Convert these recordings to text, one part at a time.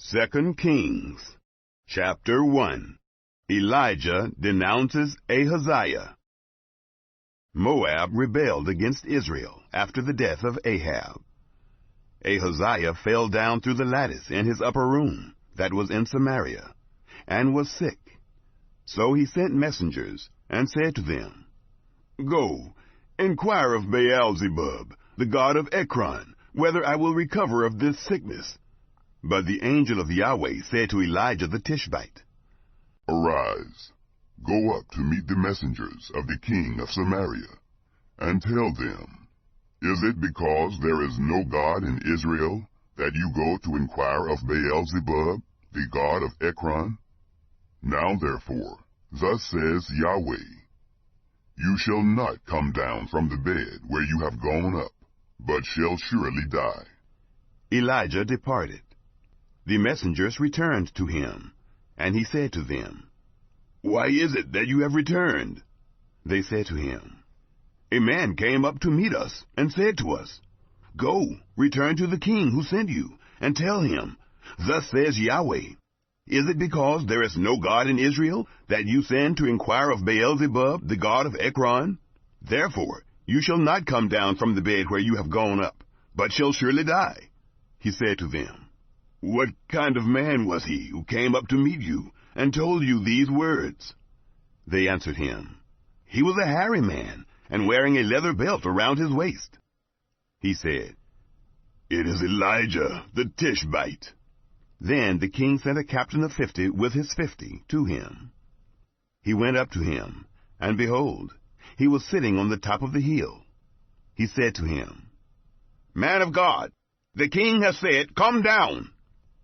2 Kings, chapter 1. Elijah denounces Ahaziah. Moab rebelled against Israel after the death of Ahab. Ahaziah fell down through the lattice in his upper room that was in Samaria, and was sick. So he sent messengers, and said to them, Go, inquire of Baal-zebub, the god of Ekron, whether I will recover of this sickness. But the angel of Yahweh said to Elijah the Tishbite, Arise, go up to meet the messengers of the king of Samaria, and tell them, Is it because there is no God in Israel that you go to inquire of Baal-zebub, the god of Ekron? Now therefore, thus says Yahweh, You shall not come down from the bed where you have gone up, but shall surely die. Elijah departed. The messengers returned to him, and he said to them, Why is it that you have returned? They said to him, A man came up to meet us, and said to us, Go, return to the king who sent you, and tell him, Thus says Yahweh, Is it because there is no God in Israel that you send to inquire of Baal-zebub, the god of Ekron? Therefore you shall not come down from the bed where you have gone up, but shall surely die. He said to them, What kind of man was he who came up to meet you, and told you these words? They answered him, He was a hairy man, and wearing a leather belt around his waist. He said, It is Elijah the Tishbite. Then the king sent a captain of 50 with his 50 to him. He went up to him, and behold, he was sitting on the top of the hill. He said to him, Man of God, the king has said, Come down.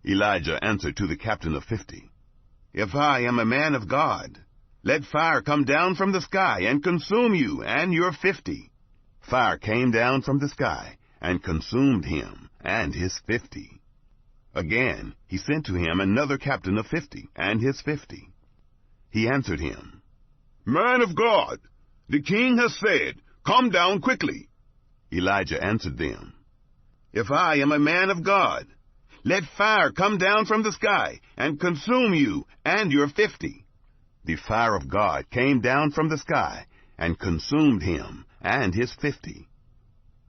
Elijah answered to the captain of 50, If I am a man of God, let fire come down from the sky and consume you and your 50. Fire came down from the sky and consumed him and his 50. Again he sent to him another captain of 50 and his 50. He answered him, Man of God, the king has said, Come down quickly. Elijah answered them, If I am a man of God, let fire come down from the sky and consume you and your 50. The fire of God came down from the sky and consumed him and his 50.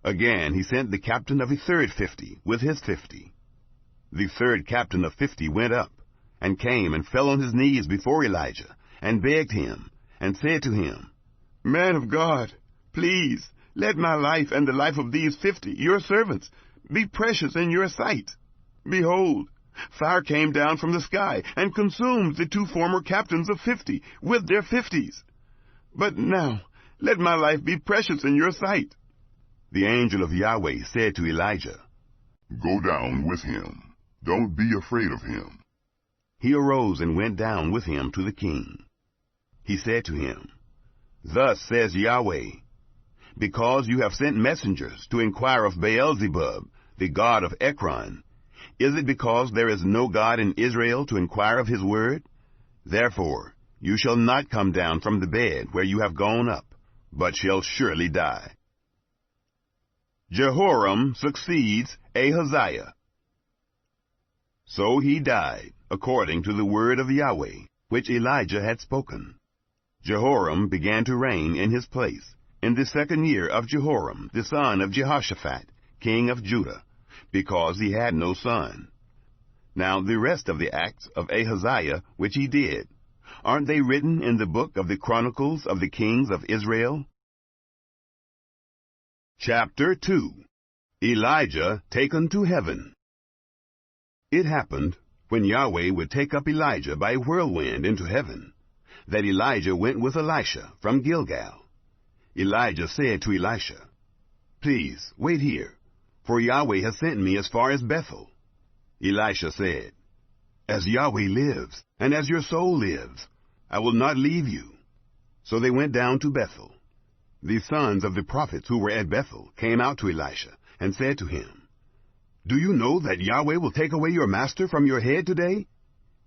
Again he sent the captain of a third 50 with his 50. The third captain of 50 went up, and came and fell on his knees before Elijah, and begged him, and said to him, Man of God, please, let my life and the life of these 50, your servants, be precious in your sight. Behold, fire came down from the sky, and consumed the 2 former captains of 50 with their 50s. But now, let my life be precious in your sight. The angel of Yahweh said to Elijah, Go down with him. Don't be afraid of him. He arose and went down with him to the king. He said to him, Thus says Yahweh, Because you have sent messengers to inquire of Baal-zebub, the god of Ekron, is it because there is no God in Israel to inquire of his word? Therefore you shall not come down from the bed where you have gone up, but shall surely die. Jehoram succeeds Ahaziah. So he died, according to the word of Yahweh, which Elijah had spoken. Jehoram began to reign in his place, in the 2nd year of Jehoram, the son of Jehoshaphat, king of Judah, because he had no son. Now the rest of the acts of Ahaziah which he did, aren't they written in the book of the Chronicles of the Kings of Israel? Chapter 2. Elijah taken to heaven. It happened, when Yahweh would take up Elijah by a whirlwind into heaven, that Elijah went with Elisha from Gilgal. Elijah said to Elisha, Please, wait here, for Yahweh has sent me as far as Bethel. Elisha said, As Yahweh lives, and as your soul lives, I will not leave you. So they went down to Bethel. The sons of the prophets who were at Bethel came out to Elisha, and said to him, Do you know that Yahweh will take away your master from your head today?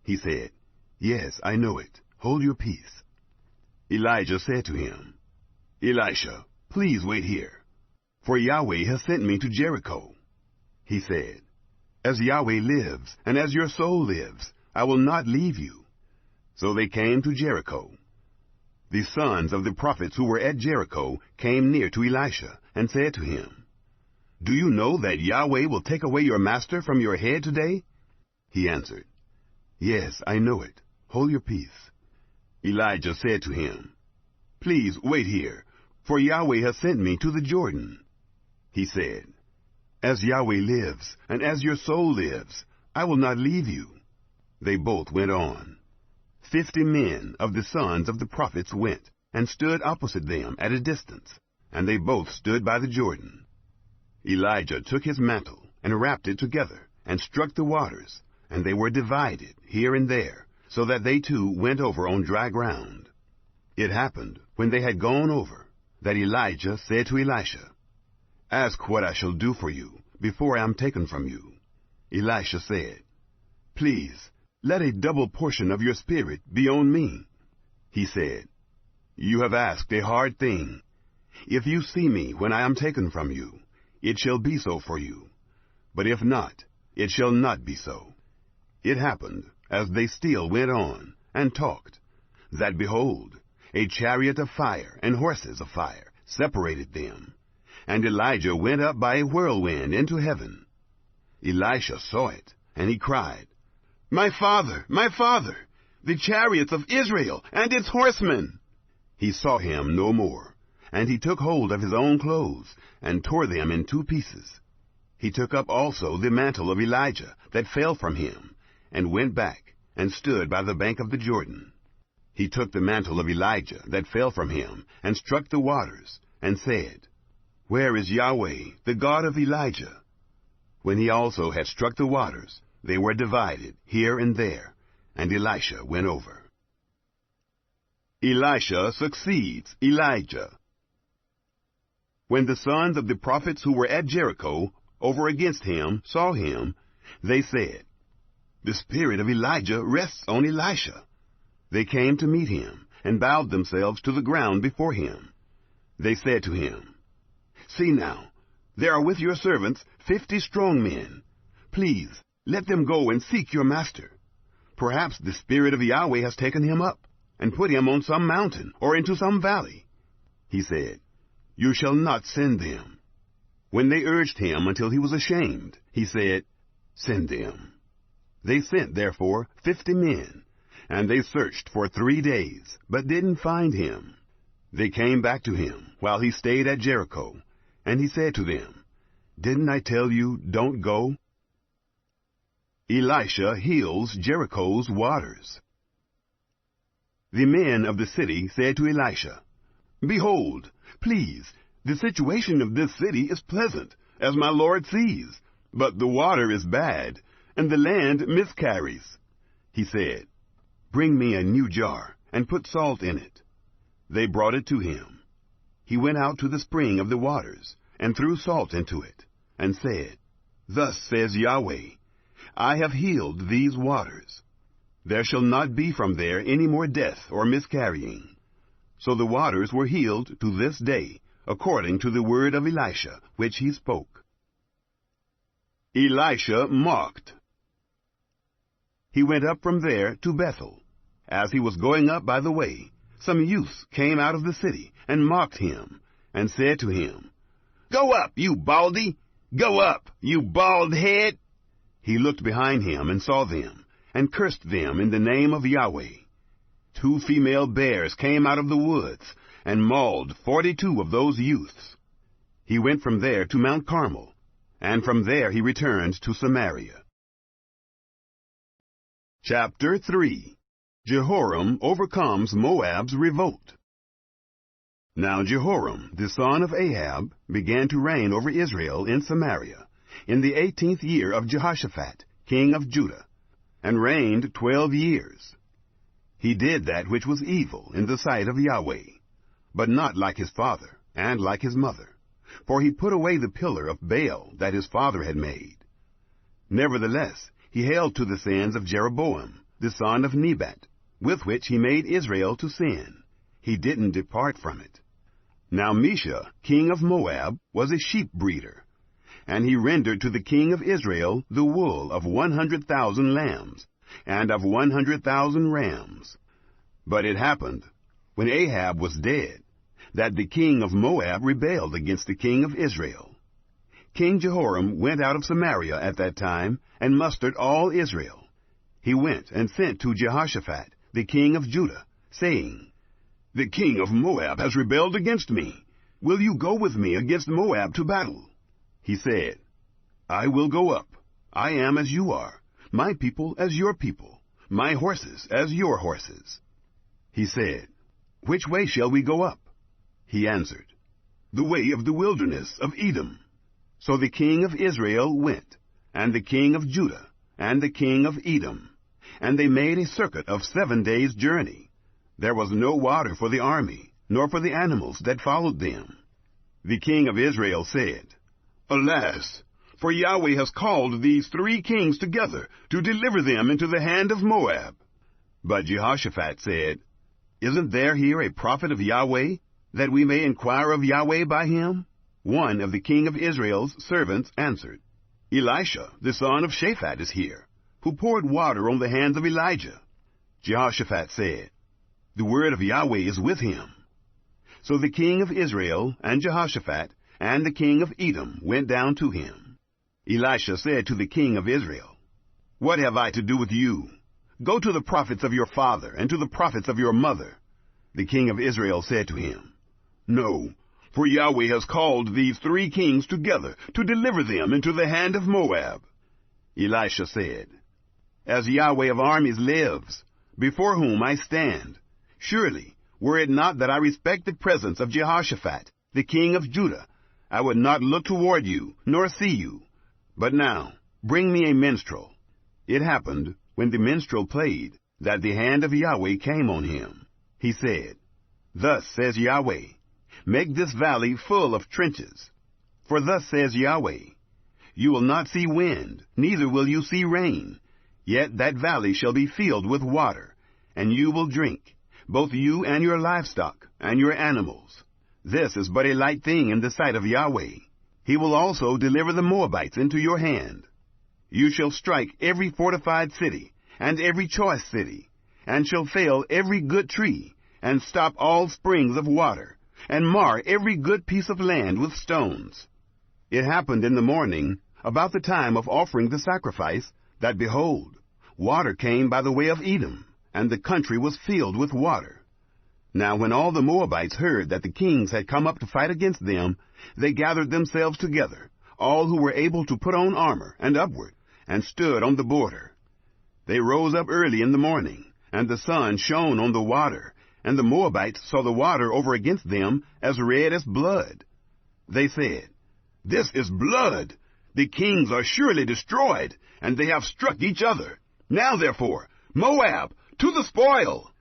He said, Yes, I know it. Hold your peace. Elijah said to him, Elisha, please wait here, for Yahweh has sent me to Jericho. He said, As Yahweh lives, and as your soul lives, I will not leave you. So they came to Jericho. The sons of the prophets who were at Jericho came near to Elisha, and said to him, Do you know that Yahweh will take away your master from your head today? He answered, Yes, I know it. Hold your peace. Elijah said to him, Please wait here, for Yahweh has sent me to the Jordan. He said, As Yahweh lives, and as your soul lives, I will not leave you. They both went on. 50 men of the sons of the prophets went, and stood opposite them at a distance, and they both stood by the Jordan. Elijah took his mantle, and wrapped it together, and struck the waters, and they were divided here and there, so that they too went over on dry ground. It happened, when they had gone over, that Elijah said to Elisha, Ask what I shall do for you, before I am taken from you. Elisha said, Please, let a double portion of your spirit be on me. He said, You have asked a hard thing. If you see me when I am taken from you, it shall be so for you. But if not, it shall not be so. It happened, as they still went on, and talked, that behold, a chariot of fire and horses of fire separated them. And Elijah went up by a whirlwind into heaven. Elisha saw it, and he cried, My father, the chariots of Israel and its horsemen! He saw him no more, and he took hold of his own clothes, and tore them in 2 pieces. He took up also the mantle of Elijah that fell from him, and went back, and stood by the bank of the Jordan. He took the mantle of Elijah that fell from him, and struck the waters, and said, Where is Yahweh, the God of Elijah? When he also had struck the waters, they were divided here and there, and Elisha went over. Elisha succeeds Elijah. When the sons of the prophets who were at Jericho over against him saw him, they said, The spirit of Elijah rests on Elisha. They came to meet him, and bowed themselves to the ground before him. They said to him, See now, there are with your servants 50 strong men. Please, let them go and seek your master. Perhaps the spirit of Yahweh has taken him up, and put him on some mountain, or into some valley. He said, You shall not send them. When they urged him until he was ashamed, he said, Send them. They sent, therefore, 50 men, and they searched for 3 days, but didn't find him. They came back to him while he stayed at Jericho, and he said to them, Didn't I tell you, don't go? Elisha heals Jericho's waters. The men of the city said to Elisha, Behold, please, the situation of this city is pleasant, as my Lord sees, but the water is bad, and the land miscarries. He said, Bring me a new jar, and put salt in it. They brought it to him. He went out to the spring of the waters, and threw salt into it, and said, Thus says Yahweh, I have healed these waters. There shall not be from there any more death or miscarrying. So the waters were healed to this day, according to the word of Elisha, which he spoke. Elisha mocked. He went up from there to Bethel. As he was going up by the way, some youths came out of the city and mocked him, and said to him, Go up, you baldy! Go up, you bald head! He looked behind him and saw them, and cursed them in the name of Yahweh. 2 female bears came out of the woods, and mauled 42 of those youths. He went from there to Mount Carmel, and from there he returned to Samaria. Chapter 3. Jehoram overcomes Moab's revolt. Now Jehoram, the son of Ahab, began to reign over Israel in Samaria, in the 18th year of Jehoshaphat, king of Judah, and reigned 12 years. He did that which was evil in the sight of Yahweh, but not like his father, and like his mother, for he put away the pillar of Baal that his father had made. Nevertheless, he held to the sins of Jeroboam, the son of Nebat, with which he made Israel to sin. He didn't depart from it. Now Mesha, king of Moab, was a sheep breeder, And he rendered to the king of Israel the wool of 100,000 lambs, and of 100,000 rams. But it happened, when Ahab was dead, that the king of Moab rebelled against the king of Israel. King Jehoram went out of Samaria at that time, and mustered all Israel. He went and sent to Jehoshaphat, the king of Judah, saying, The king of Moab has rebelled against me. Will you go with me against Moab to battle? He said, I will go up. I am as you are, my people as your people, my horses as your horses. He said, Which way shall we go up? He answered, The way of the wilderness of Edom. So the king of Israel went, and the king of Judah, and the king of Edom, and they made a circuit of 7 days' journey. There was no water for the army, nor for the animals that followed them. The king of Israel said, Alas, for Yahweh has called these 3 kings together to deliver them into the hand of Moab. But Jehoshaphat said, Isn't there here a prophet of Yahweh, that we may inquire of Yahweh by him? One of the king of Israel's servants answered, Elisha, the son of Shaphat, is here, who poured water on the hands of Elijah. Jehoshaphat said, The word of Yahweh is with him. So the king of Israel and Jehoshaphat and the king of Edom went down to him. Elisha said to the king of Israel, What have I to do with you? Go to the prophets of your father and to the prophets of your mother. The king of Israel said to him, No, for Yahweh has called these 3 kings together to deliver them into the hand of Moab. Elisha said, As Yahweh of armies lives, before whom I stand, surely, were it not that I respect the presence of Jehoshaphat, the king of Judah, I would not look toward you, nor see you. But now, bring me a minstrel. It happened, when the minstrel played, that the hand of Yahweh came on him. He said, Thus says Yahweh, Make this valley full of trenches. For thus says Yahweh, You will not see wind, neither will you see rain, yet that valley shall be filled with water, and you will drink, both you and your livestock, and your animals. This is but a light thing in the sight of Yahweh. He will also deliver the Moabites into your hand. You shall strike every fortified city, and every choice city, and shall fell every good tree, and stop all springs of water, and mar every good piece of land with stones. It happened in the morning, about the time of offering the sacrifice, that, behold, water came by the way of Edom, and the country was filled with water. Now when all the Moabites heard that the kings had come up to fight against them, they gathered themselves together, all who were able to put on armor, and upward, and stood on the border. They rose up early in the morning, and the sun shone on the water, and the Moabites saw the water over against them as red as blood. They said, This is blood. The kings are surely destroyed, and they have struck each other. Now therefore, Moab, to the spoil!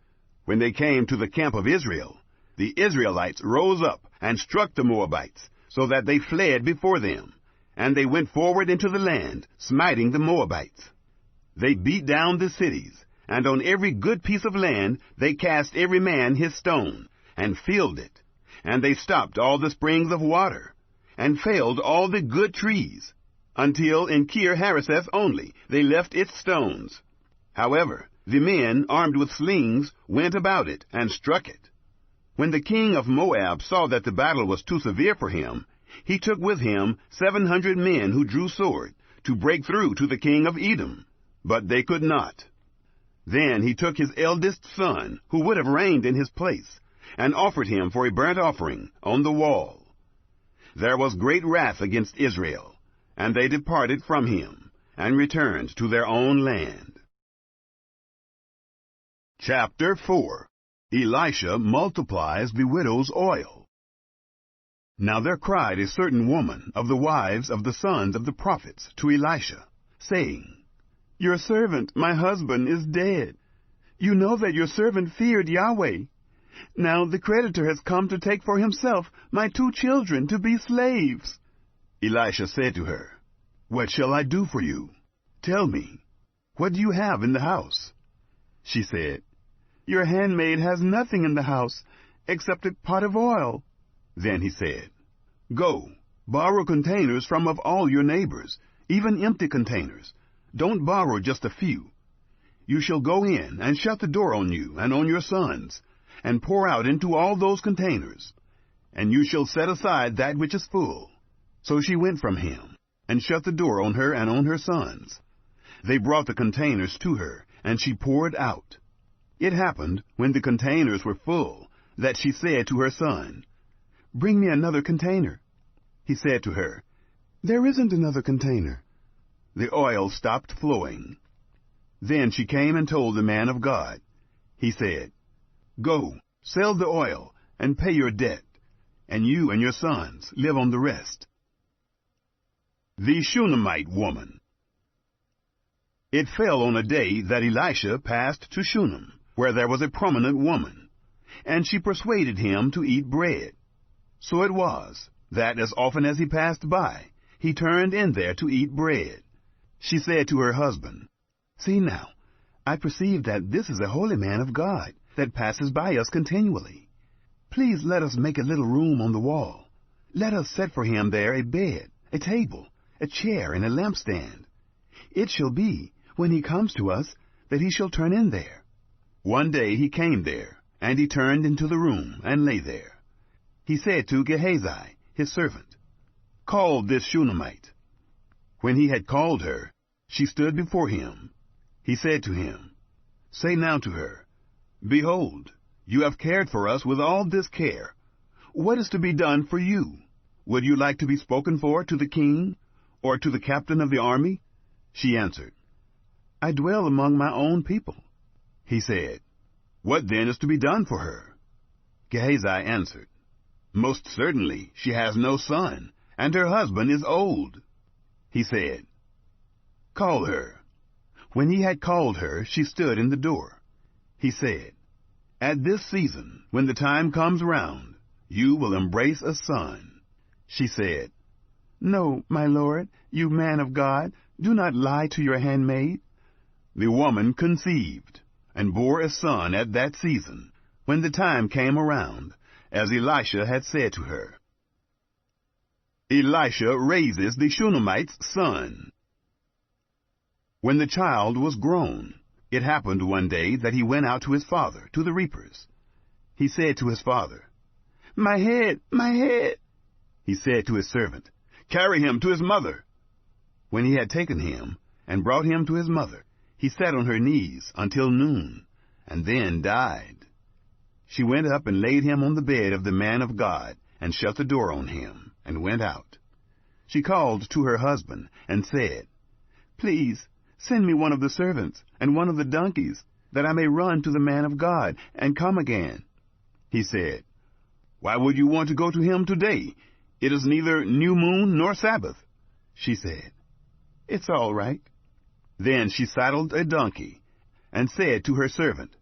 When they came to the camp of Israel, the Israelites rose up and struck the Moabites, so that they fled before them, and they went forward into the land, smiting the Moabites. They beat down the cities, and on every good piece of land they cast every man his stone, and filled it. And they stopped all the springs of water, and felled all the good trees, until in Kir-Hareseth only they left its stones. However, the men, armed with slings, went about it, and struck it. When the king of Moab saw that the battle was too severe for him, he took with him 700 men who drew sword, to break through to the king of Edom. But they could not. Then he took his eldest son, who would have reigned in his place, and offered him for a burnt offering on the wall. There was great wrath against Israel, and they departed from him, and returned to their own land. Chapter 4. Elisha multiplies the widow's oil. Now there cried a certain woman of the wives of the sons of the prophets to Elisha, saying, Your servant, my husband, is dead. You know that your servant feared Yahweh. Now the creditor has come to take for himself my 2 children to be slaves. Elisha said to her, What shall I do for you? Tell me, what do you have in the house? She said, Your handmaid has nothing in the house except a pot of oil. Then he said, Go, Borrow containers from of all your neighbors, even empty containers. Don't borrow just a few. You shall go in and shut the door on you and on your sons, and pour out into all those containers, and you shall set aside that which is full. So she went from him, and shut the door on her and on her sons. They brought the containers to her, and she poured out. It happened, when the containers were full, that she said to her son, "Bring me another container." He said to her, "There isn't another container." The oil stopped flowing. Then she came and told the man of God. He said, "Go, sell the oil, and pay your debt, and you and your sons live on the rest." The Shunammite woman. It fell on a day that Elisha passed to Shunem, where there was a prominent woman, and she persuaded him to eat bread. So it was, that as often as he passed by, he turned in there to eat bread. She said to her husband, "See now, I perceive that this is a holy man of God, that passes by us continually. Please let us make a little room on the wall. Let us set for him there a bed, a table, a chair, and a lampstand. It shall be, when he comes to us, that he shall turn in there." One day he came there, and he turned into the room, and lay there. He said to Gehazi, his servant, "Call this Shunammite." When he had called her, she stood before him. He said to him, "Say now to her, Behold, you have cared for us with all this care. What is to be done for you? Would you like to be spoken for to the king, or to the captain of the army?" She answered, "I dwell among my own people." He said, "What then is to be done for her?" Gehazi answered, "Most certainly she has no son, and her husband is old." He said, "Call her." When he had called her, she stood in the door. He said, "At this season, when the time comes round, you will embrace a son." She said, "No, my lord, you man of God, do not lie to your handmaid." The woman conceived, and bore a son at that season, when the time came around, as Elisha had said to her. Elisha raises the Shunammite's son. When the child was grown, it happened one day that he went out to his father, to the reapers. He said to his father, "My head, my head." He said to his servant, "Carry him to his mother." When he had taken him and brought him to his mother, he sat on her knees until noon, and then died. She went up and laid him on the bed of the man of God, and shut the door on him, and went out. She called to her husband, and said, "Please, send me one of the servants, and one of the donkeys, that I may run to the man of God, and come again." He said, "Why would you want to go to him today? It is neither new moon nor Sabbath." She said, "It's all right." Then she saddled a donkey, and said to her servant,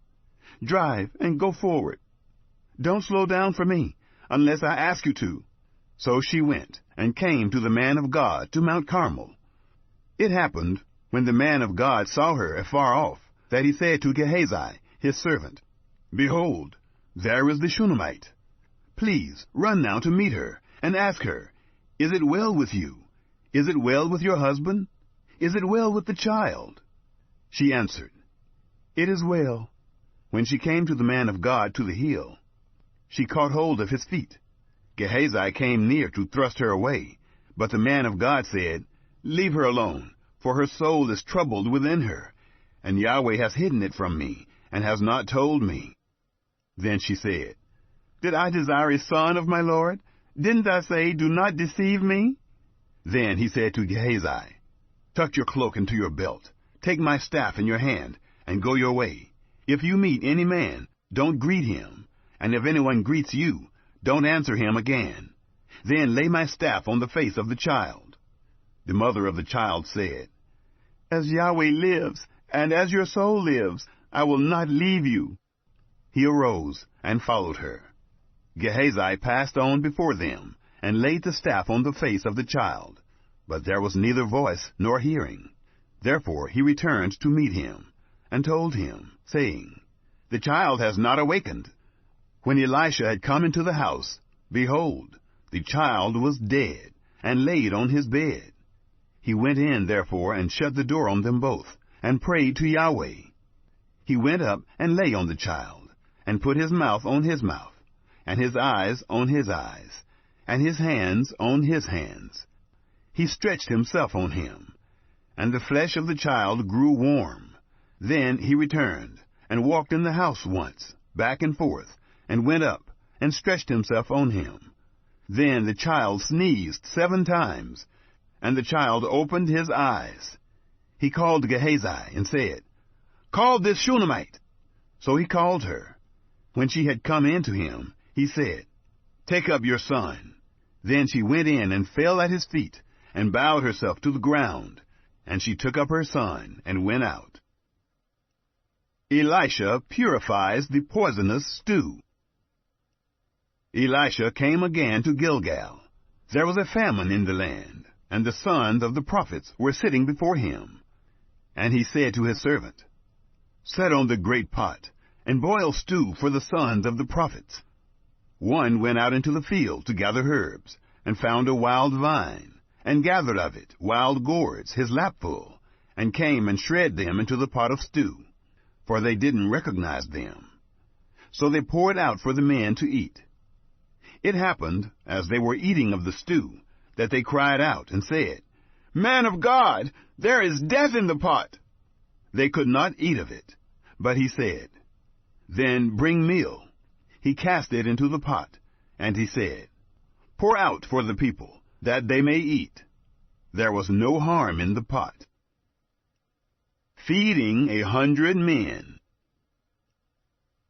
"Drive and go forward. Don't slow down for me, unless I ask you to." So she went, and came to the man of God to Mount Carmel. It happened, when the man of God saw her afar off, that he said to Gehazi, his servant, "Behold, there is the Shunammite. Please run now to meet her, and ask her, Is it well with you? Is it well with your husband? Is it well with the child?" She answered, "It is well." When she came to the man of God to the hill, she caught hold of his feet. Gehazi came near to thrust her away, but the man of God said, "Leave her alone, for her soul is troubled within her, and Yahweh has hidden it from me, and has not told me." Then she said, "Did I desire a son of my Lord? Didn't I say, 'Do not deceive me'?" Then he said to Gehazi, "Tuck your cloak into your belt, take my staff in your hand, and go your way. If you meet any man, don't greet him, and if anyone greets you, don't answer him again. Then lay my staff on the face of the child." The mother of the child said, "As Yahweh lives, and as your soul lives, I will not leave you." He arose and followed her. Gehazi passed on before them, and laid the staff on the face of the child, but there was neither voice nor hearing. Therefore he returned to meet him, and told him, saying, "The child has not awakened." When Elisha had come into the house, behold, the child was dead, and laid on his bed. He went in, therefore, and shut the door on them both, and prayed to Yahweh. He went up and lay on the child, and put his mouth on his mouth, and his eyes on his eyes, and his hands on his hands. He stretched himself on him, and the flesh of the child grew warm. Then he returned, and walked in the house once, back and forth, and went up, and stretched himself on him. Then the child sneezed 7 times, and the child opened his eyes. He called Gehazi, and said, Call this Shunammite. So he called her. When she had come in to him, he said, Take up your son. Then she went in and fell at his feet, and bowed herself to the ground. And she took up her son, and went out. Elisha purifies the poisonous stew. Elisha came again to Gilgal. There was a famine in the land, and the sons of the prophets were sitting before him. And he said to his servant, Set on the great pot, and boil stew for the sons of the prophets. One went out into the field to gather herbs, and found a wild vine, and gathered of it wild gourds, his lapful, and came and shred them into the pot of stew, for they didn't recognize them. So they poured out for the men to eat. It happened, as they were eating of the stew, that they cried out and said, Man of God, there is death in the pot. They could not eat of it. But he said, Then bring meal. He cast it into the pot, and he said, Pour out for the people, that they may eat. There was no harm in the pot. Feeding 100 men.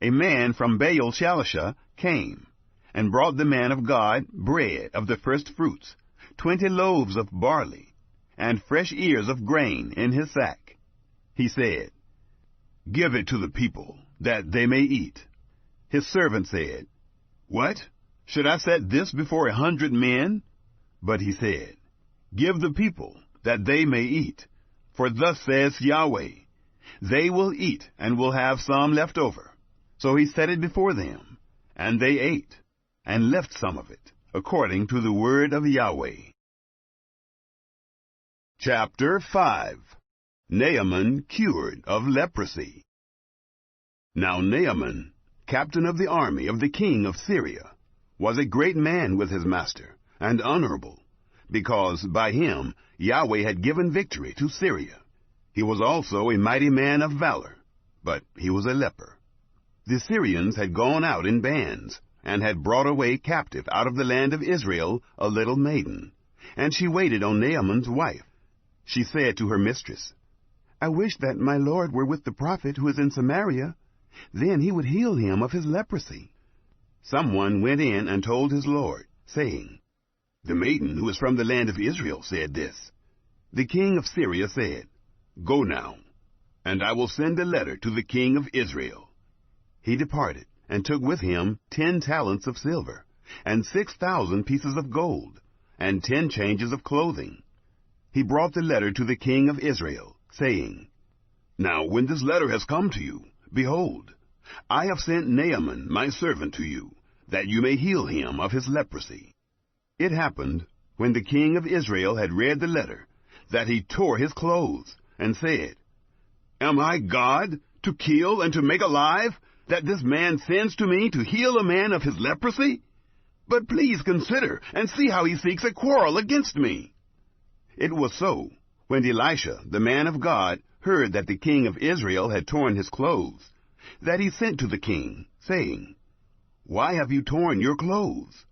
A man from Baal-Shalisha came, and brought the man of God bread of the first fruits, 20 loaves of barley, and fresh ears of grain in his sack. He said, Give it to the people, that they may eat. His servant said, What? Should I set this before 100 men? But he said, Give the people, that they may eat. For thus says Yahweh, They will eat, and will have some left over. So he set it before them, and they ate, and left some of it, according to the word of Yahweh. Chapter 5. Naaman cured of leprosy. Now Naaman, captain of the army of the king of Syria, was a great man with his master, and honorable, because by him Yahweh had given victory to Syria. He was also a mighty man of valor, but he was a leper. The Syrians had gone out in bands, and had brought away captive out of the land of Israel a little maiden, and she waited on Naaman's wife. She said to her mistress, I wish that my lord were with the prophet who is in Samaria. Then he would heal him of his leprosy. Someone went in and told his lord, saying, The maiden who is from the land of Israel said this. The king of Syria said, Go now, and I will send a letter to the king of Israel. He departed, and took with him 10 talents of silver, and 6,000 pieces of gold, and 10 changes of clothing. He brought the letter to the king of Israel, saying, Now when this letter has come to you, behold, I have sent Naaman my servant to you, that you may heal him of his leprosy. It happened, when the king of Israel had read the letter, that he tore his clothes, and said, Am I God, to kill and to make alive, that this man sends to me to heal a man of his leprosy? But please consider, and see how he seeks a quarrel against me. It was so, when Elisha, the man of God, heard that the king of Israel had torn his clothes, that he sent to the king, saying, Why have you torn your clothes?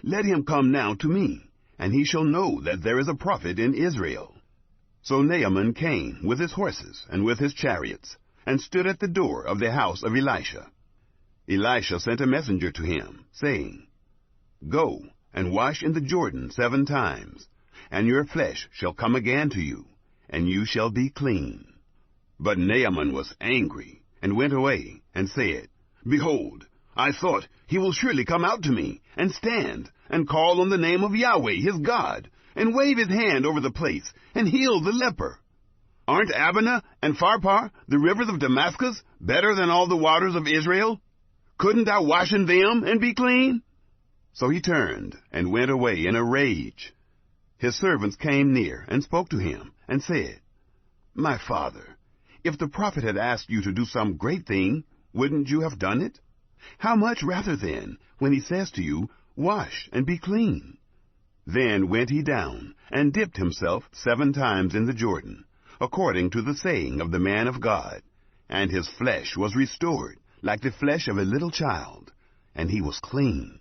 Let him come now to me, and he shall know that there is a prophet in Israel. So Naaman came with his horses and with his chariots, and stood at the door of the house of Elisha. Elisha sent a messenger to him, saying, Go and wash in the Jordan 7 times, and your flesh shall come again to you, and you shall be clean. But Naaman was angry, and went away, and said, Behold, I thought, he will surely come out to me, and stand, and call on the name of Yahweh his God, and wave his hand over the place, and heal the leper. Aren't Abana and Pharpar, the rivers of Damascus, better than all the waters of Israel? Couldn't I wash in them and be clean? So he turned, and went away in a rage. His servants came near and spoke to him, and said, My father, if the prophet had asked you to do some great thing, wouldn't you have done it? How much rather then, when he says to you, Wash and be clean? Then went he down, and dipped himself 7 times in the Jordan, according to the saying of the man of God, and his flesh was restored, like the flesh of a little child, and he was clean.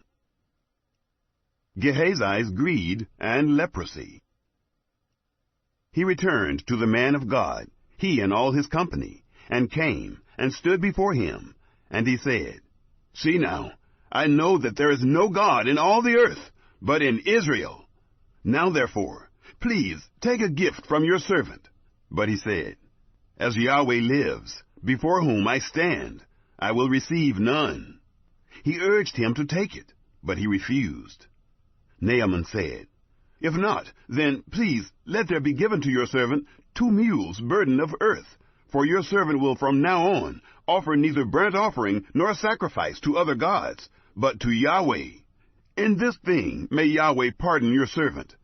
Gehazi's greed and leprosy. He returned to the man of God, he and all his company, and came, and stood before him. And he said, See now, I know that there is no God in all the earth, but in Israel. Now therefore, please take a gift from your servant. But he said, As Yahweh lives, before whom I stand, I will receive none. He urged him to take it, but he refused. Naaman said, If not, then please let there be given to your servant 2 mules burden of earth, for your servant will from now on offer neither burnt offering nor sacrifice to other gods, but to Yahweh. In this thing may Yahweh pardon your servant.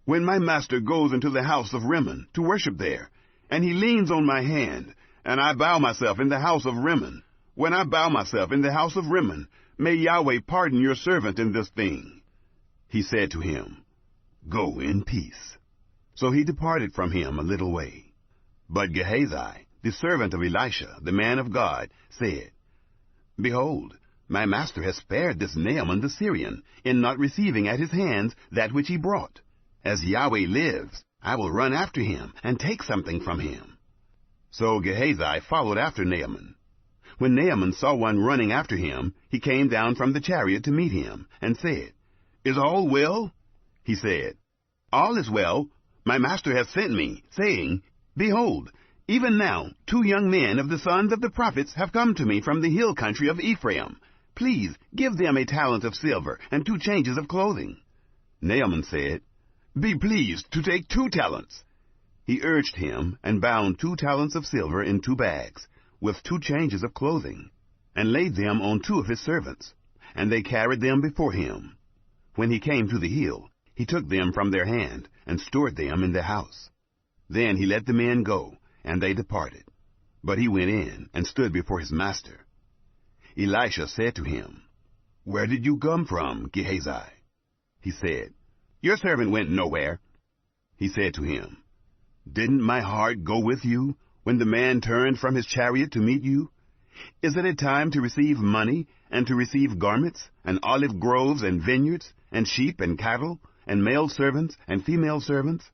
When my master goes into the house of Rimmon to worship there, and he leans on my hand, and I bow myself in the house of Rimmon, when I bow myself in the house of Rimmon, may Yahweh pardon your servant in this thing. He said to him, Go in peace. So he departed from him a little way. But Gehazi, the servant of Elisha, the man of God, said, Behold, my master has spared this Naaman the Syrian, in not receiving at his hands that which he brought. As Yahweh lives, I will run after him, and take something from him. So Gehazi followed after Naaman. When Naaman saw one running after him, he came down from the chariot to meet him, and said, Is all well? He said, All is well. My master has sent me, saying, Behold, even now 2 young men of the sons of the prophets have come to me from the hill country of Ephraim. Please give them a talent of silver and 2 changes of clothing. Naaman said, Be pleased to take 2 talents. He urged him, and bound 2 talents of silver in 2 bags, with 2 changes of clothing, and laid them on 2 of his servants, and they carried them before him. When he came to the hill, he took them from their hand, and stored them in the house. Then he let the men go, and they departed. But he went in, and stood before his master. Elisha said to him, Where did you come from, Gehazi? He said, Your servant went nowhere. He said to him, Didn't my heart go with you, when the man turned from his chariot to meet you? Is it a time to receive money, and to receive garments, and olive groves, and vineyards, and sheep, and cattle, and male servants, and female servants?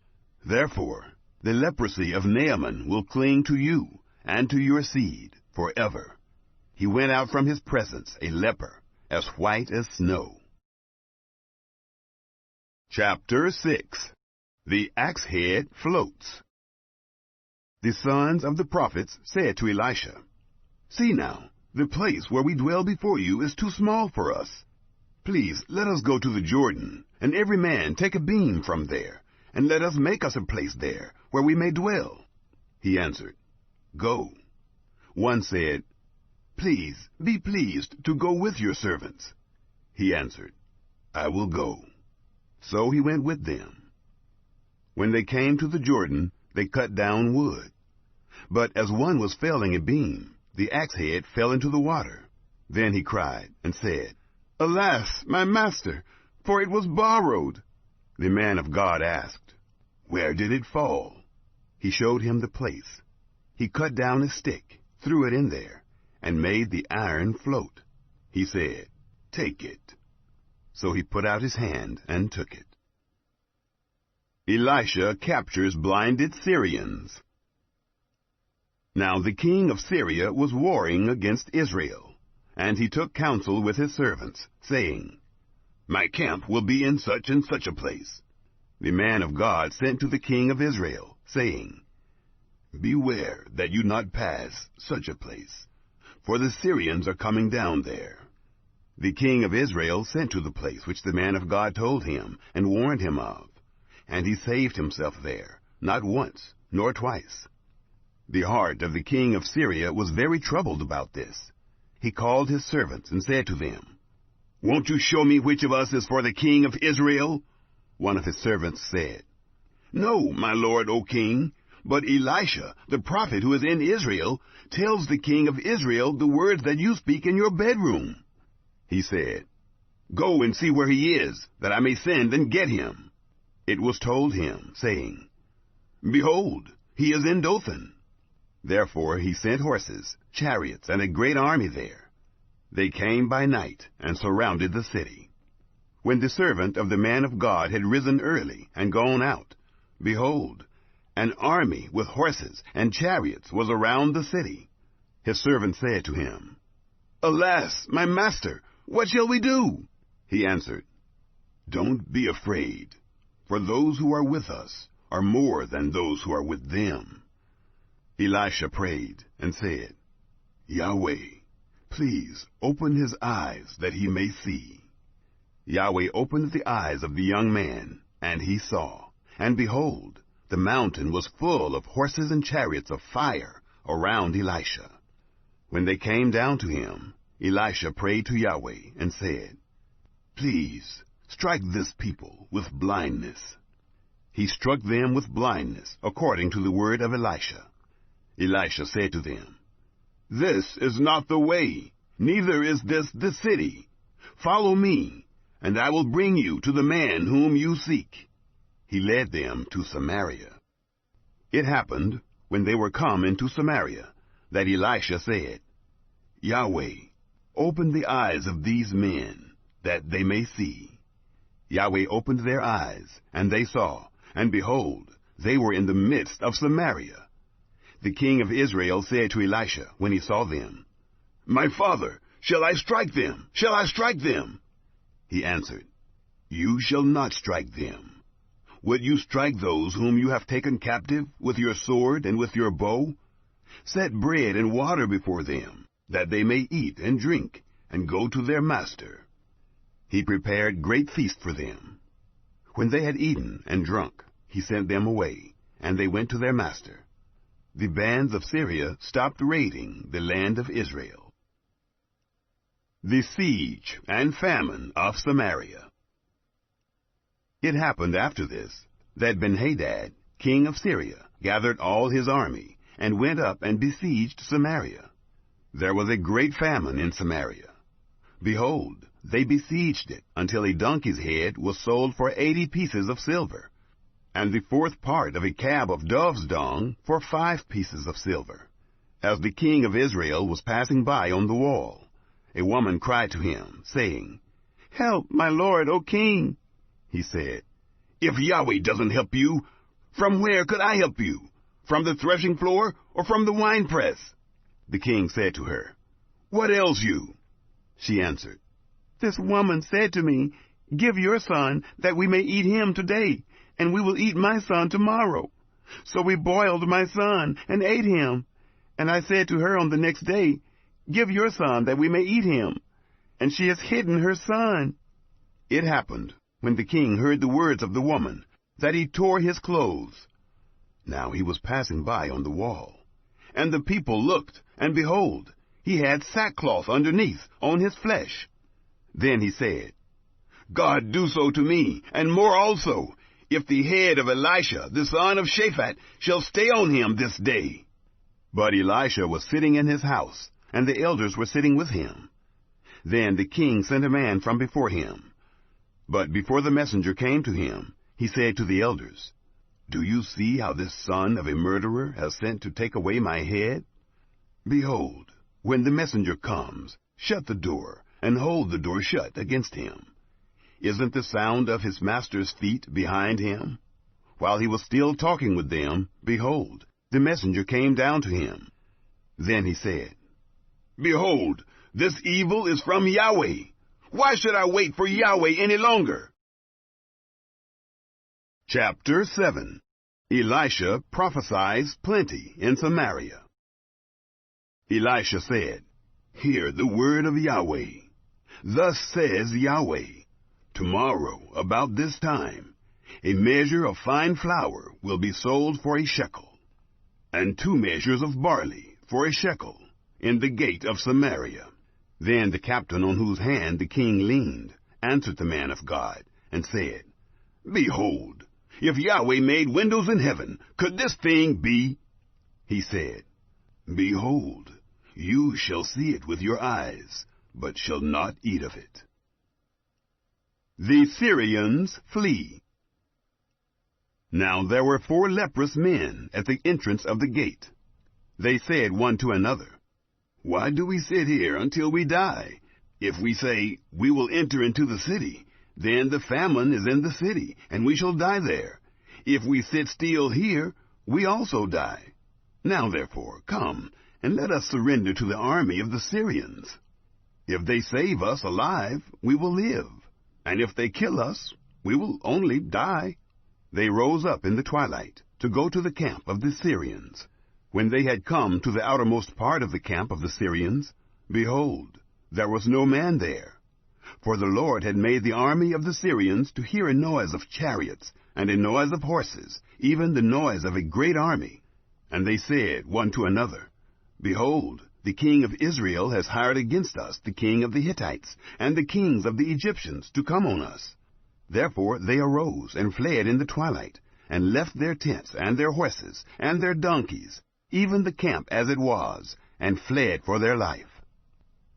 Therefore the leprosy of Naaman will cling to you, and to your seed, forever. He went out from his presence a leper, as white as snow. Chapter 6. The axe head floats. The sons of the prophets said to Elisha, See now, the place where we dwell before you is too small for us. Please let us go to the Jordan, and every man take a beam from there, and let us make us a place there, where we may dwell. He answered, Go. One said, Please be pleased to go with your servants. He answered, I will go. So he went with them. When they came to the Jordan, they cut down wood. But as one was felling a beam, the axe head fell into the water. Then he cried and said, Alas, my master, for it was borrowed. The man of God asked, Where did it fall? He showed him the place. He cut down a stick, threw it in there, and made the iron float. He said, Take it. So he put out his hand and took it. Elisha captures blinded Syrians. Now the king of Syria was warring against Israel, and he took counsel with his servants, saying, My camp will be in such and such a place. The man of God sent to the king of Israel, saying, Beware that you not pass such a place, for the Syrians are coming down there. The king of Israel sent to the place which the man of God told him, and warned him of, and he saved himself there, not once, nor twice. The heart of the king of Syria was very troubled about this. He called his servants and said to them, Won't you show me which of us is for the king of Israel? One of his servants said, No, my lord, O king, but Elisha, the prophet who is in Israel, tells the king of Israel the words that you speak in your bedroom. He said, Go and see where he is, that I may send and get him. It was told him, saying, Behold, he is in Dothan. Therefore he sent horses, chariots, and a great army there. They came by night, and surrounded the city. When the servant of the man of God had risen early, and gone out, behold, an army with horses and chariots was around the city. His servant said to him, Alas, my master, what shall we do? He answered, Don't be afraid, for those who are with us are more than those who are with them. Elisha prayed and said, Yahweh, please open his eyes that he may see. Yahweh opened the eyes of the young man, and he saw, and behold, the mountain was full of horses and chariots of fire around Elisha. When they came down to him, Elisha prayed to Yahweh and said, Please strike this people with blindness. He struck them with blindness, according to the word of Elisha. Elisha said to them, This is not the way, neither is this the city. Follow me, and I will bring you to the man whom you seek. He led them to Samaria. It happened, when they were come into Samaria, that Elisha said, Yahweh, open the eyes of these men, that they may see. Yahweh opened their eyes, and they saw, and behold, they were in the midst of Samaria. The king of Israel said to Elisha, when he saw them, My father, shall I strike them? Shall I strike them? He answered, You shall not strike them. Would you strike those whom you have taken captive with your sword and with your bow? Set bread and water before them, that they may eat and drink, and go to their master. He prepared great feast for them. When they had eaten and drunk, he sent them away, and they went to their master. The bands of Syria stopped raiding the land of Israel. The siege and famine of Samaria. It happened after this, that Ben-Hadad, king of Syria, gathered all his army, and went up and besieged Samaria. There was a great famine in Samaria. Behold, they besieged it, until a donkey's head was sold for 80 pieces of silver, and the fourth part of a cab of dove's dung for 5 pieces of silver. As the king of Israel was passing by on the wall, a woman cried to him, saying, Help, my lord, O king. He said, If Yahweh doesn't help you, from where could I help you? From the threshing floor or from the winepress? The king said to her, What ails you? She answered, This woman said to me, Give your son, that we may eat him today, and we will eat my son tomorrow. So we boiled my son and ate him. And I said to her on the next day, Give your son, that we may eat him. And she has hidden her son. It happened, when the king heard the words of the woman, that he tore his clothes. Now he was passing by on the wall. And the people looked, and behold, he had sackcloth underneath on his flesh. Then he said, God do so to me, and more also, if the head of Elisha, the son of Shaphat, shall stay on him this day. But Elisha was sitting in his house, and the elders were sitting with him. Then the king sent a man from before him. But before the messenger came to him, he said to the elders, Do you see how this son of a murderer has sent to take away my head? Behold, when the messenger comes, shut the door, and hold the door shut against him. Isn't the sound of his master's feet behind him? While he was still talking with them, behold, the messenger came down to him. Then he said, Behold, this evil is from Yahweh. Why should I wait for Yahweh any longer? Chapter 7. Elisha prophesies plenty in Samaria. Elisha said, Hear the word of Yahweh. Thus says Yahweh, Tomorrow, about this time, a measure of fine flour will be sold for a shekel, and 2 measures of barley for a shekel, in the gate of Samaria. Then the captain on whose hand the king leaned answered the man of God, and said, Behold, If Yahweh made windows in heaven, could this thing be? He said, Behold, you shall see it with your eyes, but shall not eat of it. The Syrians flee. Now there were 4 leprous men at the entrance of the gate. They said one to another, Why do we sit here until we die? If we say, We will enter into the city, then the famine is in the city, and we shall die there. If we sit still here, we also die. Now therefore, come, and let us surrender to the army of the Syrians. If they save us alive, we will live, and if they kill us, we will only die. They rose up in the twilight to go to the camp of the Syrians. When they had come to the outermost part of the camp of the Syrians, behold, there was no man there. For the Lord had made the army of the Syrians to hear a noise of chariots, and a noise of horses, even the noise of a great army. And they said one to another, Behold, the king of Israel has hired against us the king of the Hittites, and the kings of the Egyptians, to come on us. Therefore they arose and fled in the twilight, and left their tents, and their horses, and their donkeys, even the camp as it was, and fled for their life.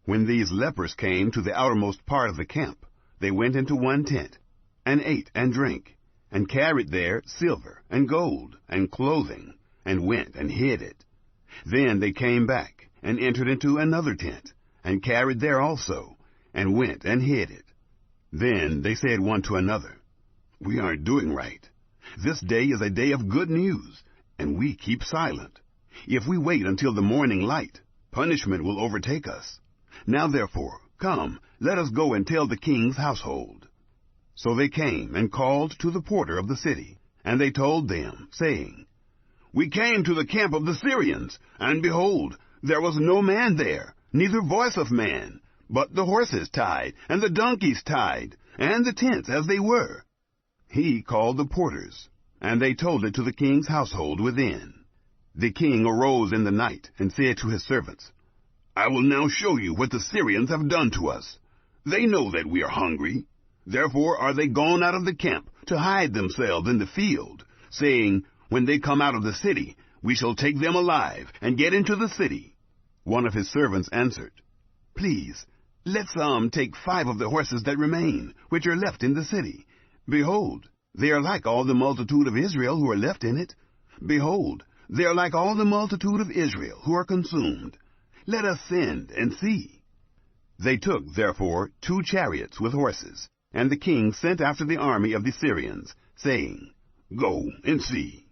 When these lepers came to the outermost part of the camp, they went into one tent, and ate and drank, and carried there silver, and gold, and clothing, and went and hid it. Then they came back, and entered into another tent, and carried there also, and went and hid it. Then they said one to another, We aren't doing right. This day is a day of good news, and we keep silent. If we wait until the morning light, punishment will overtake us. Now therefore, come, let us go and tell the king's household. So they came and called to the porter of the city, and they told them, saying, We came to the camp of the Syrians, and behold, there was no man there, neither voice of man, but the horses tied, and the donkeys tied, and the tents as they were. He called the porters, and they told it to the king's household within. The king arose in the night, and said to his servants, I will now show you what the Syrians have done to us. They know that we are hungry. Therefore are they gone out of the camp to hide themselves in the field, saying, When they come out of the city, we shall take them alive, and get into the city. One of his servants answered, Please, let some take 5 of the horses that remain, which are left in the city. Behold, they are like all the multitude of Israel who are left in it. Behold, they are like all the multitude of Israel who are consumed. Let us send and see. They took, therefore, 2 chariots with horses, and the king sent after the army of the Syrians, saying, Go and see.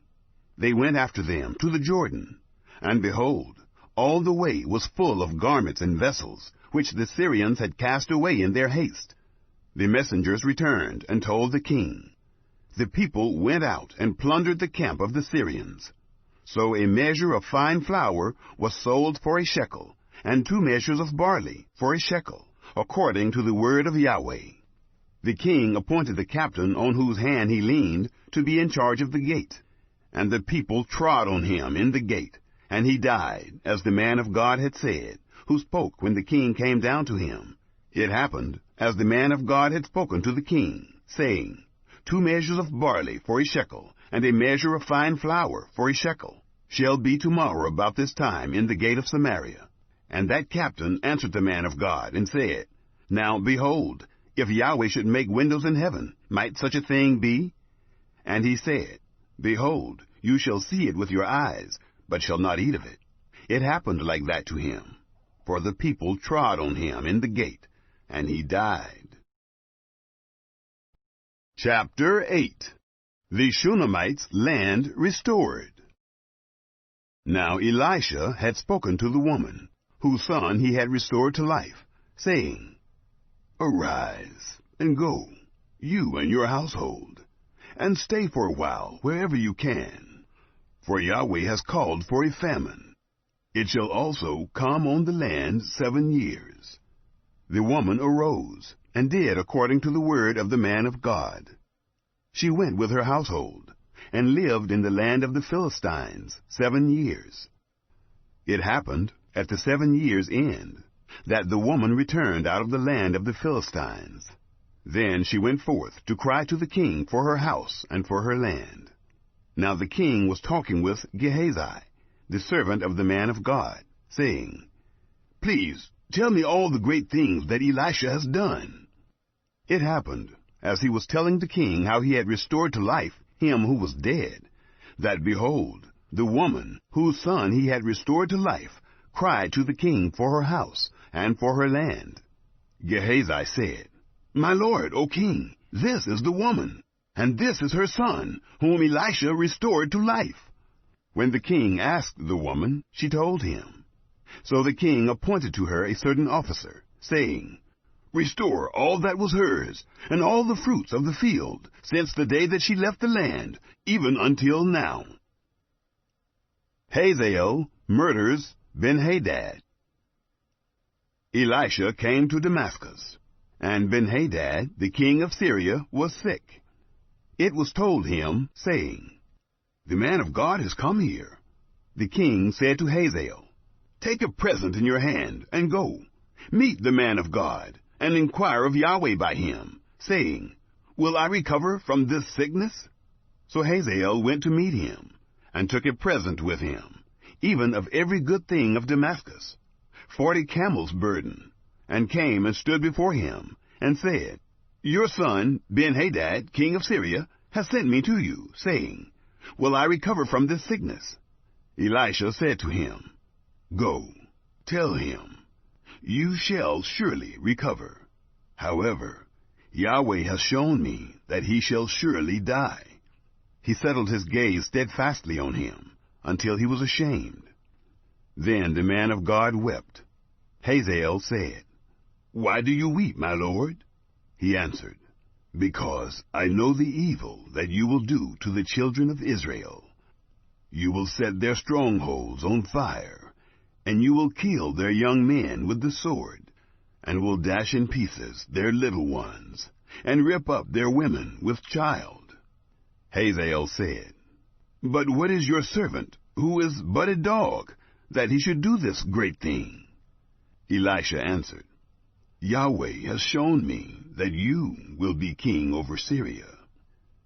They went after them to the Jordan, and behold, all the way was full of garments and vessels, which the Syrians had cast away in their haste. The messengers returned and told the king. The people went out and plundered the camp of the Syrians. So a measure of fine flour was sold for a shekel, and 2 measures of barley for a shekel, according to the word of Yahweh. The king appointed the captain on whose hand he leaned to be in charge of the gate. And the people trod on him in the gate, and he died, as the man of God had said, who spoke when the king came down to him. It happened, as the man of God had spoken to the king, saying, 2 measures of barley for a shekel, and a measure of fine flour for a shekel, shall be tomorrow about this time in the gate of Samaria. And that captain answered the man of God, and said, Now behold, if Yahweh should make windows in heaven, might such a thing be? And he said, Behold, you shall see it with your eyes, but shall not eat of it. It happened like that to him, for the people trod on him in the gate, and he died. Chapter 8. The Shunammite's land restored. Now Elisha had spoken to the woman, whose son he had restored to life, saying, Arise, and go, you and your household, and stay for a while wherever you can, for Yahweh has called for a famine. It shall also come on the land 7 years. The woman arose, and did according to the word of the man of God. She went with her household, and lived in the land of the Philistines 7 years. It happened, at the 7 years' end, that the woman returned out of the land of the Philistines. Then she went forth to cry to the king for her house and for her land. Now the king was talking with Gehazi, the servant of the man of God, saying, Please, tell me all the great things that Elisha has done. It happened, as he was telling the king how he had restored to life him who was dead, that, behold, the woman whose son he had restored to life cried to the king for her house and for her land. Gehazi said, My lord, O king, this is the woman, and this is her son, whom Elisha restored to life. When the king asked the woman, she told him. So the king appointed to her a certain officer, saying, Restore all that was hers, and all the fruits of the field, since the day that she left the land, even until now. Hazael murders Ben-Hadad. Elisha came to Damascus, and Ben-Hadad, the king of Syria, was sick. It was told him, saying, The man of God has come here. The king said to Hazael, Take a present in your hand, and go. Meet the man of God, and inquire of Yahweh by him, saying, Will I recover from this sickness? So Hazael went to meet him, and took a present with him, even of every good thing of Damascus, 40 camels' burden, and came and stood before him, and said, Your son, Ben-Hadad, king of Syria, has sent me to you, saying, Will I recover from this sickness? Elisha said to him, Go, tell him, You shall surely recover. However, Yahweh has shown me that he shall surely die. He settled his gaze steadfastly on him, until he was ashamed. Then the man of God wept. Hazael said, Why do you weep, my lord? He answered, Because I know the evil that you will do to the children of Israel. You will set their strongholds on fire, and you will kill their young men with the sword, and will dash in pieces their little ones, and rip up their women with child. Hazael said, But what is your servant, who is but a dog, that he should do this great thing? Elisha answered, Yahweh has shown me that you will be king over Syria.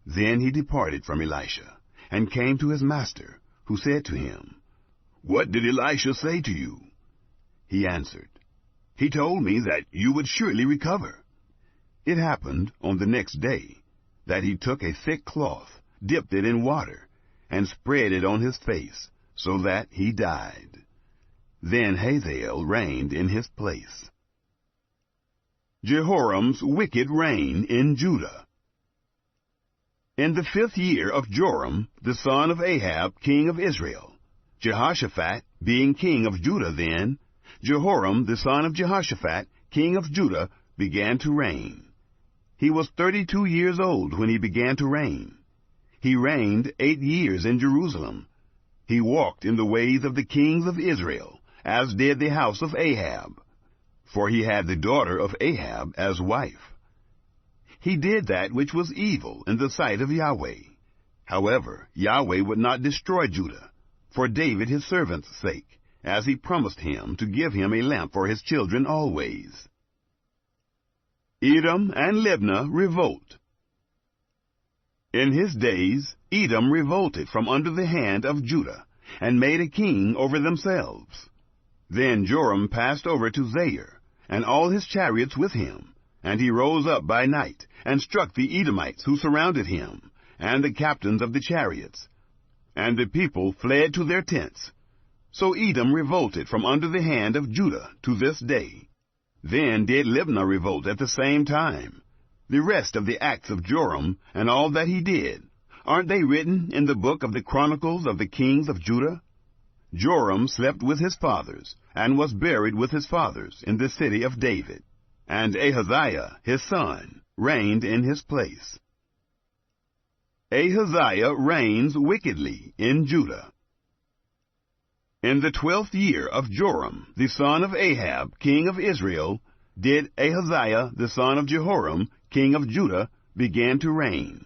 Then he departed from Elisha, and came to his master, who said to him, What did Elisha say to you? He answered, He told me that you would surely recover. It happened on the next day that he took a thick cloth, dipped it in water, and spread it on his face, so that he died. Then Hazael reigned in his place. Jehoram's wicked reign in Judah. In the 5th year of Joram, the son of Ahab, king of Israel, Jehoshaphat being king of Judah then, Jehoram the son of Jehoshaphat, king of Judah, began to reign. He was 32 years old when he began to reign. He reigned 8 years in Jerusalem. He walked in the ways of the kings of Israel, as did the house of Ahab, for he had the daughter of Ahab as wife. He did that which was evil in the sight of Yahweh. However, Yahweh would not destroy Judah, for David his servant's sake, as he promised him to give him a lamp for his children always. Edom and Libnah revolt. In his days Edom revolted from under the hand of Judah, and made a king over themselves. Then Joram passed over to Zair, and all his chariots with him, and he rose up by night, and struck the Edomites who surrounded him, and the captains of the chariots. And the people fled to their tents. So Edom revolted from under the hand of Judah to this day. Then did Libnah revolt at the same time. The rest of the acts of Joram, and all that he did, aren't they written in the book of the Chronicles of the kings of Judah? Joram slept with his fathers, and was buried with his fathers in the city of David. And Ahaziah, his son, reigned in his place. Ahaziah reigns wickedly in Judah. In the 12th year of Joram, the son of Ahab, king of Israel, did Ahaziah, the son of Jehoram, king of Judah, began to reign.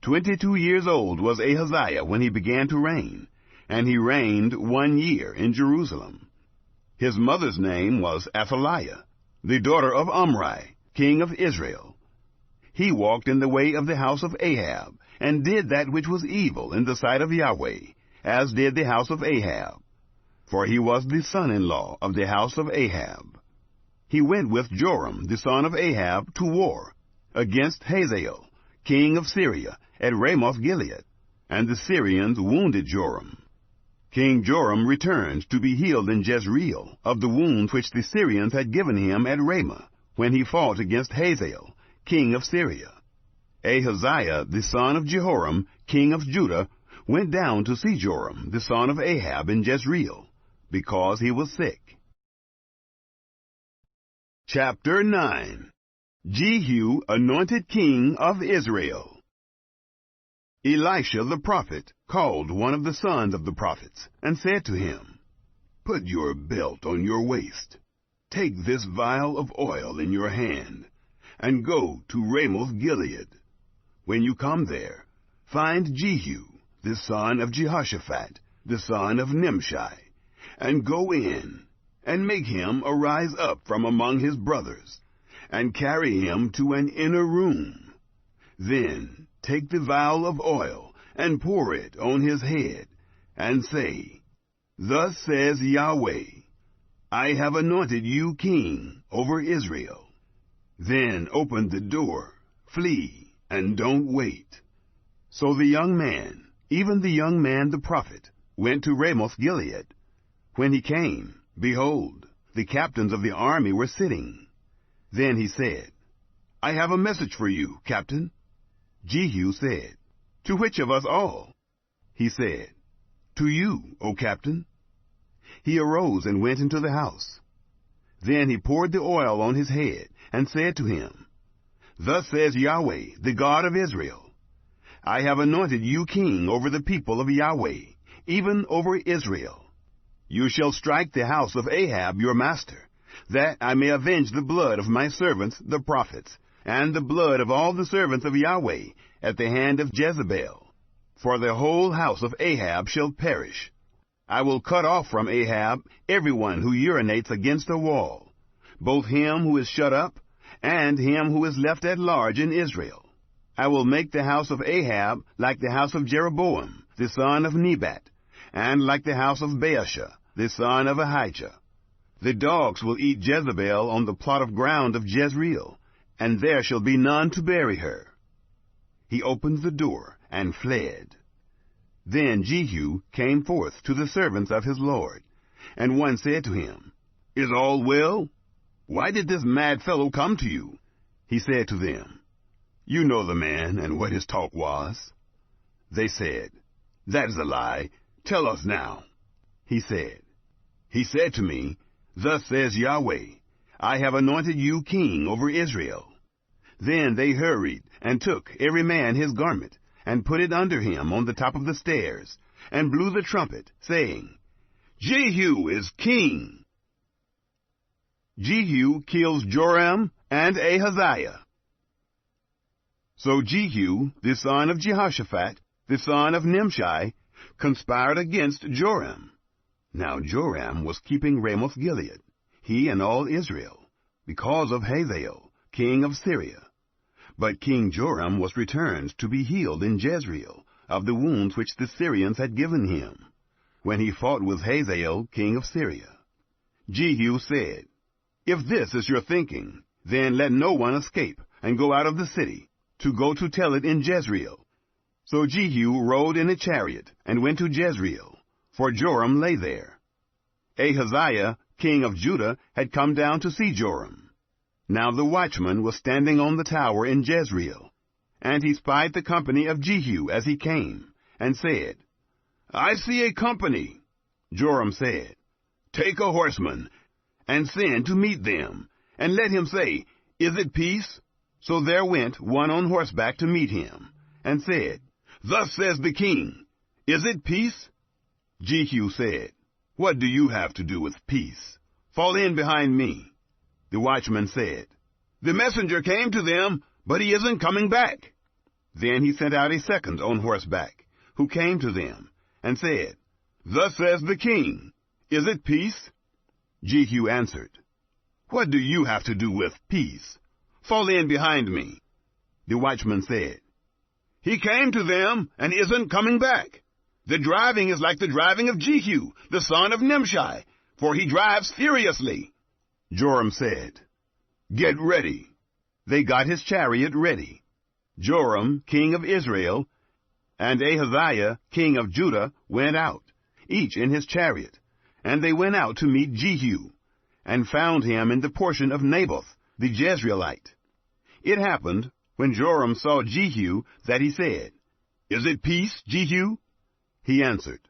22 years old was Ahaziah when he began to reign, and he reigned 1 year in Jerusalem. His mother's name was Athaliah, the daughter of Omri, king of Israel. He walked in the way of the house of Ahab, and did that which was evil in the sight of Yahweh, as did the house of Ahab. For he was the son-in-law of the house of Ahab. He went with Joram the son of Ahab to war against Hazael, king of Syria, at Ramoth-Gilead, and the Syrians wounded Joram. King Joram returned to be healed in Jezreel of the wounds which the Syrians had given him at Ramah, when he fought against Hazael, king of Syria. Ahaziah the son of Jehoram, king of Judah, went down to see Joram the son of Ahab in Jezreel, because he was sick. Chapter 9. Jehu anointed king of Israel. Elisha the prophet called one of the sons of the prophets, and said to him, Put your belt on your waist. Take this vial of oil in your hand, and go to Ramoth-Gilead. When you come there, find Jehu, the son of Jehoshaphat, the son of Nimshi, and go in, and make him arise up from among his brothers, and carry him to an inner room. Then take the vial of oil, and pour it on his head, and say, Thus says Yahweh, I have anointed you king over Israel. Then open the door, flee, and don't wait. So the young man, even the young man the prophet, went to Ramoth-Gilead. When he came, behold, the captains of the army were sitting. Then he said, I have a message for you, captain. Jehu said, To which of us all? He said, To you, O captain. He arose and went into the house. Then he poured the oil on his head, and said to him, Thus says Yahweh, the God of Israel, I have anointed you king over the people of Yahweh, even over Israel. You shall strike the house of Ahab your master, that I may avenge the blood of my servants the prophets, and the blood of all the servants of Yahweh at the hand of Jezebel. For the whole house of Ahab shall perish. I will cut off from Ahab everyone who urinates against a wall, both him who is shut up, and him who is left at large in Israel. I will make the house of Ahab like the house of Jeroboam, the son of Nebat, and like the house of Baasha, the son of Ahijah. The dogs will eat Jezebel on the plot of ground of Jezreel, and there shall be none to bury her. He opened the door and fled. Then Jehu came forth to the servants of his lord, and one said to him, Is all well? Why did this mad fellow come to you? He said to them, You know the man and what his talk was. They said, That is a lie. Tell us now. He said to me, Thus says Yahweh, I have anointed you king over Israel. Then they hurried, and took every man his garment, and put it under him on the top of the stairs, and blew the trumpet, saying, Jehu is king. Jehu kills Joram and Ahaziah. So Jehu, the son of Jehoshaphat, the son of Nimshi, conspired against Joram. Now Joram was keeping Ramoth-Gilead, he and all Israel, because of Hazael, king of Syria. But King Joram was returned to be healed in Jezreel of the wounds which the Syrians had given him, when he fought with Hazael, king of Syria. Jehu said, If this is your thinking, then let no one escape, and go out of the city, to go to tell it in Jezreel. So Jehu rode in a chariot, and went to Jezreel, for Joram lay there. Ahaziah, king of Judah, had come down to see Joram. Now the watchman was standing on the tower in Jezreel, and he spied the company of Jehu as he came, and said, I see a company. Joram said, Take a horseman, and send to meet them, and let him say, Is it peace? So there went one on horseback to meet him, and said, Thus says the king, Is it peace? Jehu said, What do you have to do with peace? Fall in behind me. The watchman said, The messenger came to them, but he isn't coming back. Then he sent out a second on horseback, who came to them, and said, Thus says the king, Is it peace? Jehu answered, What do you have to do with peace? Fall in behind me. The watchman said, "He came to them and isn't coming back. The driving is like the driving of Jehu, the son of Nimshi, for he drives furiously." Joram said, "Get ready." They got his chariot ready. Joram, king of Israel, and Ahaziah, king of Judah, went out, each in his chariot, and they went out to meet Jehu, and found him in the portion of Naboth, the Jezreelite. It happened, when Joram saw Jehu, that he said, "Is it peace, Jehu?" He answered,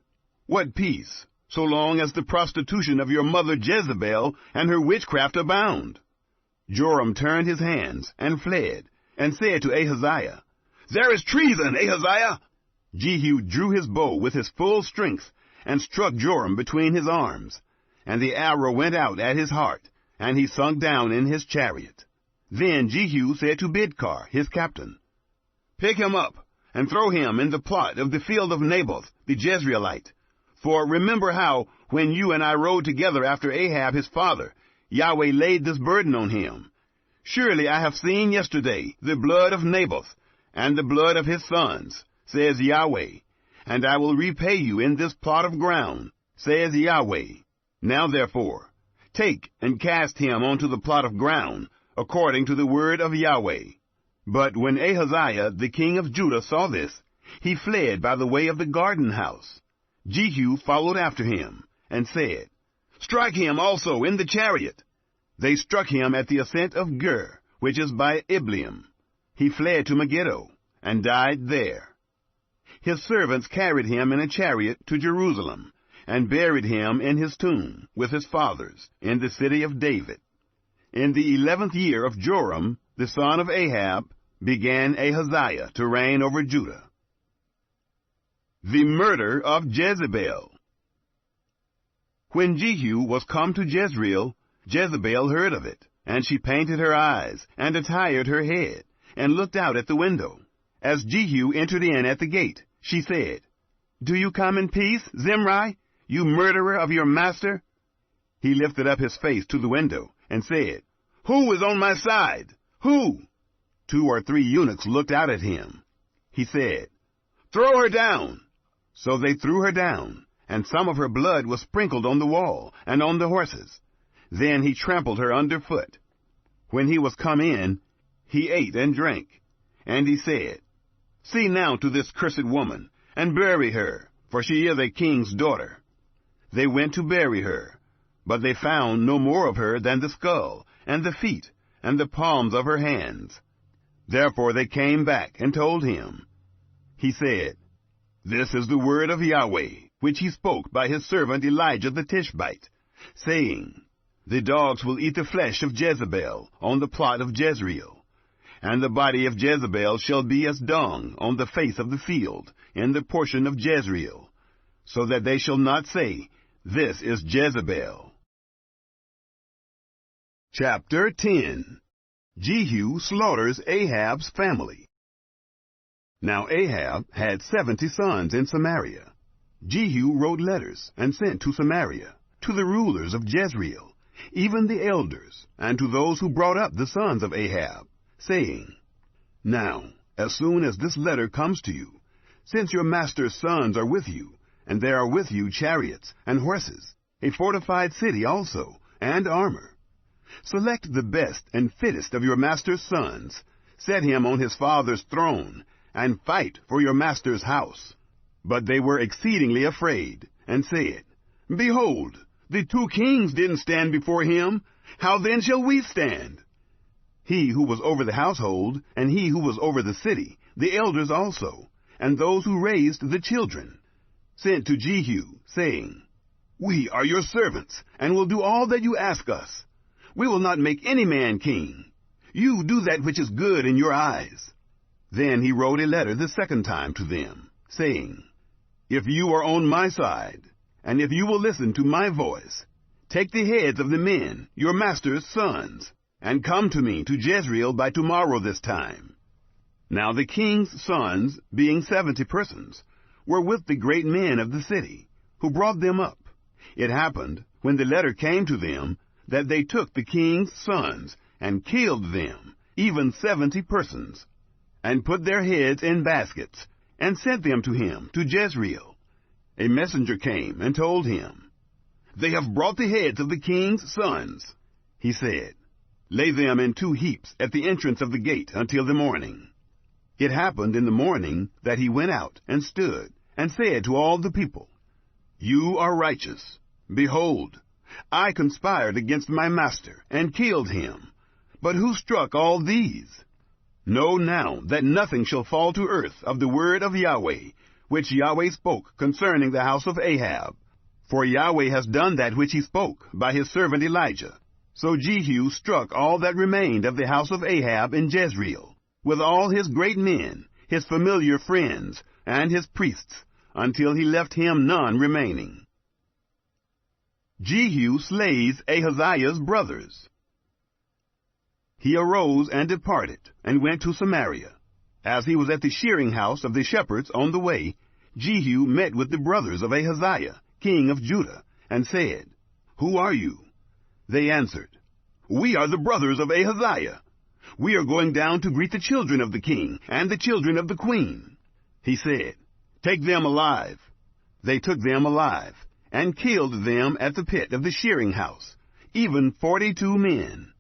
"What peace, so long as the prostitution of your mother Jezebel and her witchcraft abound?" Joram turned his hands and fled, and said to Ahaziah, "There is treason, Ahaziah!" Jehu drew his bow with his full strength, and struck Joram between his arms, and the arrow went out at his heart, and he sunk down in his chariot. Then Jehu said to Bidkar, his captain, "Pick him up, and throw him in the plot of the field of Naboth, the Jezreelite. For remember how, when you and I rode together after Ahab his father, Yahweh laid this burden on him. Surely I have seen yesterday the blood of Naboth, and the blood of his sons, says Yahweh, and I will repay you in this plot of ground, says Yahweh. Now therefore, take and cast him onto the plot of ground, according to the word of Yahweh." But when Ahaziah the king of Judah saw this, he fled by the way of the garden house. Jehu followed after him, and said, "Strike him also in the chariot." They struck him at the ascent of Gur, which is by Ibleam. He fled to Megiddo, and died there. His servants carried him in a chariot to Jerusalem, and buried him in his tomb with his fathers, in the city of David. In the 11th year of Joram, the son of Ahab, began Ahaziah to reign over Judah. The murder of Jezebel. When Jehu was come to Jezreel, Jezebel heard of it, and she painted her eyes, and attired her head, and looked out at the window. As Jehu entered in at the gate, she said, "Do you come in peace, Zimri, you murderer of your master?" He lifted up his face to the window, and said, "Who is on my side? Who?" 2 or 3 eunuchs looked out at him. He said, "Throw her down." So they threw her down, and some of her blood was sprinkled on the wall and on the horses. Then he trampled her under foot. When he was come in, he ate and drank. And he said, "See now to this cursed woman, and bury her, for she is a king's daughter." They went to bury her, but they found no more of her than the skull, and the feet, and the palms of her hands. Therefore they came back and told him. He said, "This is the word of Yahweh, which he spoke by his servant Elijah the Tishbite, saying, The dogs will eat the flesh of Jezebel on the plot of Jezreel, and the body of Jezebel shall be as dung on the face of the field in the portion of Jezreel, so that they shall not say, This is Jezebel." Chapter 10. Jehu slaughters Ahab's family. Now Ahab had 70 sons in Samaria. Jehu wrote letters and sent to Samaria, to the rulers of Jezreel, even the elders, and to those who brought up the sons of Ahab, saying, "Now, as soon as this letter comes to you, since your master's sons are with you, and there are with you chariots and horses, a fortified city also, and armor, select the best and fittest of your master's sons, set him on his father's throne, and fight for your master's house." But they were exceedingly afraid, and said, "Behold, the 2 kings didn't stand before him. How then shall we stand?" He who was over the household, and he who was over the city, the elders also, and those who raised the children, sent to Jehu, saying, "We are your servants, and will do all that you ask us. We will not make any man king. You do that which is good in your eyes." Then he wrote a letter the second time to them, saying, "If you are on my side, and if you will listen to my voice, take the heads of the men, your master's sons, and come to me to Jezreel by tomorrow this time." Now the king's sons, being 70 persons, were with the great men of the city, who brought them up. It happened, when the letter came to them, that they took the king's sons, and killed them, even 70 persons. and put their heads in baskets, and sent them to him to Jezreel. A messenger came and told him, "They have brought the heads of the king's sons." He said, "Lay them in 2 heaps at the entrance of the gate until the morning." It happened in the morning that he went out and stood, and said to all the people, "You are righteous. Behold, I conspired against my master, and killed him. But who struck all these? Know now that nothing shall fall to earth of the word of Yahweh, which Yahweh spoke concerning the house of Ahab. For Yahweh has done that which he spoke by his servant Elijah." So Jehu struck all that remained of the house of Ahab in Jezreel, with all his great men, his familiar friends, and his priests, until he left him none remaining. Jehu slays Ahaziah's brothers. He arose and departed, and went to Samaria. As he was at the shearing house of the shepherds on the way, Jehu met with the brothers of Ahaziah, king of Judah, and said, "Who are you?" They answered, "We are the brothers of Ahaziah. We are going down to greet the children of the king and the children of the queen." He said, "Take them alive." They took them alive, and killed them at the pit of the shearing house, even 42 men.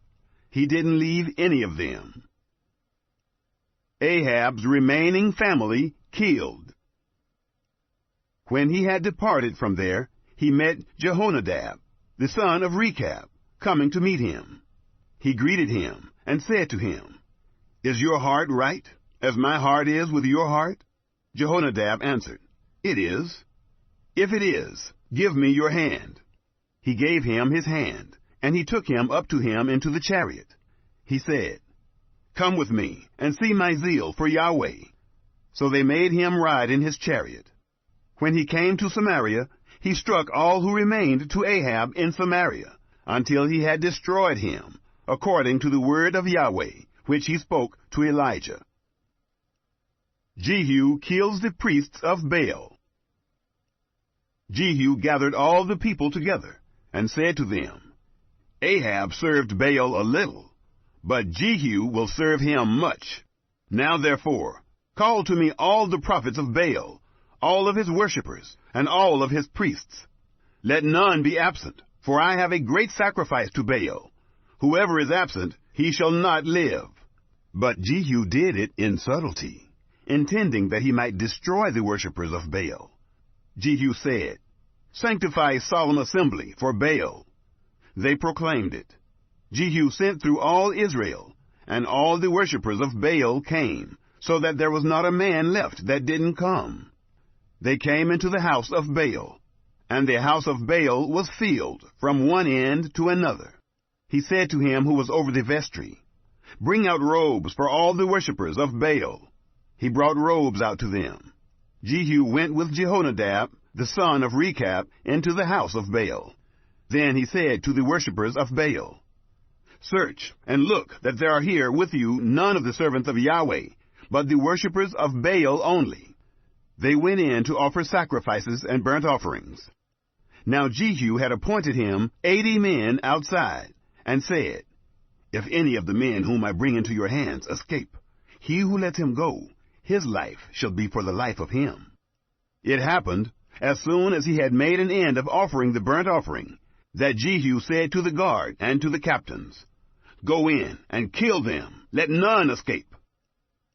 He didn't leave any of them. Ahab's remaining family killed. When he had departed from there, he met Jehonadab, the son of Rechab, coming to meet him. He greeted him and said to him, "Is your heart right, as my heart is with your heart?" Jehonadab answered, "It is." "If it is, give me your hand." He gave him his hand, and he took him up to him into the chariot. He said, "Come with me, and see my zeal for Yahweh." So they made him ride in his chariot. When he came to Samaria, he struck all who remained to Ahab in Samaria, until he had destroyed him, according to the word of Yahweh, which he spoke to Elijah. Jehu kills the priests of Baal. Jehu gathered all the people together, and said to them, "Ahab served Baal a little, but Jehu will serve him much. Now therefore, call to me all the prophets of Baal, all of his worshippers, and all of his priests. Let none be absent, for I have a great sacrifice to Baal. Whoever is absent, he shall not live." But Jehu did it in subtlety, intending that he might destroy the worshippers of Baal. Jehu said, "Sanctify a solemn assembly for Baal." They proclaimed it. Jehu sent through all Israel, and all the worshippers of Baal came, so that there was not a man left that didn't come. They came into the house of Baal, and the house of Baal was filled from one end to another. He said to him who was over the vestry, "Bring out robes for all the worshippers of Baal." He brought robes out to them. Jehu went with Jehonadab, the son of Rechab, into the house of Baal. Then he said to the worshippers of Baal, "Search and look that there are here with you none of the servants of Yahweh, but the worshippers of Baal only." They went in to offer sacrifices and burnt offerings. Now Jehu had appointed him 80 men outside, and said, "If any of the men whom I bring into your hands escape, he who lets him go, his life shall be for the life of him." It happened, as soon as he had made an end of offering the burnt offering, that Jehu said to the guard and to the captains, "Go in and kill them, let none escape."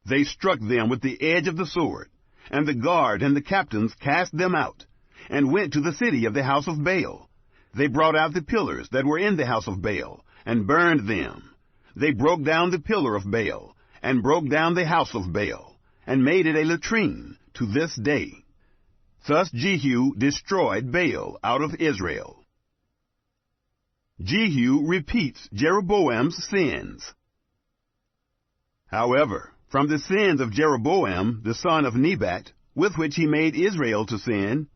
They struck them with the edge of the sword, and the guard and the captains cast them out, and went to the city of the house of Baal. They brought out the pillars that were in the house of Baal, and burned them. They broke down the pillar of Baal, and broke down the house of Baal, and made it a latrine to this day. Thus Jehu destroyed Baal out of Israel. Jehu repeats Jeroboam's sins. However, from the sins of Jeroboam, the son of Nebat, with which he made Israel to sin,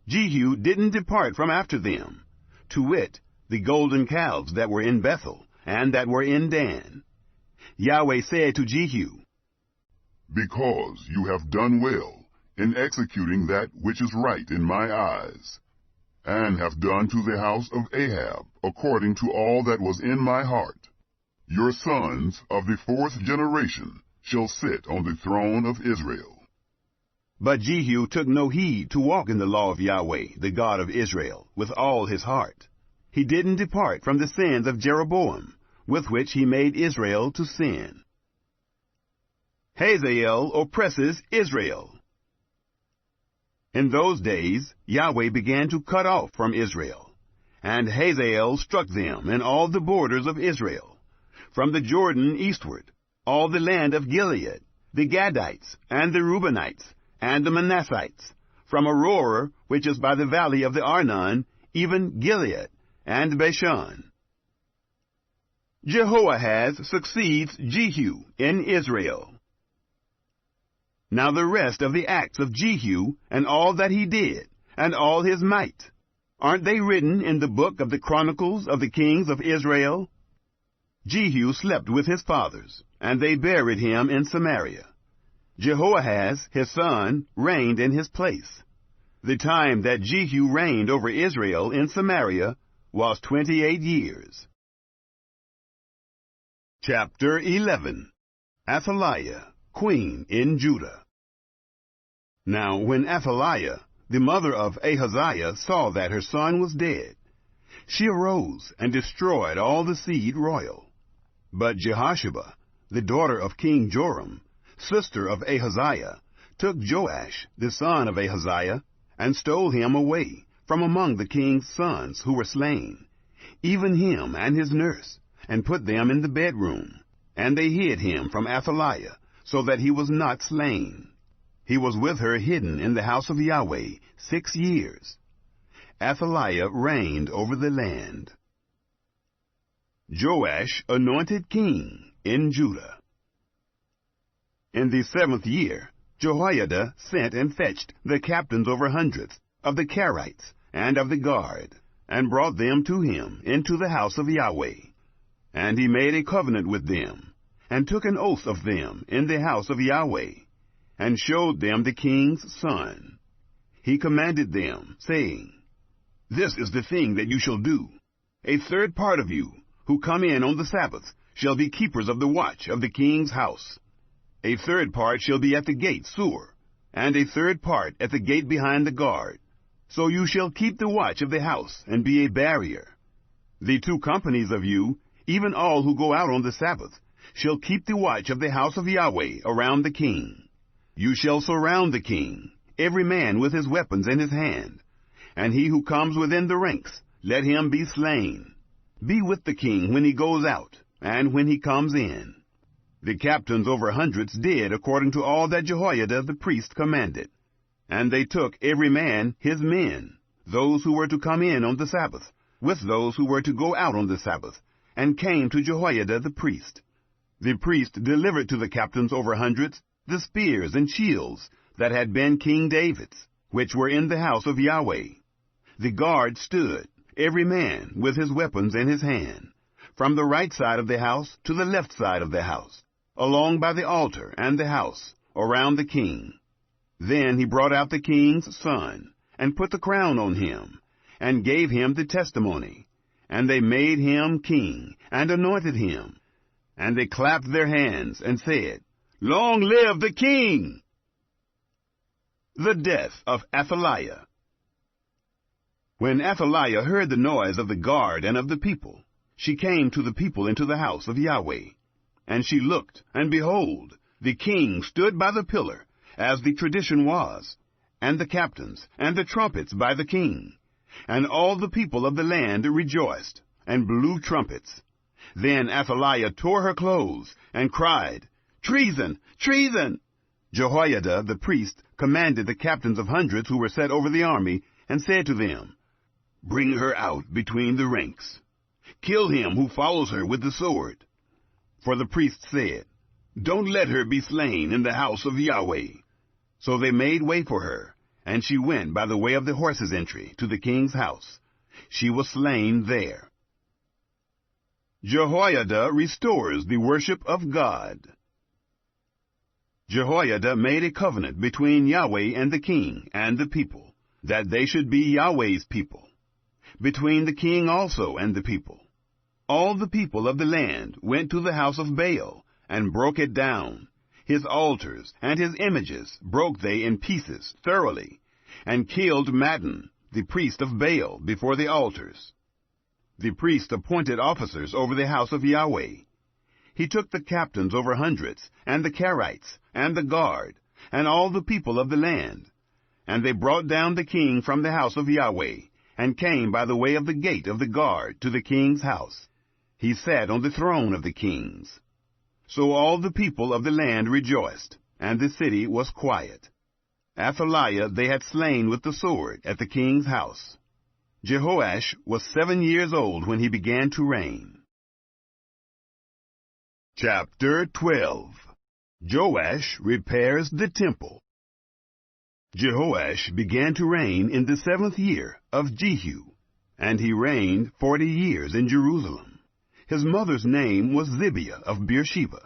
Jehu didn't depart from after them, to wit, the golden calves that were in Bethel, and that were in Dan. Yahweh said to Jehu, "Because you have done well in executing that which is right in my eyes, and have done to the house of Ahab according to all that was in my heart, your sons of the 4th generation shall sit on the throne of Israel. But Jehu took no heed to walk in the law of Yahweh, the God of Israel, with all his heart. He didn't depart from the sins of Jeroboam, with which he made Israel to sin. Hazael oppresses Israel. In those days Yahweh began to cut off from Israel, and Hazael struck them in all the borders of Israel, from the Jordan eastward, all the land of Gilead, the Gadites, and the Reubenites, and the Manassites, from Aroer, which is by the valley of the Arnon, even Gilead, and Bashan. Jehoahaz succeeds Jehu in Israel. Now the rest of the acts of Jehu, and all that he did, and all his might, aren't they written in the book of the Chronicles of the kings of Israel? Jehu slept with his fathers, and they buried him in Samaria. Jehoahaz, his son, reigned in his place. The time that Jehu reigned over Israel in Samaria was 28 years. Chapter 11. Athaliah, queen in Judah. Now when Athaliah, the mother of Ahaziah, saw that her son was dead, she arose and destroyed all the seed royal. But Jehosheba, the daughter of King Joram, sister of Ahaziah, took Joash, the son of Ahaziah, and stole him away from among the king's sons who were slain, even him and his nurse, and put them in the bedroom. And they hid him from Athaliah, so that he was not slain. He was with her hidden in the house of Yahweh 6 years. Athaliah reigned over the land. Joash anointed king in Judah. In the 7th year, Jehoiada sent and fetched the captains over hundreds of the Karites and of the guard, and brought them to him into the house of Yahweh. And he made a covenant with them, and took an oath of them in the house of Yahweh, and showed them the king's son. He commanded them, saying, This is the thing that you shall do. A third part of you, who come in on the Sabbath, shall be keepers of the watch of the king's house. A third part shall be at the gate Sur, and a third part at the gate behind the guard. So you shall keep the watch of the house, and be a barrier. The 2 companies of you, even all who go out on the Sabbath, shall keep the watch of the house of Yahweh around the king. You shall surround the king, every man with his weapons in his hand. And he who comes within the ranks, let him be slain. Be with the king when he goes out, and when he comes in. The captains over hundreds did according to all that Jehoiada the priest commanded. And they took every man his men, those who were to come in on the Sabbath, with those who were to go out on the Sabbath, and came to Jehoiada the priest. The priest delivered to the captains over hundreds the spears and shields that had been King David's, which were in the house of Yahweh. The guard stood, every man with his weapons in his hand, from the right side of the house to the left side of the house, along by the altar and the house, around the king. Then he brought out the king's son, and put the crown on him, and gave him the testimony. And they made him king, and anointed him. And they clapped their hands, and said, Long live the king! The death of Athaliah. When Athaliah heard the noise of the guard and of the people, she came to the people into the house of Yahweh. And she looked, and behold, the king stood by the pillar, as the tradition was, and the captains, and the trumpets by the king. And all the people of the land rejoiced, and blew trumpets. Then Athaliah tore her clothes, and cried, Treason! Treason! Jehoiada the priest commanded the captains of hundreds who were set over the army, and said to them, Bring her out between the ranks. Kill him who follows her with the sword. For the priest said, Don't let her be slain in the house of Yahweh. So they made way for her, and she went by the way of the horses' entry to the king's house. She was slain there. Jehoiada restores the worship of God. Jehoiada made a covenant between Yahweh and the king and the people, that they should be Yahweh's people, between the king also and the people. All the people of the land went to the house of Baal, and broke it down, His altars and his images broke they in pieces thoroughly, and killed Mattan, the priest of Baal, before the altars. The priest appointed officers over the house of Yahweh. He took the captains over hundreds, and the Carites, and the guard, and all the people of the land. And they brought down the king from the house of Yahweh, and came by the way of the gate of the guard to the king's house. He sat on the throne of the kings. So all the people of the land rejoiced, and the city was quiet. Athaliah they had slain with the sword at the king's house. Jehoash was 7 years old when he began to reign. Chapter 12. Joash repairs the temple. Jehoash began to reign in the 7th year of Jehu, and he reigned 40 years in Jerusalem. His mother's name was Zibiah of Beersheba.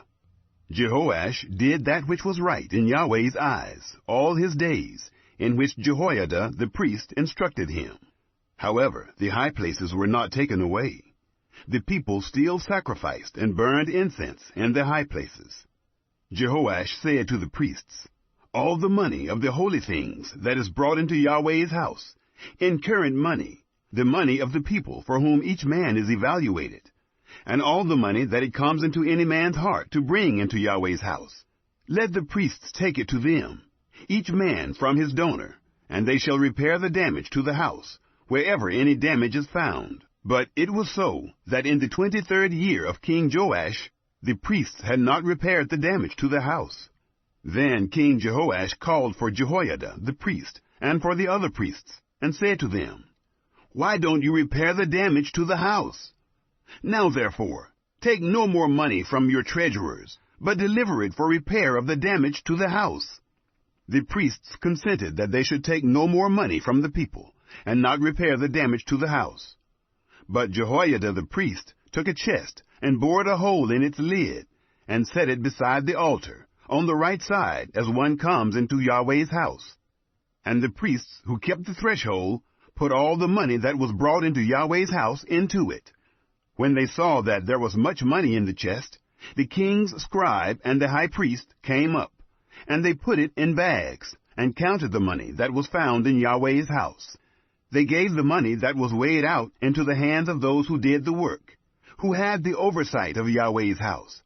Jehoash did that which was right in Yahweh's eyes all his days, in which Jehoiada the priest instructed him. However, the high places were not taken away. The people still sacrificed and burned incense in the high places. Jehoash said to the priests, "All the money of the holy things that is brought into Yahweh's house, in current money, the money of the people for whom each man is evaluated, and all the money that it comes into any man's heart to bring into Yahweh's house, let the priests take it to them, each man from his donor, and they shall repair the damage to the house, wherever any damage is found." But it was so that in the 23rd year of King Joash, the priests had not repaired the damage to the house. Then King Jehoash called for Jehoiada the priest, and for the other priests, and said to them, "Why don't you repair the damage to the house? Now therefore, take no more money from your treasurers, but deliver it for repair of the damage to the house." The priests consented that they should take no more money from the people, and not repair the damage to the house. But Jehoiada the priest took a chest, and bored a hole in its lid, and set it beside the altar, on the right side as one comes into Yahweh's house. And the priests who kept the threshold put all the money that was brought into Yahweh's house into it. When they saw that there was much money in the chest, the king's scribe and the high priest came up, and they put it in bags, and counted the money that was found in Yahweh's house. They gave the money that was weighed out into the hands of those who did the work, who had the oversight of Yahweh's house.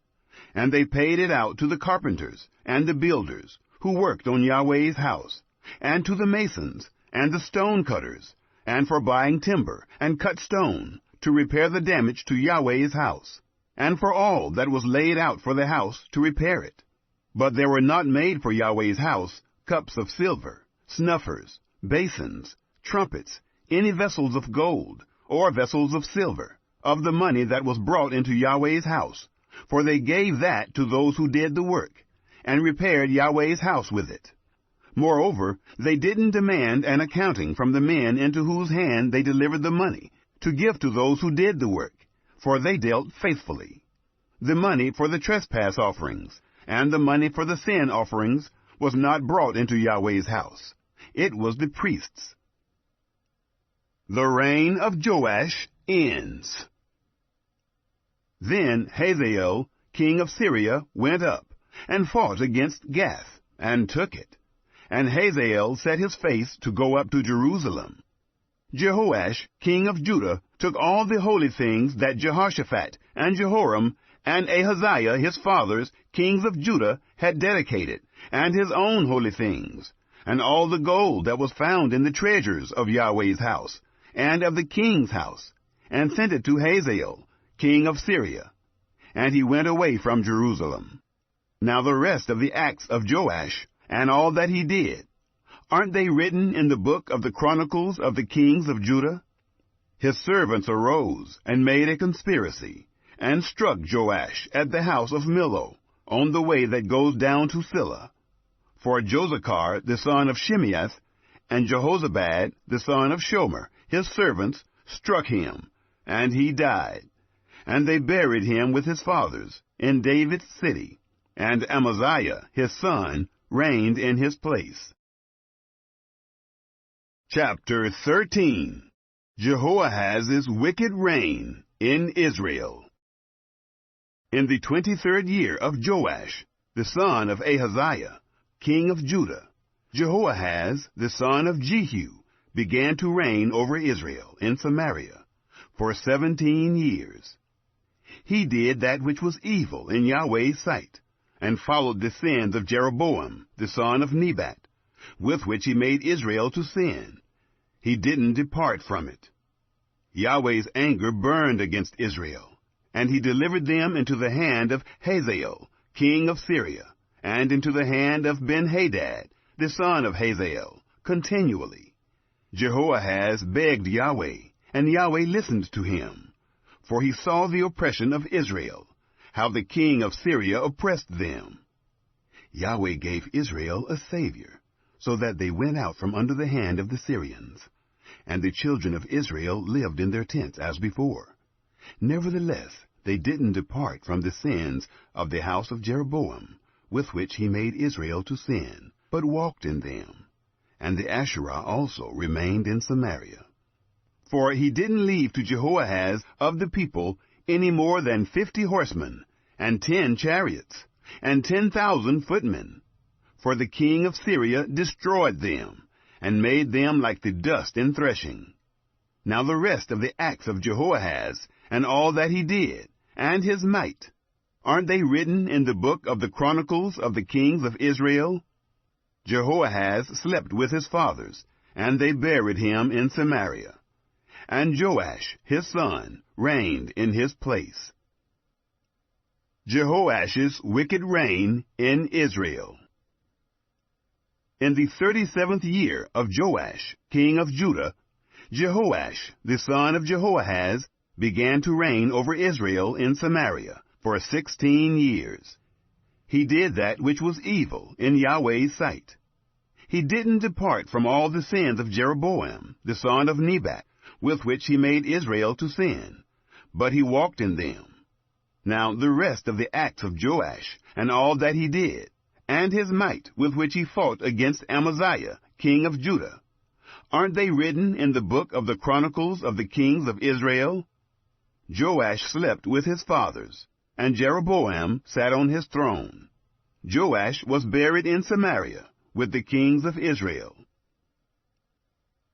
And they paid it out to the carpenters and the builders who worked on Yahweh's house, and to the masons and the stone cutters, and for buying timber and cut stone to repair the damage to Yahweh's house, and for all that was laid out for the house to repair it. But there were not made for Yahweh's house cups of silver, snuffers, basins, trumpets, any vessels of gold, or vessels of silver, of the money that was brought into Yahweh's house, for they gave that to those who did the work, and repaired Yahweh's house with it. Moreover, they didn't demand an accounting from the men into whose hand they delivered the money, to give to those who did the work, for they dealt faithfully. The money for the trespass offerings, and the money for the sin offerings, was not brought into Yahweh's house. It was the priests'. The reign of Joash ends. Then Hazael, king of Syria, went up, and fought against Gath, and took it. And Hazael set his face to go up to Jerusalem. Jehoash, king of Judah, took all the holy things that Jehoshaphat, and Jehoram, and Ahaziah his fathers, kings of Judah, had dedicated, and his own holy things, and all the gold that was found in the treasures of Yahweh's house, and of the king's house, and sent it to Hazael, king of Syria. And he went away from Jerusalem. Now the rest of the acts of Joash, and all that he did, aren't they written in the book of the Chronicles of the kings of Judah? His servants arose and made a conspiracy, and struck Joash at the house of Millo, on the way that goes down to Silla. For Josachar the son of Shimeath, and Jehozabad the son of Shomer, his servants, struck him, and he died. And they buried him with his fathers in David's city, and Amaziah his son reigned in his place. Chapter 13. Jehoahaz's wicked reign in Israel. In the 23rd year of Joash, the son of Ahaziah, king of Judah, Jehoahaz, the son of Jehu, began to reign over Israel in Samaria for 17 years. He did that which was evil in Yahweh's sight, and followed the sins of Jeroboam, the son of Nebat, with which he made Israel to sin. He didn't depart from it. Yahweh's anger burned against Israel, and he delivered them into the hand of Hazael, king of Syria, and into the hand of Ben-Hadad, the son of Hazael, continually. Jehoahaz begged Yahweh, and Yahweh listened to him, for he saw the oppression of Israel, how the king of Syria oppressed them. Yahweh gave Israel a savior, so that they went out from under the hand of the Syrians, and the children of Israel lived in their tents as before. Nevertheless, they didn't depart from the sins of the house of Jeroboam, with which he made Israel to sin, but walked in them. And the Asherah also remained in Samaria. For he didn't leave to Jehoahaz of the people any more than 50 horsemen, and 10 chariots, and 10,000 footmen. For the king of Syria destroyed them, and made them like the dust in threshing. Now the rest of the acts of Jehoahaz, and all that he did, and his might, aren't they written in the book of the Chronicles of the kings of Israel? Jehoahaz slept with his fathers, and they buried him in Samaria. And Joash, his son, reigned in his place. Jehoash's wicked reign in Israel. In the 37th year of Joash, king of Judah, Jehoash, the son of Jehoahaz, began to reign over Israel in Samaria for 16 years. He did that which was evil in Yahweh's sight. He didn't depart from all the sins of Jeroboam, the son of Nebat, with which he made Israel to sin, but he walked in them. Now the rest of the acts of Joash, and all that he did, and his might with which he fought against Amaziah, king of Judah, aren't they written in the book of the Chronicles of the kings of Israel? Joash slept with his fathers, and Jeroboam sat on his throne. Joash was buried in Samaria with the kings of Israel.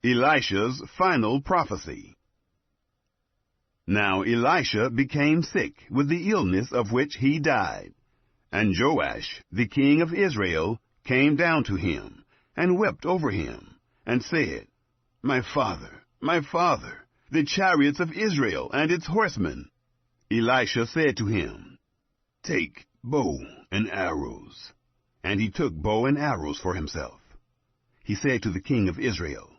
Elisha's final prophecy. Now Elisha became sick with the illness of which he died. And Joash, the king of Israel, came down to him, and wept over him, and said, My father, the chariots of Israel and its horsemen. Elisha said to him, Take bow and arrows. And he took bow and arrows for himself. He said to the king of Israel,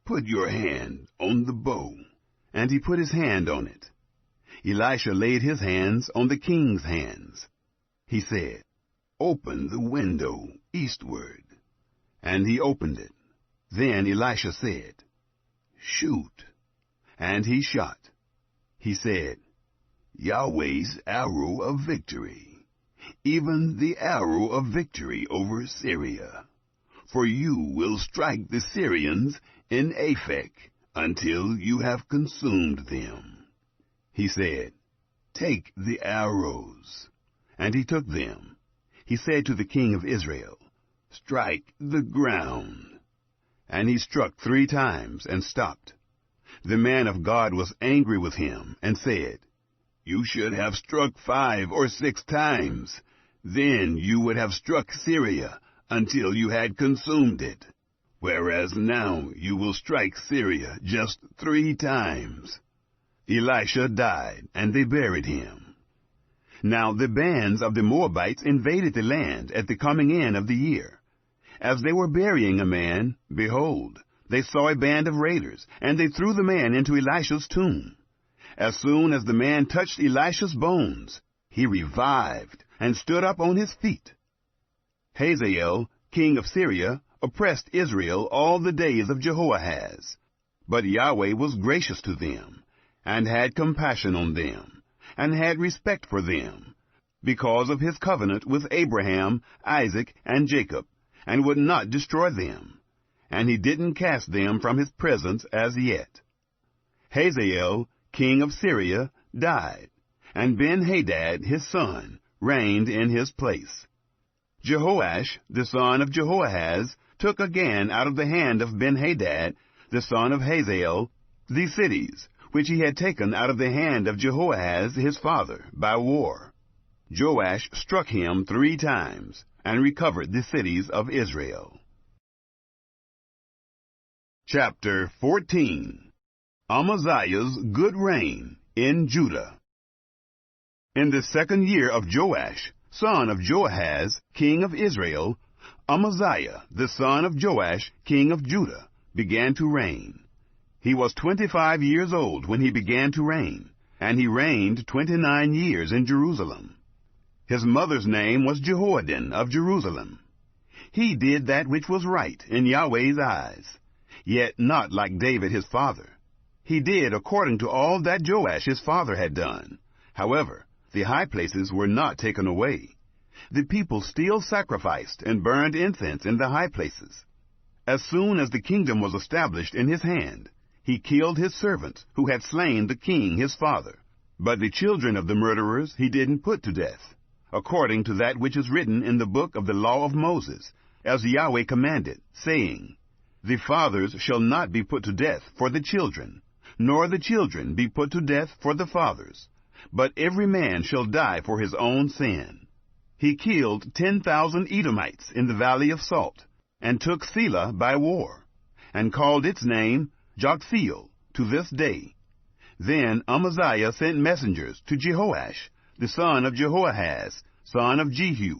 Put your hand on the bow. And he put his hand on it. Elisha laid his hands on the king's hands. He said, Open the window eastward. And he opened it. Then Elisha said, Shoot. And he shot. He said, Yahweh's arrow of victory, even the arrow of victory over Syria. For you will strike the Syrians in Aphek until you have consumed them. He said, Take the arrows. And he took them. He said to the king of Israel, Strike the ground. And he struck 3 times and stopped. The man of God was angry with him and said, You should have struck 5 or 6 times. Then you would have struck Syria until you had consumed it. Whereas now you will strike Syria just 3 times. Elisha died, and they buried him. Now the bands of the Moabites invaded the land at the coming in of the year. As they were burying a man, behold, they saw a band of raiders, and they threw the man into Elisha's tomb. As soon as the man touched Elisha's bones, he revived and stood up on his feet. Hazael, king of Syria, oppressed Israel all the days of Jehoahaz. But Yahweh was gracious to them, and had compassion on them, and had respect for them, because of his covenant with Abraham, Isaac, and Jacob, and would not destroy them. And he didn't cast them from his presence as yet. Hazael, king of Syria, died, and Ben-Hadad his son reigned in his place. Jehoash, the son of Jehoahaz, took again out of the hand of Benhadad, the son of Hazael, the cities, which he had taken out of the hand of Jehoahaz his father, by war. Joash struck him 3 times, and recovered the cities of Israel. Chapter 14. Amaziah's good reign in Judah. In the 2nd year of Joash, son of Joahaz, king of Israel, Amaziah, the son of Joash, king of Judah, began to reign. He was 25 years old when he began to reign, and he reigned 29 years in Jerusalem. His mother's name was Jehoaddin of Jerusalem. He did that which was right in Yahweh's eyes, yet not like David his father. He did according to all that Joash his father had done. However, the high places were not taken away. The people still sacrificed and burned incense in the high places. As soon as the kingdom was established in his hand, he killed his servants who had slain the king his father. But the children of the murderers he didn't put to death, according to that which is written in the book of the law of Moses, as Yahweh commanded, saying, The fathers shall not be put to death for the children, nor the children be put to death for the fathers, but every man shall die for his own sin. He killed 10,000 Edomites in the valley of Salt, and took Selah by war, and called its name Joktheel to this day. Then Amaziah sent messengers to Jehoash, the son of Jehoahaz, son of Jehu,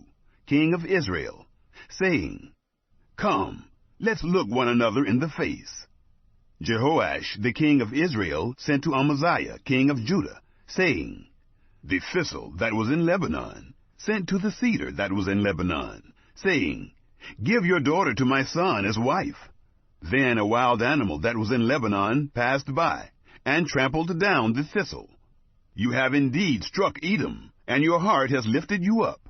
king of Israel, saying, Come, let's look one another in the face. Jehoash, the king of Israel, sent to Amaziah, king of Judah, saying, The thistle that was in Lebanon sent to the cedar that was in Lebanon, saying, Give your daughter to my son as wife. Then a wild animal that was in Lebanon passed by, and trampled down the thistle. You have indeed struck Edom, and your heart has lifted you up.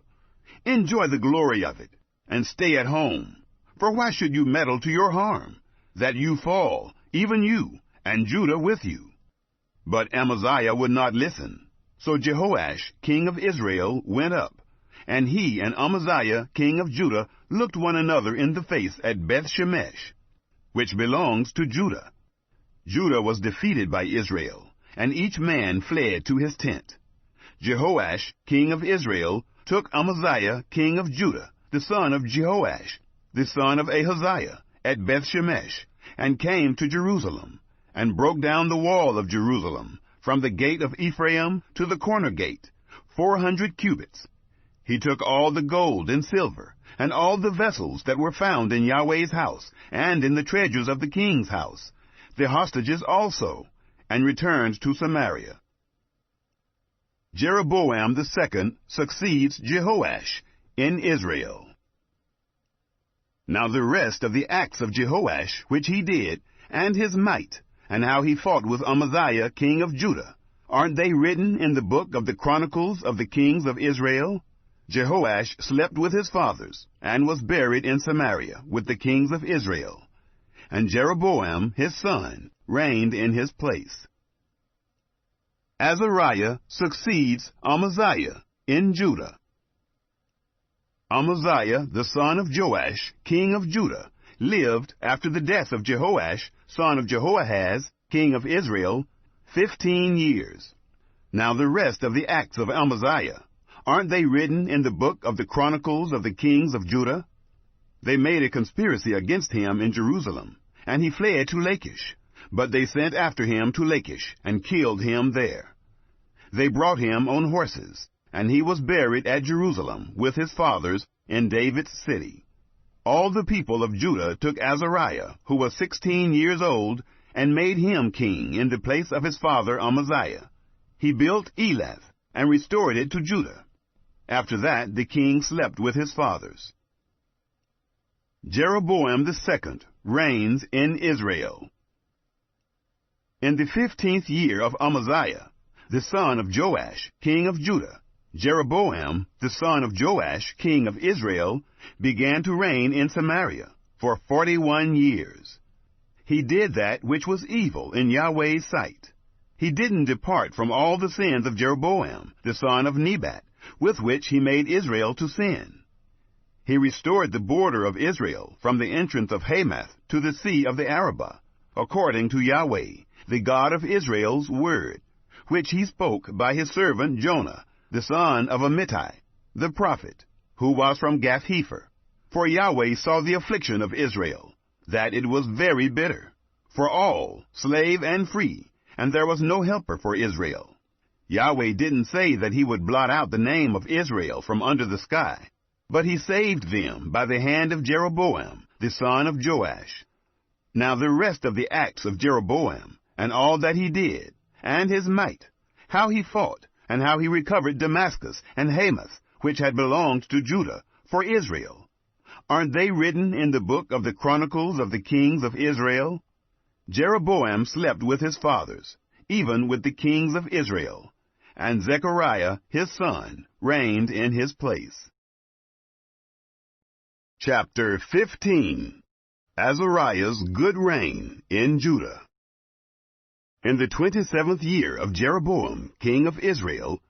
Enjoy the glory of it, and stay at home. For why should you meddle to your harm, that you fall, even you, and Judah with you? But Amaziah would not listen. So Jehoash, king of Israel, went up, and he and Amaziah, king of Judah, looked one another in the face at Beth-Shemesh, which belongs to Judah. Judah was defeated by Israel, and each man fled to his tent. Jehoash, king of Israel, took Amaziah, king of Judah, the son of Jehoash, the son of Ahaziah, at Beth-Shemesh, and came to Jerusalem, and broke down the wall of Jerusalem, from the gate of Ephraim to the corner gate, 400 cubits. He took all the gold and silver, and all the vessels that were found in Yahweh's house, and in the treasures of the king's house, the hostages also, and returned to Samaria. Jeroboam the second succeeds Jehoash in Israel. Now the rest of the acts of Jehoash which he did, and his might, and how he fought with Amaziah king of Judah, aren't they written in the book of the Chronicles of the kings of Israel? Jehoash slept with his fathers, and was buried in Samaria with the kings of Israel. And Jeroboam his son reigned in his place. Azariah succeeds Amaziah in Judah. Amaziah, the son of Joash, king of Judah, lived after the death of Jehoash, son of Jehoahaz, king of Israel, 15 years. Now the rest of the acts of Amaziah, aren't they written in the book of the Chronicles of the kings of Judah? They made a conspiracy against him in Jerusalem, and he fled to Lachish. But they sent after him to Lachish, and killed him there. They brought him on horses, and he was buried at Jerusalem with his fathers in David's city. All the people of Judah took Azariah, who was 16 years old, and made him king in the place of his father Amaziah. He built Elath, and restored it to Judah. After that the king slept with his fathers. Jeroboam the second reigns in Israel. In the 15th year of Amaziah, the son of Joash, king of Judah, Jeroboam, the son of Joash, king of Israel, began to reign in Samaria for 41 years. He did that which was evil in Yahweh's sight. He didn't depart from all the sins of Jeroboam, the son of Nebat, with which he made Israel to sin. He restored the border of Israel from the entrance of Hamath to the sea of the Arabah, according to Yahweh, the God of Israel's word, which he spoke by his servant Jonah, the son of Amittai, the prophet, who was from Gath-hepher. For Yahweh saw the affliction of Israel, that it was very bitter, for all, slave and free, and there was no helper for Israel. Yahweh didn't say that he would blot out the name of Israel from under the sky, but he saved them by the hand of Jeroboam, the son of Joash. Now the rest of the acts of Jeroboam, and all that he did, and his might, how he fought, and how he recovered Damascus and Hamath, which had belonged to Judah, for Israel. Aren't they written in the book of the Chronicles of the Kings of Israel? Jeroboam slept with his fathers, even with the kings of Israel, and Zechariah his son reigned in his place. Chapter 15. Azariah's good reign in Judah. In the 27th year of Jeroboam, king of Israel,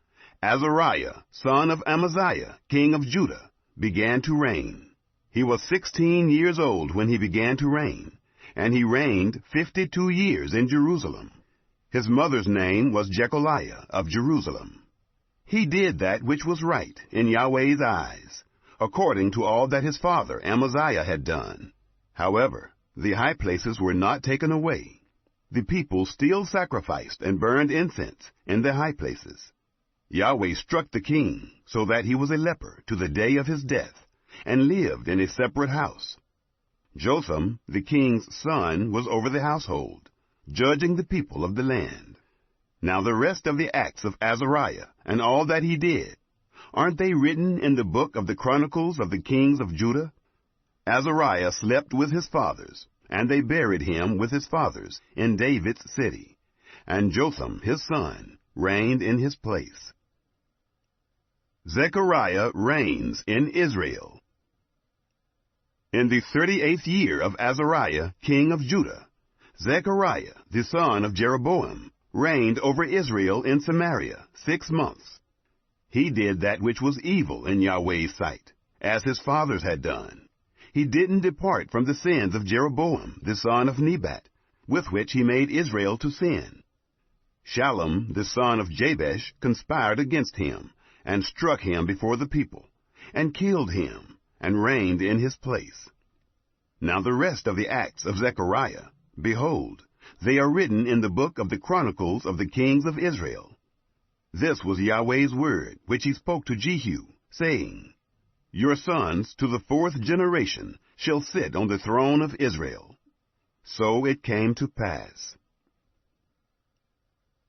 Azariah, son of Amaziah, king of Judah, began to reign. He was 16 years old when he began to reign, and he reigned 52 years in Jerusalem. His mother's name was Jecholiah of Jerusalem. He did that which was right in Yahweh's eyes, according to all that his father Amaziah had done. However, the high places were not taken away. The people still sacrificed and burned incense in the high places. Yahweh struck the king so that he was a leper to the day of his death, and lived in a separate house. Jotham, the king's son, was over the household, judging the people of the land. Now the rest of the acts of Azariah, and all that he did, aren't they written in the book of the Chronicles of the Kings of Judah? Azariah slept with his fathers, and they buried him with his fathers in David's city, and Jotham his son reigned in his place. Zechariah reigns in Israel. In the 38th year of Azariah, king of Judah, Zechariah, the son of Jeroboam, reigned over Israel in Samaria 6 months. He did that which was evil in Yahweh's sight, as his fathers had done. He didn't depart from the sins of Jeroboam, the son of Nebat, with which he made Israel to sin. Shallum, the son of Jabesh, conspired against him, and struck him before the people, and killed him, and reigned in his place. Now the rest of the acts of Zechariah, behold, they are written in the book of the Chronicles of the Kings of Israel. This was Yahweh's word, which he spoke to Jehu, saying, Your sons to the 4th generation shall sit on the throne of Israel. So it came to pass.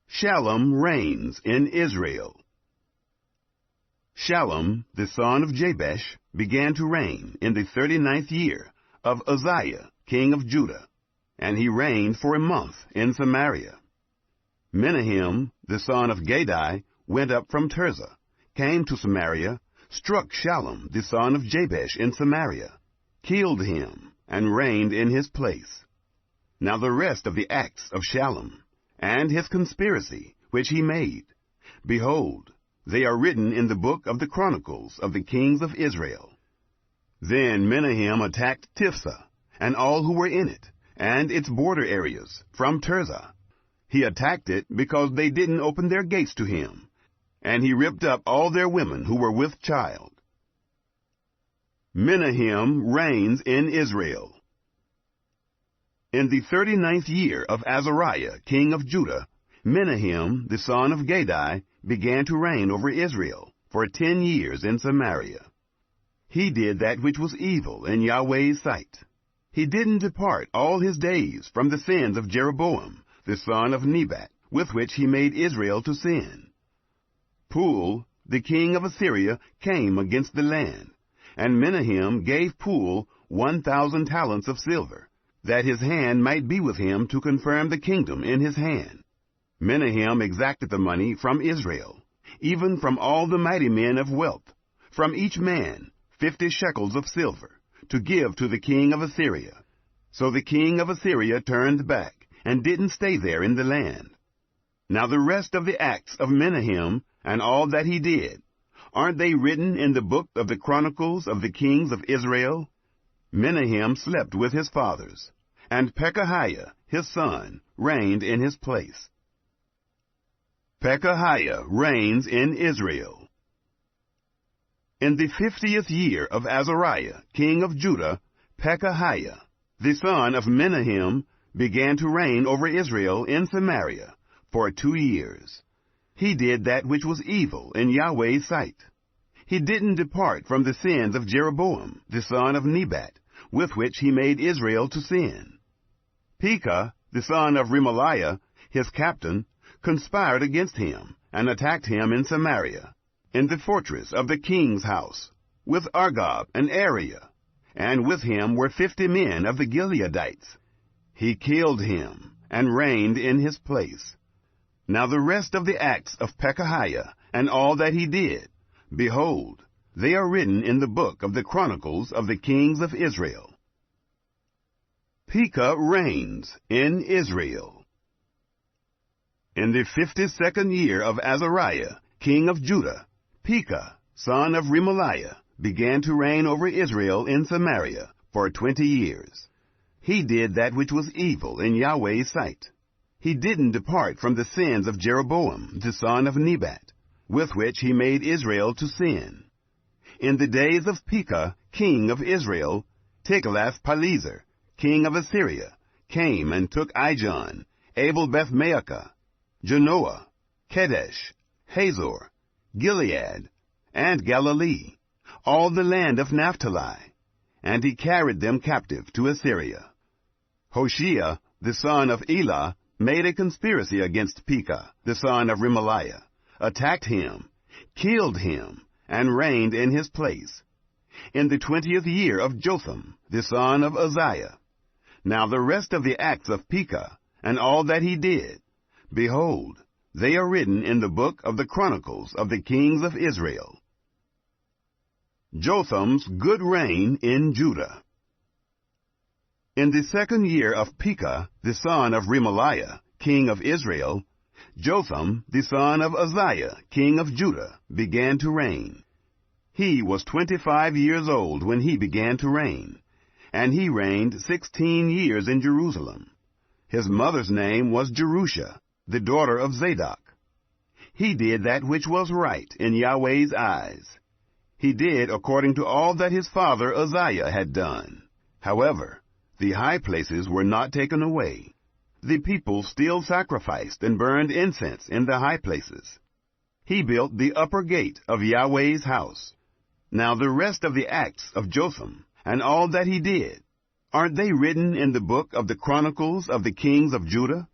Shallum reigns in Israel. Shallum, the son of Jabesh, began to reign in the 39th year of Uzziah, king of Judah, and he reigned for a month in Samaria. Menahem, the son of Gadai, went up from Tirzah, came to Samaria, struck Shallum, the son of Jabesh, in Samaria, killed him, and reigned in his place. Now the rest of the acts of Shallum, and his conspiracy, which he made, behold, they are written in the book of the Chronicles of the Kings of Israel. Then Menahem attacked Tifsah, and all who were in it, and its border areas, from Tirzah. He attacked it because they didn't open their gates to him, and he ripped up all their women who were with child. Menahem reigns in Israel. In the 39th year of Azariah, king of Judah, Menahem, the son of Gadai, began to reign over Israel for 10 years in Samaria. He did that which was evil in Yahweh's sight. He didn't depart all his days from the sins of Jeroboam, the son of Nebat, with which he made Israel to sin. Pul, the king of Assyria, came against the land, and Menahem gave Pul 1,000 talents of silver, that his hand might be with him to confirm the kingdom in his hand. Menahem exacted the money from Israel, even from all the mighty men of wealth, from each man 50 shekels of silver, to give to the king of Assyria. So the king of Assyria turned back, and didn't stay there in the land. Now the rest of the acts of Menahem, and all that he did, Aren't they written in the book of the Chronicles of the Kings of Israel? Menahem slept with his fathers, and Pekahiah, his son, reigned in his place. Pekahiah reigns in Israel. In the 50th year of Azariah, king of Judah, Pekahiah, the son of Menahem, began to reign over Israel in Samaria for 2 years. He did that which was evil in Yahweh's sight. He didn't depart from the sins of Jeroboam, the son of Nebat, with which he made Israel to sin. Pekah, the son of Remaliah, his captain, conspired against him, and attacked him in Samaria, in the fortress of the king's house, with Argob and Ariah, and with him were 50 men of the Gileadites. He killed him, and reigned in his place. Now the rest of the acts of Pekahiah, and all that he did, behold, they are written in the book of the Chronicles of the Kings of Israel. Pekah reigns in Israel. In the 52nd year of Azariah, king of Judah, Pekah, son of Remaliah, began to reign over Israel in Samaria for 20 years. He did that which was evil in Yahweh's sight. He didn't depart from the sins of Jeroboam, the son of Nebat, with which he made Israel to sin. In the days of Pekah, king of Israel, Tiglath-Pileser, king of Assyria, came and took Ijon, Abel-Beth-Maachah, Genoa, Kedesh, Hazor, Gilead, and Galilee, all the land of Naphtali, and he carried them captive to Assyria. Hoshea, the son of Elah, made a conspiracy against Pekah, the son of Remaliah, attacked him, killed him, and reigned in his place, in the 20th year of Jotham, the son of Uzziah. Now the rest of the acts of Pekah, and all that he did, behold, they are written in the book of the Chronicles of the Kings of Israel. Jotham's good reign in Judah. In the 2nd year of Pekah, the son of Remaliah, king of Israel, Jotham, the son of Uzziah, king of Judah, began to reign. He was 25 years old when he began to reign, and he reigned 16 years in Jerusalem. His mother's name was Jerusha, the daughter of Zadok. He did that which was right in Yahweh's eyes. He did according to all that his father Uzziah had done. However, the high places were not taken away. The people still sacrificed and burned incense in the high places. He built the upper gate of Yahweh's house. Now the rest of the acts of Jotham, and all that he did, aren't they written in the book of the Chronicles of the Kings of Judah?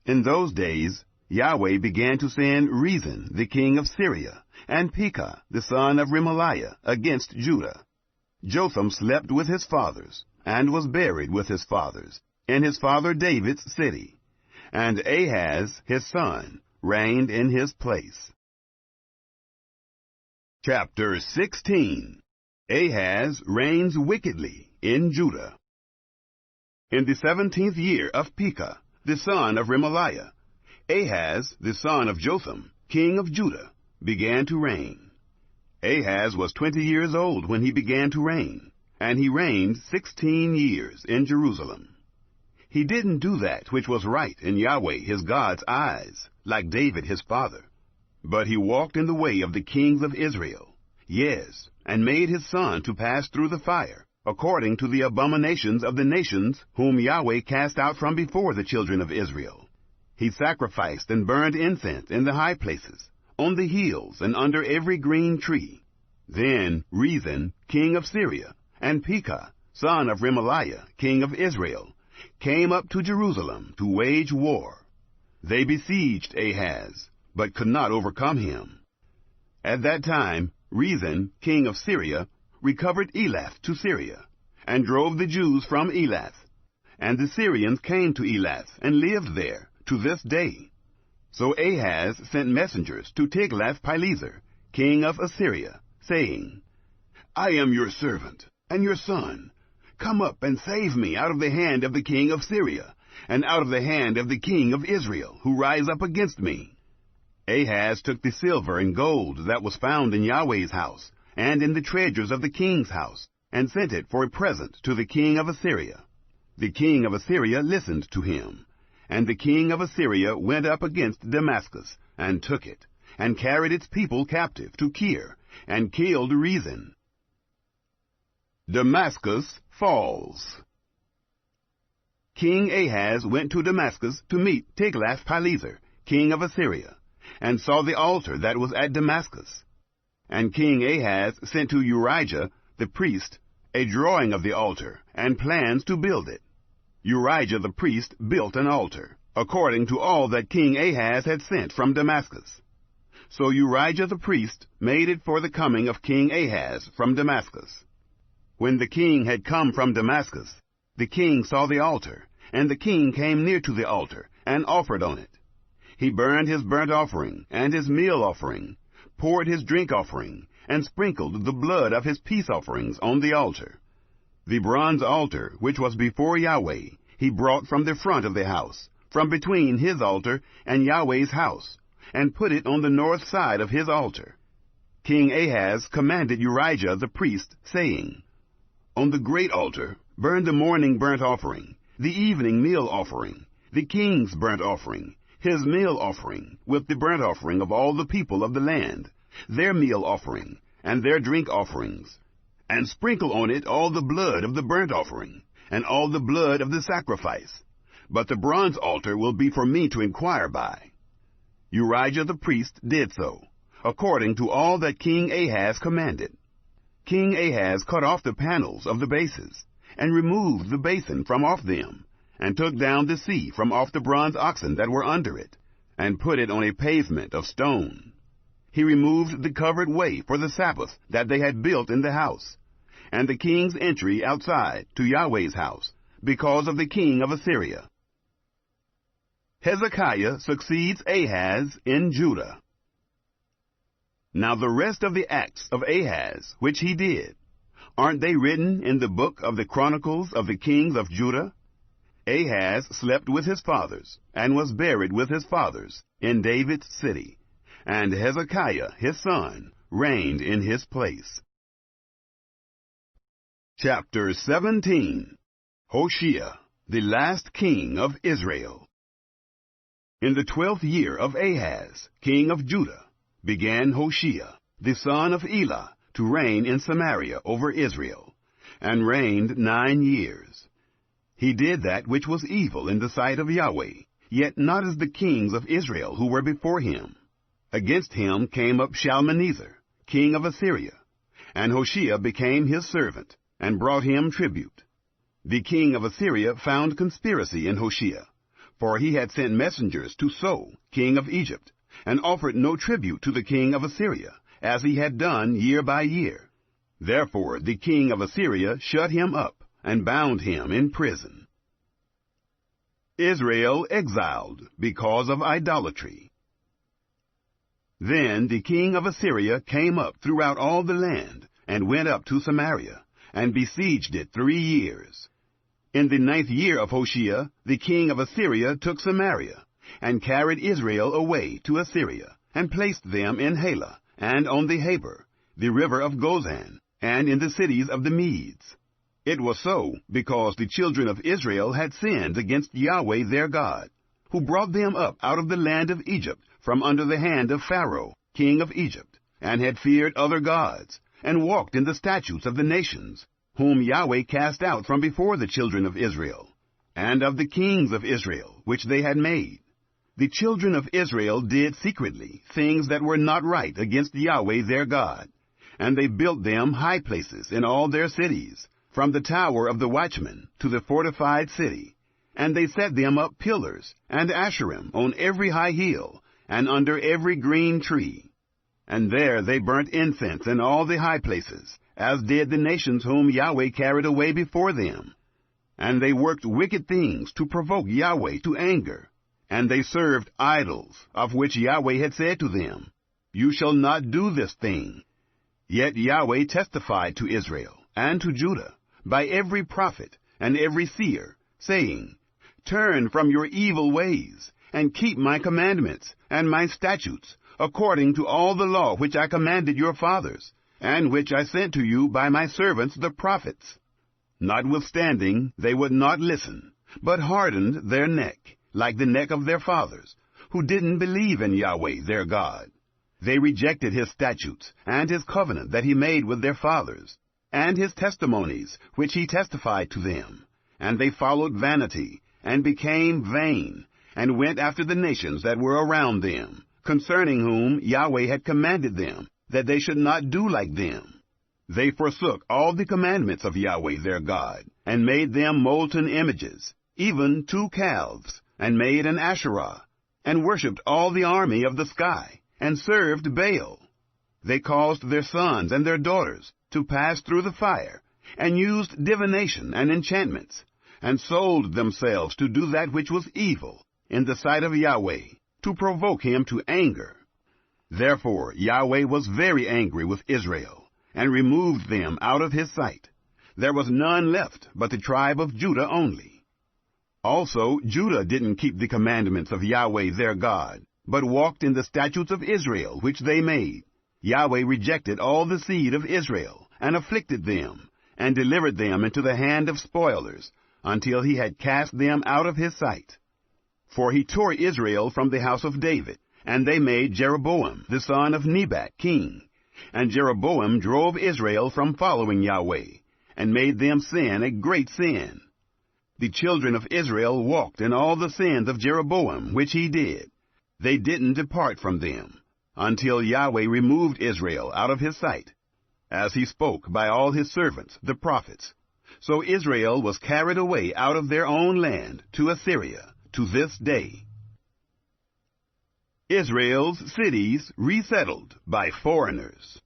In those days, Yahweh began to send Rezin, the king of Syria, and Pekah, the son of Remaliah, against Judah. Jotham slept with his fathers, and was buried with his fathers, in his father David's city. And Ahaz, his son, reigned in his place. Chapter 16. Ahaz reigns wickedly in Judah. In the 17th year of Pekah, the son of Remaliah, Ahaz, the son of Jotham, king of Judah, began to reign. Ahaz was 20 years old when he began to reign, and he reigned 16 years in Jerusalem. He didn't do that which was right in Yahweh his God's eyes, like David his father, but he walked in the way of the kings of Israel, yes, and made his son to pass through the fire, according to the abominations of the nations whom Yahweh cast out from before the children of Israel. He sacrificed and burned incense in the high places, on the hills and under every green tree. Then Rezin, king of Syria, and Pekah, son of Remaliah, king of Israel, came up to Jerusalem to wage war. They besieged Ahaz, but could not overcome him. At that time, Rezin, king of Syria, recovered Elath to Syria, and drove the Jews from Elath. And the Syrians came to Elath, and lived there, to this day. So Ahaz sent messengers to Tiglath-Pileser, king of Assyria, saying, I am your servant, and your son. Come up and save me out of the hand of the king of Syria, and out of the hand of the king of Israel, who rise up against me. Ahaz took the silver and gold that was found in Yahweh's house, and in the treasures of the king's house, and sent it for a present to the king of Assyria. The king of Assyria listened to him, and the king of Assyria went up against Damascus, and took it, and carried its people captive to Kir, and killed Rezin. Damascus falls. King Ahaz went to Damascus to meet Tiglath-Pileser, king of Assyria, and saw the altar that was at Damascus. And King Ahaz sent to Urijah the priest a drawing of the altar, and plans to build it. Urijah the priest built an altar, according to all that King Ahaz had sent from Damascus. So Urijah the priest made it for the coming of King Ahaz from Damascus. When the king had come from Damascus, the king saw the altar, and the king came near to the altar, and offered on it. He burned his burnt offering, and his meal offering, poured his drink offering, and sprinkled the blood of his peace offerings on the altar. The bronze altar, which was before Yahweh, he brought from the front of the house, from between his altar and Yahweh's house, and put it on the north side of his altar. King Ahaz commanded Urijah the priest, saying, On the great altar burn the morning burnt offering, the evening meal offering, the king's burnt offering, his meal offering, with the burnt offering of all the people of the land, their meal offering, and their drink offerings, and sprinkle on it all the blood of the burnt offering, and all the blood of the sacrifice. But the bronze altar will be for me to inquire by. Urijah the priest did so, according to all that King Ahaz commanded. King Ahaz cut off the panels of the bases, and removed the basin from off them, and took down the sea from off the bronze oxen that were under it, and put it on a pavement of stone. He removed the covered way for the Sabbath that they had built in the house, and the king's entry outside to Yahweh's house, because of the king of Assyria. Hezekiah succeeds Ahaz in Judah. Now the rest of the acts of Ahaz, which he did, aren't they written in the book of the Chronicles of the kings of Judah? Ahaz slept with his fathers, and was buried with his fathers in David's city, and Hezekiah his son reigned in his place. Chapter 17. Hoshea, the last king of Israel. In the 12th year of Ahaz, king of Judah, began Hoshea, the son of Elah, to reign in Samaria over Israel, and reigned 9 years. He did that which was evil in the sight of Yahweh, yet not as the kings of Israel who were before him. Against him came up Shalmaneser, king of Assyria, and Hoshea became his servant, and brought him tribute. The king of Assyria found conspiracy in Hoshea, for he had sent messengers to So, king of Egypt, and offered no tribute to the king of Assyria, as he had done year by year. Therefore the king of Assyria shut him up, and bound him in prison. Israel exiled because of idolatry. Then the king of Assyria came up throughout all the land, and went up to Samaria, and besieged it 3 years. In the 9th year of Hoshea, the king of Assyria took Samaria, and carried Israel away to Assyria, and placed them in Halah, and on the Habor, the river of Gozan, and in the cities of the Medes. It was so because the children of Israel had sinned against Yahweh their God, who brought them up out of the land of Egypt from under the hand of Pharaoh, king of Egypt, and had feared other gods, and walked in the statutes of the nations, whom Yahweh cast out from before the children of Israel, and of the kings of Israel, which they had made. The children of Israel did secretly things that were not right against Yahweh their God, and they built them high places in all their cities, from the tower of the watchman to the fortified city, and they set them up pillars and Asherim on every high hill, and under every green tree. And there they burnt incense in all the high places, as did the nations whom Yahweh carried away before them. And they worked wicked things to provoke Yahweh to anger. And they served idols, of which Yahweh had said to them, You shall not do this thing. Yet Yahweh testified to Israel and to Judah by every prophet and every seer, saying, Turn from your evil ways, and keep my commandments, and my statutes, according to all the law which I commanded your fathers, and which I sent to you by my servants the prophets. Notwithstanding, they would not listen, but hardened their neck, like the neck of their fathers, who didn't believe in Yahweh their God. They rejected his statutes, and his covenant that he made with their fathers, and his testimonies which he testified to them. And they followed vanity, and became vain, and went after the nations that were around them, concerning whom Yahweh had commanded them, that they should not do like them. They forsook all the commandments of Yahweh their God, and made them molten images, even 2 calves, and made an Asherah, and worshipped all the army of the sky, and served Baal. They caused their sons and their daughters to pass through the fire, and used divination and enchantments, and sold themselves to do that which was evil in the sight of Yahweh, to provoke him to anger. Therefore Yahweh was very angry with Israel, and removed them out of his sight. There was none left but the tribe of Judah only. Also Judah didn't keep the commandments of Yahweh their God, but walked in the statutes of Israel which they made. Yahweh rejected all the seed of Israel, and afflicted them, and delivered them into the hand of spoilers, until he had cast them out of his sight. For he tore Israel from the house of David, and they made Jeroboam the son of Nebat king. And Jeroboam drove Israel from following Yahweh, and made them sin a great sin. The children of Israel walked in all the sins of Jeroboam, which he did. They didn't depart from them, until Yahweh removed Israel out of his sight, as he spoke by all his servants, the prophets. So Israel was carried away out of their own land to Assyria to this day. Israel's cities resettled by foreigners.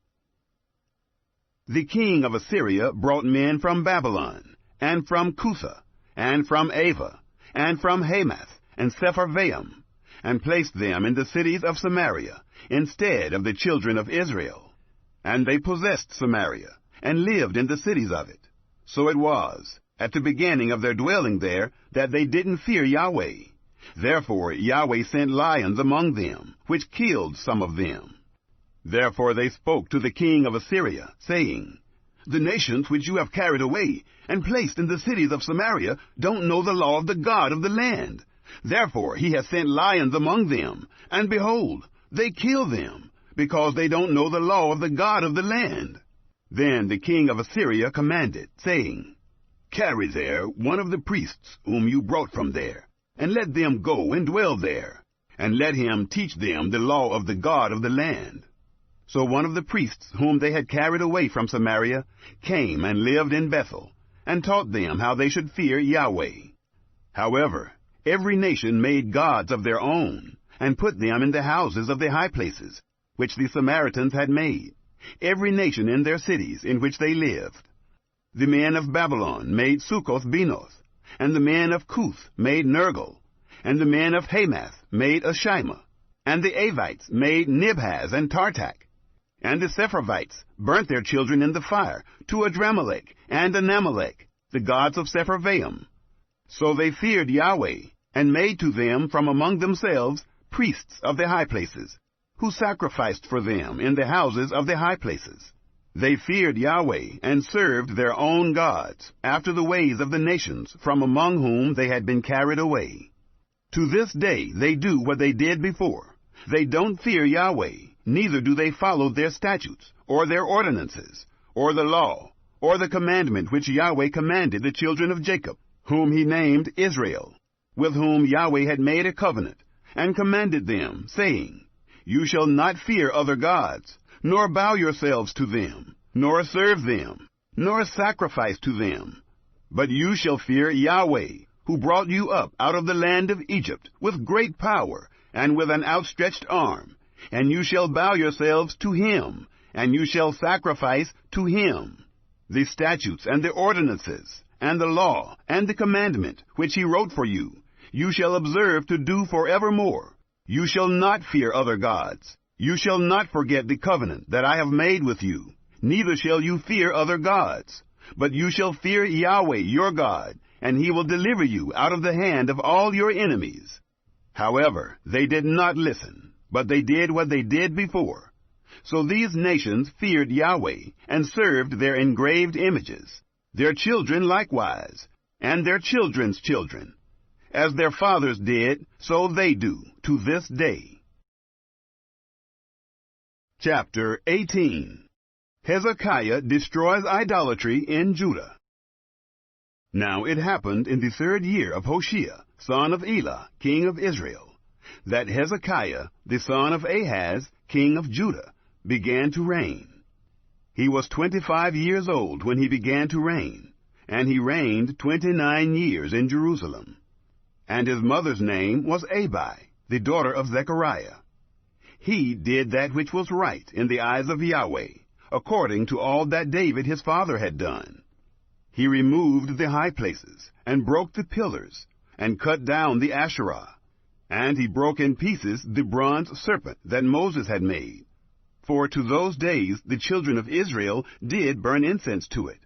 The king of Assyria brought men from Babylon, and from Cutha, and from Ava, and from Hamath, and Sepharvaim, and placed them in the cities of Samaria, instead of the children of Israel. And they possessed Samaria, and lived in the cities of it. So it was, at the beginning of their dwelling there, that they didn't fear Yahweh. Therefore Yahweh sent lions among them, which killed some of them. Therefore they spoke to the king of Assyria, saying, The nations which you have carried away, and placed in the cities of Samaria, don't know the law of the God of the land. Therefore he has sent lions among them, and behold, they kill them, because they don't know the law of the God of the land. Then the king of Assyria commanded, saying, Carry there one of the priests whom you brought from there, and let them go and dwell there, and let him teach them the law of the God of the land. So one of the priests whom they had carried away from Samaria came and lived in Bethel, and taught them how they should fear Yahweh. However, every nation made gods of their own, and put them in the houses of the high places, which the Samaritans had made, every nation in their cities in which they lived. The men of Babylon made Succoth-Benoth, and the men of Cuth made Nergal, and the men of Hamath made Ashima, and the Avites made Nibhaz and Tartak, and the Sepharvites burnt their children in the fire to Adramelech and Anamelech, the gods of Sepharvaim. So they feared Yahweh, and made to them from among themselves priests of the high places, who sacrificed for them in the houses of the high places. They feared Yahweh, and served their own gods, after the ways of the nations from among whom they had been carried away. To this day they do what they did before. They don't fear Yahweh, neither do they follow their statutes, or their ordinances, or the law, or the commandment which Yahweh commanded the children of Jacob, whom he named Israel, with whom Yahweh had made a covenant, and commanded them, saying, You shall not fear other gods, nor bow yourselves to them, nor serve them, nor sacrifice to them. But you shall fear Yahweh, who brought you up out of the land of Egypt with great power and with an outstretched arm. And you shall bow yourselves to him, and you shall sacrifice to him. The statutes and the ordinances, and the law, and the commandment, which he wrote for you, you shall observe to do forevermore. You shall not fear other gods. You shall not forget the covenant that I have made with you, neither shall you fear other gods. But you shall fear Yahweh your God, and he will deliver you out of the hand of all your enemies. However, they did not listen. but they did what they did before. So these nations feared Yahweh, and served their engraved images, their children likewise, and their children's children. As their fathers did, so they do, to this day. Chapter 18. Hezekiah destroys idolatry in Judah. Now it happened in the 3rd year of Hoshea, son of Elah, king of Israel, that Hezekiah, the son of Ahaz, king of Judah, began to reign. He was 25 years old when he began to reign, and he reigned 29 years in Jerusalem. And his mother's name was Abi, the daughter of Zechariah. He did that which was right in the eyes of Yahweh, according to all that David his father had done. He removed the high places, and broke the pillars, and cut down the Asherah. And he broke in pieces the bronze serpent that Moses had made. For to those days the children of Israel did burn incense to it.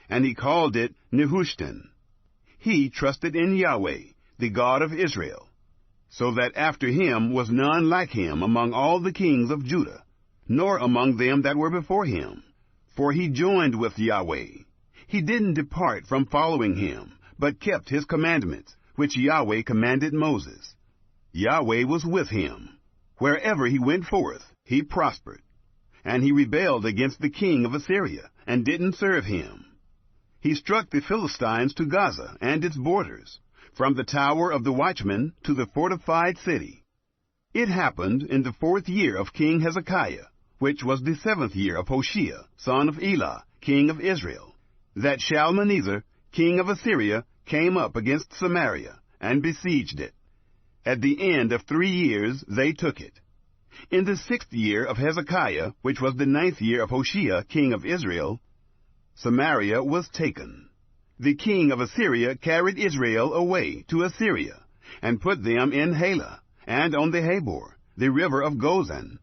And he called it Nehushtan. He trusted in Yahweh, the God of Israel, so that after him was none like him among all the kings of Judah, nor among them that were before him. For he joined with Yahweh. He didn't depart from following him, but kept his commandments, which Yahweh commanded Moses. Yahweh was with him. Wherever he went forth, he prospered. And he rebelled against the king of Assyria, and didn't serve him. He struck the Philistines to Gaza and its borders, from the tower of the watchman to the fortified city. It happened in the 4th year of King Hezekiah, which was the 7th year of Hoshea, son of Elah, king of Israel, that Shalmaneser, king of Assyria, came up against Samaria, and besieged it. At the end of 3 years they took it. In the 6th year of Hezekiah, which was the 9th year of Hoshea, king of Israel, Samaria was taken. The king of Assyria carried Israel away to Assyria, and put them in Halah, and on the Habor, the river of Gozan,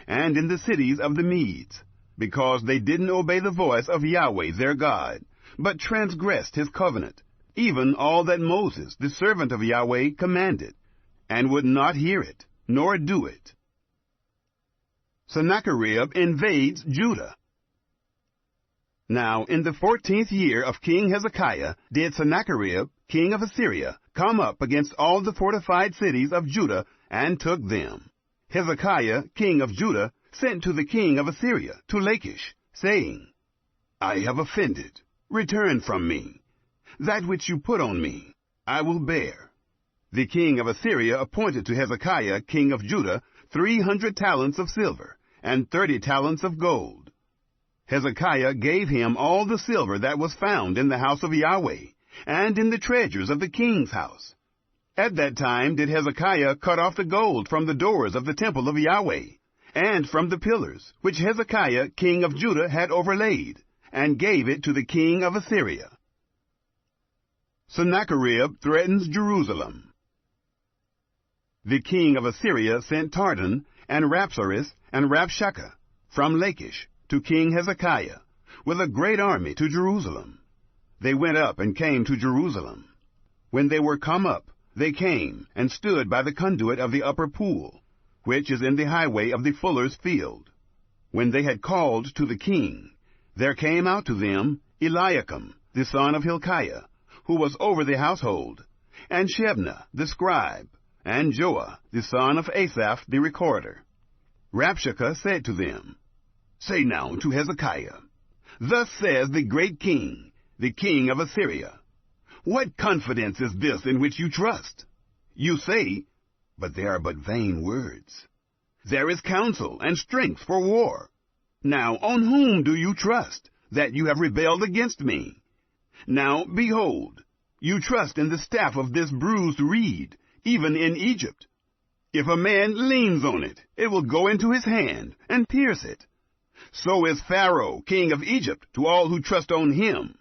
and in the cities of the Medes, because they didn't obey the voice of Yahweh their God, but transgressed his covenant, even all that Moses, the servant of Yahweh, commanded, and would not hear it, nor do it. Sennacherib invades Judah. Now in the 14th year of King Hezekiah did Sennacherib, king of Assyria, come up against all the fortified cities of Judah, and took them. Hezekiah, king of Judah, sent to the king of Assyria, to Lachish, saying, I have offended. Return from me. That which you put on me, I will bear. The king of Assyria appointed to Hezekiah, king of Judah, 300 talents of silver, and 30 talents of gold. Hezekiah gave him all the silver that was found in the house of Yahweh, and in the treasures of the king's house. At that time did Hezekiah cut off the gold from the doors of the temple of Yahweh, and from the pillars, which Hezekiah king of Judah had overlaid, and gave it to the king of Assyria. Sennacherib threatens Jerusalem. The king of Assyria sent Tardan, and Rapsaris, and Rabshakeh, from Lachish, to King Hezekiah, with a great army to Jerusalem. They went up and came to Jerusalem. When they were come up, they came, and stood by the conduit of the upper pool, which is in the highway of the fuller's field. When they had called to the king, there came out to them Eliakim, the son of Hilkiah, who was over the household, and Shebna, the scribe, and Joah, the son of Asaph, the recorder. Rabshakeh said to them, Say now to Hezekiah, Thus says the great king, the king of Assyria, What confidence is this in which you trust? You say, but they are but vain words. There is counsel and strength for war. Now on whom do you trust, that you have rebelled against me? Now behold, you trust in the staff of this bruised reed, even in Egypt. If a man leans on it, it will go into his hand, and pierce it. So is Pharaoh, king of Egypt, to all who trust on him.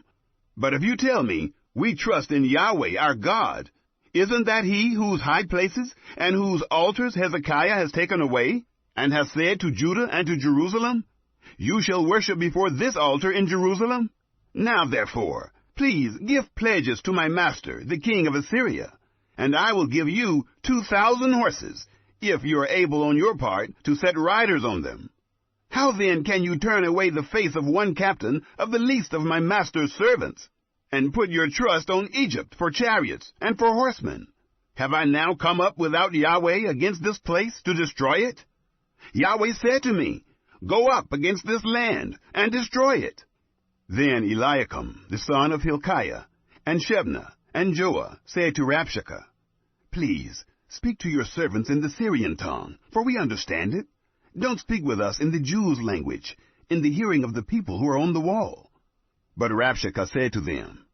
But if you tell me, we trust in Yahweh our God, isn't that he whose high places and whose altars Hezekiah has taken away, and has said to Judah and to Jerusalem, You shall worship before this altar in Jerusalem? Now therefore, please give pledges to my master, the king of Assyria, and I will give you 2,000 horses, if you are able on your part to set riders on them. How then can you turn away the face of one captain of the least of my master's servants, and put your trust on Egypt for chariots and for horsemen? Have I now come up without Yahweh against this place to destroy it? Yahweh said to me, Go up against this land and destroy it. Then Eliakim, the son of Hilkiah, and Shebna, and Joah said to Rabshakeh, Please, speak to your servants in the Syrian tongue, for we understand it. Don't speak with us in the Jews' language, in the hearing of the people who are on the wall. But Rabshakeh said to them,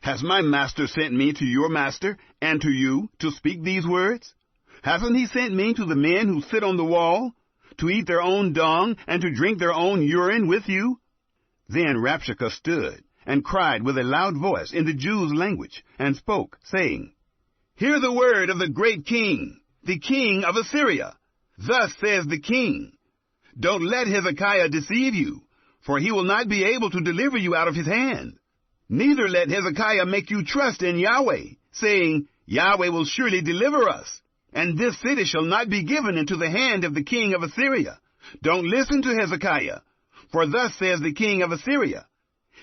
Has my master sent me to your master and to you to speak these words? Hasn't he sent me to the men who sit on the wall, to eat their own dung and to drink their own urine with you? Then Rabshakeh stood and cried with a loud voice in the Jews' language, and spoke, saying, Hear the word of the great king, the king of Assyria. Thus says the king, Don't let Hezekiah deceive you, for he will not be able to deliver you out of his hand. Neither let Hezekiah make you trust in Yahweh, saying, Yahweh will surely deliver us, and this city shall not be given into the hand of the king of Assyria. Don't listen to Hezekiah, for thus says the king of Assyria,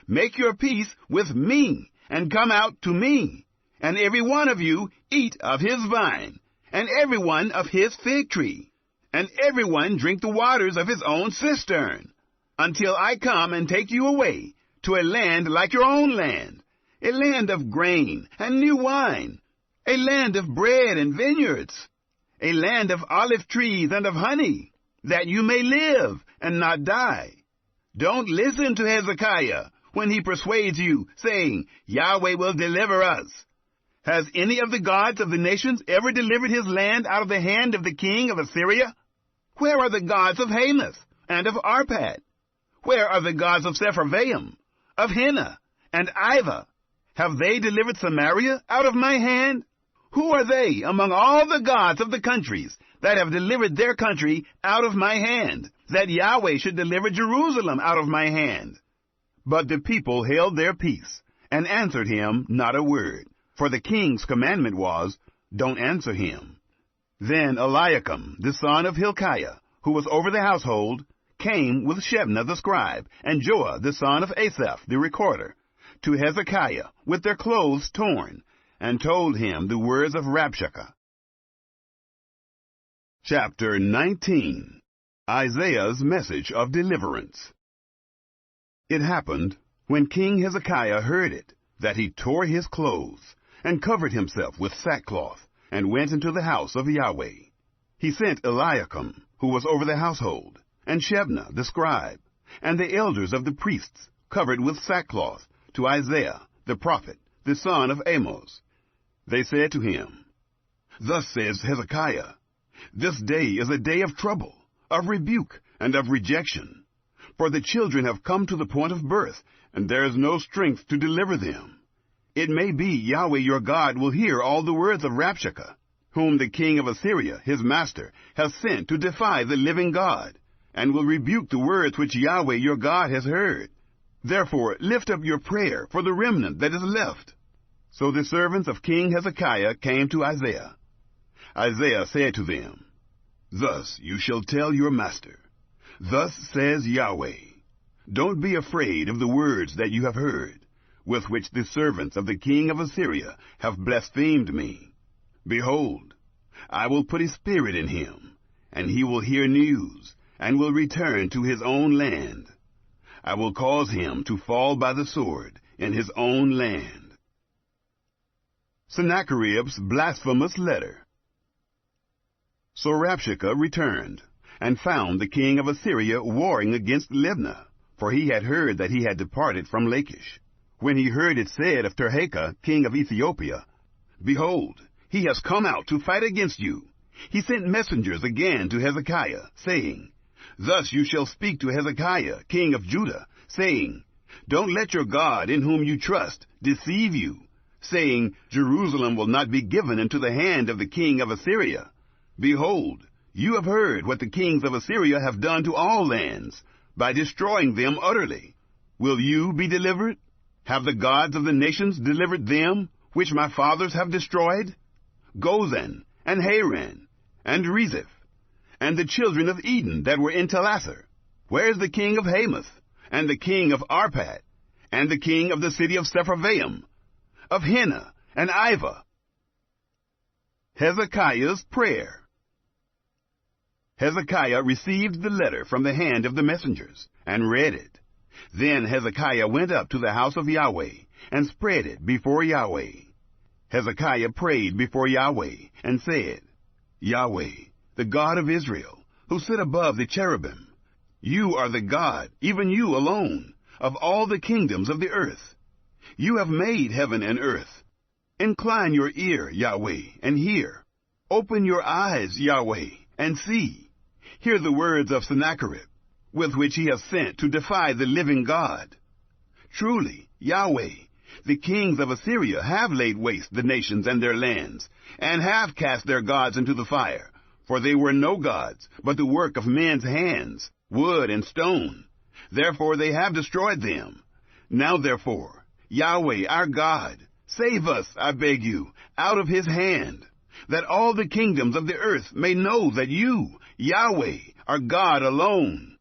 Make your peace with me, and come out to me, and every one of you eat of his vine, and every one of his fig tree, and every one drink the waters of his own cistern, until I come and take you away to a land like your own land, a land of grain and new wine, a land of bread and vineyards, a land of olive trees and of honey, that you may live and not die. Don't listen to Hezekiah when he persuades you, saying, Yahweh will deliver us. Has any of the gods of the nations ever delivered his land out of the hand of the king of Assyria? Where are the gods of Hamath and of Arpad? Where are the gods of Sepharvaim, of Hena, and Ivah? Have they delivered Samaria out of my hand? Who are they among all the gods of the countries that have delivered their country out of my hand, that Yahweh should deliver Jerusalem out of my hand? But the people held their peace, and answered him not a word, for the king's commandment was, Don't answer him. Then Eliakim, the son of Hilkiah, who was over the household, came with Shebna the scribe, and Joah the son of Asaph the recorder, to Hezekiah with their clothes torn, and told him the words of Rabshakeh. Chapter 19. Isaiah's Message of Deliverance. It happened, when King Hezekiah heard it, that he tore his clothes, and covered himself with sackcloth, and went into the house of Yahweh. He sent Eliakim, who was over the household, and Shebna the scribe, and the elders of the priests, covered with sackcloth, to Isaiah the prophet, the son of Amos. They said to him, Thus says Hezekiah, This day is a day of trouble, of rebuke, and of rejection. For the children have come to the point of birth, and there is no strength to deliver them. It may be Yahweh your God will hear all the words of Rabshakeh, whom the king of Assyria, his master, has sent to defy the living God, and will rebuke the words which Yahweh your God has heard. Therefore lift up your prayer for the remnant that is left. So the servants of King Hezekiah came to Isaiah. Isaiah said to them, Thus you shall tell your master, Thus says Yahweh, Don't be afraid of the words that you have heard, with which the servants of the king of Assyria have blasphemed me. Behold, I will put a spirit in him, and he will hear news, and will return to his own land. I will cause him to fall by the sword in his own land. Sennacherib's blasphemous letter. So Rabshakeh returned, and found the king of Assyria warring against Libnah, for he had heard that he had departed from Lachish. When he heard it said of Tirhakah, king of Ethiopia, Behold, he has come out to fight against you, he sent messengers again to Hezekiah, saying, Thus you shall speak to Hezekiah, king of Judah, saying, Don't let your God, in whom you trust, deceive you, saying, Jerusalem will not be given into the hand of the king of Assyria. Behold, you have heard what the kings of Assyria have done to all lands, by destroying them utterly. Will you be delivered? Have the gods of the nations delivered them, which my fathers have destroyed? Gozan, and Haran, and Rezeph, and the children of Eden that were in Telassar? Where is the king of Hamath, and the king of Arpad, and the king of the city of Sepharvaim, of Hena and Ivah? Hezekiah's prayer. Hezekiah received the letter from the hand of the messengers, and read it. Then Hezekiah went up to the house of Yahweh, and spread it before Yahweh. Hezekiah prayed before Yahweh, and said, Yahweh, the God of Israel, who sit above the cherubim, you are the God, even you alone, of all the kingdoms of the earth. You have made heaven and earth. Incline your ear, Yahweh, and hear. Open your eyes, Yahweh, and see. Hear the words of Sennacherib, with which he has sent to defy the living God. Truly, Yahweh, the kings of Assyria have laid waste the nations and their lands, and have cast their gods into the fire, for they were no gods, but the work of men's hands, wood and stone. Therefore they have destroyed them. Now therefore, Yahweh our God, save us, I beg you, out of his hand, that all the kingdoms of the earth may know that you, Yahweh, are God alone.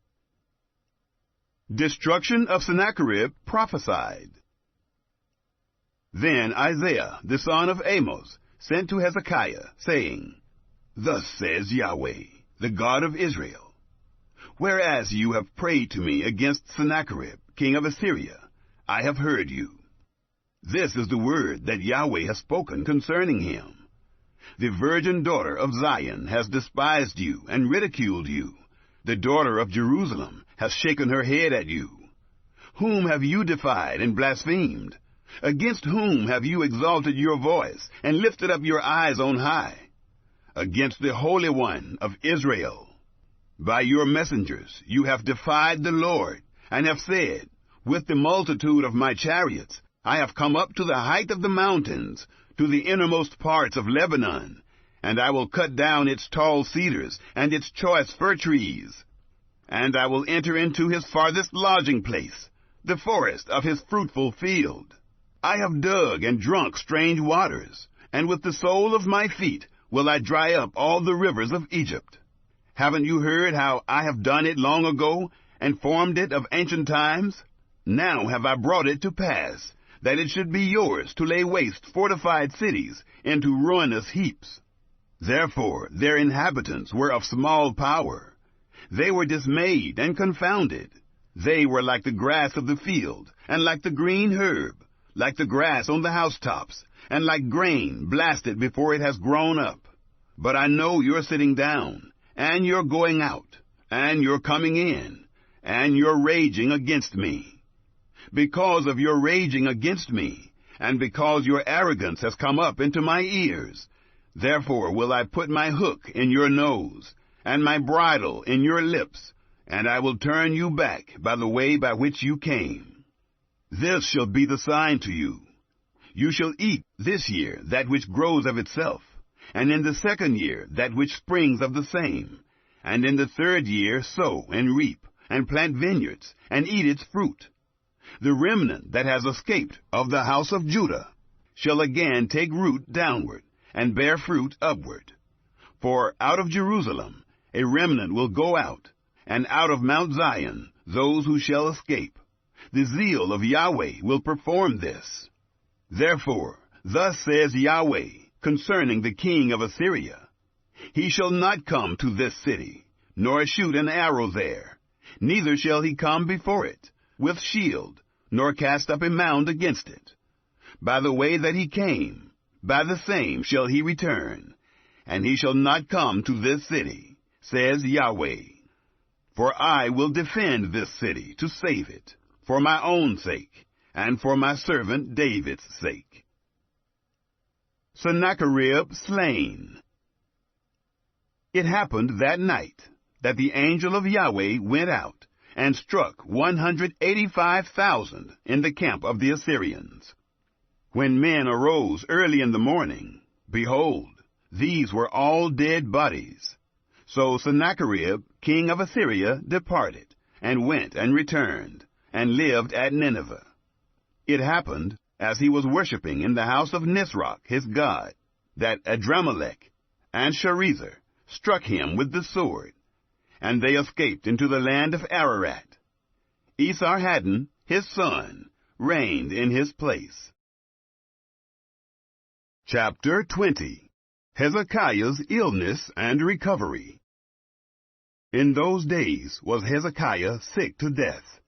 Destruction of Sennacherib prophesied. Then Isaiah, the son of Amos, sent to Hezekiah, saying, Thus says Yahweh, the God of Israel, whereas you have prayed to me against Sennacherib, king of Assyria, I have heard you. This is the word that Yahweh has spoken concerning him. The virgin daughter of Zion has despised you and ridiculed you. The daughter of Jerusalem has shaken her head at you. Whom have you defied and blasphemed? Against whom have you exalted your voice and lifted up your eyes on high? Against the Holy One of Israel. By your messengers you have defied the Lord, and have said, With the multitude of my chariots I have come up to the height of the mountains, to the innermost parts of Lebanon, and I will cut down its tall cedars and its choice fir trees. And I will enter into his farthest lodging place, the forest of his fruitful field. I have dug and drunk strange waters, and with the sole of my feet will I dry up all the rivers of Egypt. Haven't you heard how I have done it long ago, and formed it of ancient times? Now have I brought it to pass, that it should be yours to lay waste fortified cities into ruinous heaps. Therefore their inhabitants were of small power. They were dismayed and confounded. They were like the grass of the field, and like the green herb, like the grass on the housetops, and like grain blasted before it has grown up. But I know you're sitting down, and you're going out, and you're coming in, and you're raging against me. Because of your raging against me, and because your arrogance has come up into my ears, therefore will I put my hook in your nose, and my bridle in your lips, and I will turn you back by the way by which you came. This shall be the sign to you. You shall eat this year that which grows of itself, and in the second year that which springs of the same, and in the third year sow and reap, and plant vineyards, and eat its fruit. The remnant that has escaped of the house of Judah shall again take root downward, and bear fruit upward. For out of Jerusalem a remnant will go out, and out of Mount Zion those who shall escape. The zeal of Yahweh will perform this. Therefore, thus says Yahweh concerning the king of Assyria, He shall not come to this city, nor shoot an arrow there, neither shall he come before it with shield, nor cast up a mound against it. By the way that he came, by the same shall he return, and he shall not come to this city, says Yahweh. For I will defend this city to save it, for my own sake, and for my servant David's sake. Sennacherib slain. It happened that night that the angel of Yahweh went out, and struck 185,000 in the camp of the Assyrians. When men arose early in the morning, behold, these were all dead bodies. So Sennacherib, king of Assyria, departed, and went and returned, and lived at Nineveh. It happened, as he was worshipping in the house of Nisroch his god, that Adramelech and Sharezer struck him with the sword, and they escaped into the land of Ararat. Esarhaddon, his son, reigned in his place. Chapter 20. Hezekiah's illness and recovery. In those days was Hezekiah sick to death.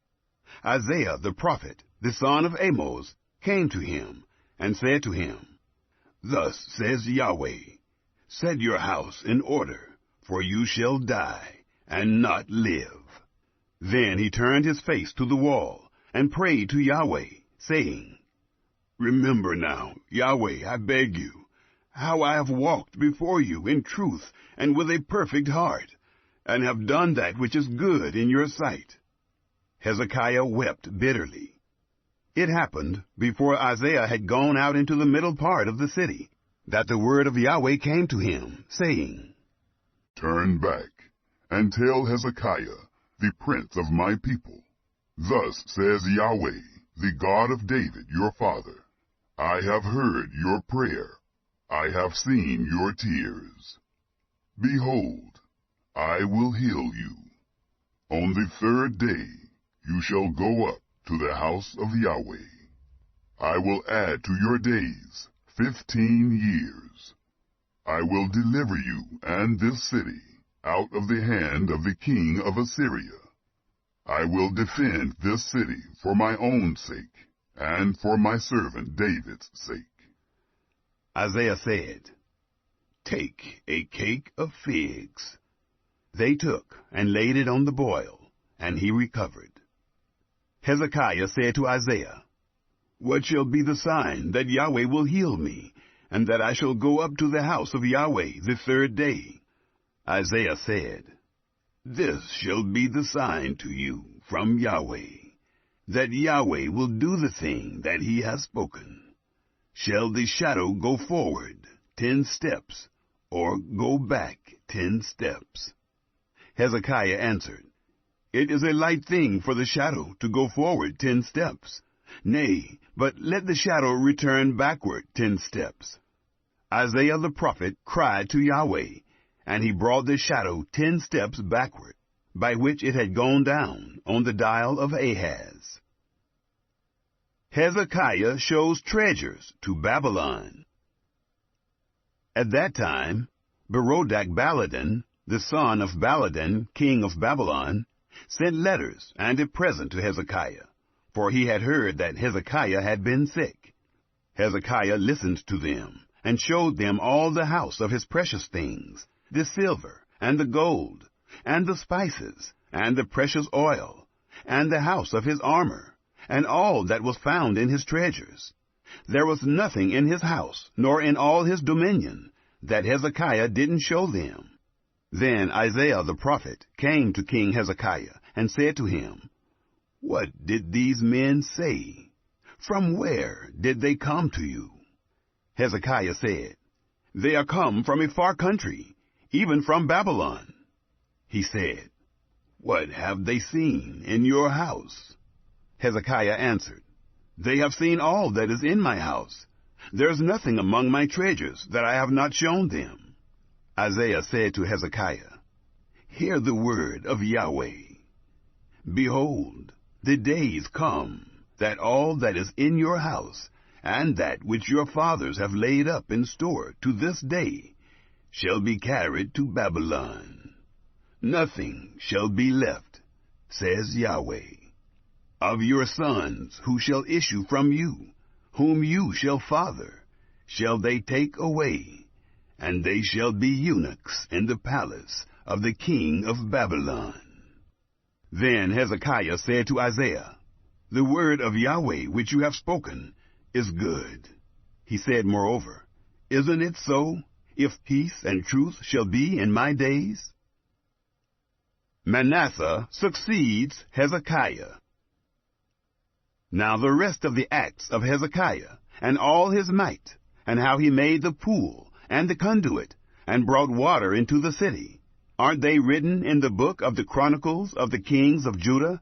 Isaiah the prophet, the son of Amoz, came to him, and said to him, Thus says Yahweh, Set your house in order, for you shall die, and not live. Then he turned his face to the wall, and prayed to Yahweh, saying, Remember now, Yahweh, I beg you, how I have walked before you in truth and with a perfect heart, and have done that which is good in your sight. Hezekiah wept bitterly. It happened, before Isaiah had gone out into the middle part of the city, that the word of Yahweh came to him, saying, Turn back, and tell Hezekiah, the prince of my people, Thus says Yahweh, the God of David your father, I have heard your prayer, I have seen your tears. Behold, I will heal you. On the third day you shall go up to the house of Yahweh. I will add to your days 15 years. I will deliver you and this city out of the hand of the king of Assyria. I will defend this city for my own sake, and for my servant David's sake. Isaiah said, Take a cake of figs. They took and laid it on the boil, and he recovered. Hezekiah said to Isaiah, What shall be the sign that Yahweh will heal me, and that I shall go up to the house of Yahweh the third day? Isaiah said, This shall be the sign to you from Yahweh, that Yahweh will do the thing that he has spoken. Shall the shadow go forward 10 steps, or go back 10 steps? Hezekiah answered, It is a light thing for the shadow to go forward 10 steps. Nay, but let the shadow return backward 10 steps. Isaiah the prophet cried to Yahweh, and he brought the shadow 10 steps backward, by which it had gone down on the dial of Ahaz. Hezekiah shows treasures to Babylon. At that time, Berodach-Baladan, the son of Baladan, king of Babylon, sent letters and a present to Hezekiah, for he had heard that Hezekiah had been sick. Hezekiah listened to them, and showed them all the house of his precious things, the silver, and the gold, and the spices, and the precious oil, and the house of his armor, and all that was found in his treasures. There was nothing in his house, nor in all his dominion, that Hezekiah didn't show them. Then Isaiah the prophet came to King Hezekiah, and said to him, What did these men say? From where did they come to you? Hezekiah said, They are come from a far country, even from Babylon. He said, What have they seen in your house? Hezekiah answered, They have seen all that is in my house. There is nothing among my treasures that I have not shown them. Isaiah said to Hezekiah, Hear the word of Yahweh. Behold, the days come, that all that is in your house, and that which your fathers have laid up in store to this day, shall be carried to Babylon. Nothing shall be left, says Yahweh. Of your sons who shall issue from you, whom you shall father, shall they take away, and they shall be eunuchs in the palace of the king of Babylon. Then Hezekiah said to Isaiah, The word of Yahweh which you have spoken is good. He said moreover, Isn't it so, if peace and truth shall be in my days? Manasseh succeeds Hezekiah. Now the rest of the acts of Hezekiah, and all his might, and how he made the pool and the conduit, and brought water into the city, aren't they written in the book of the Chronicles of the kings of Judah?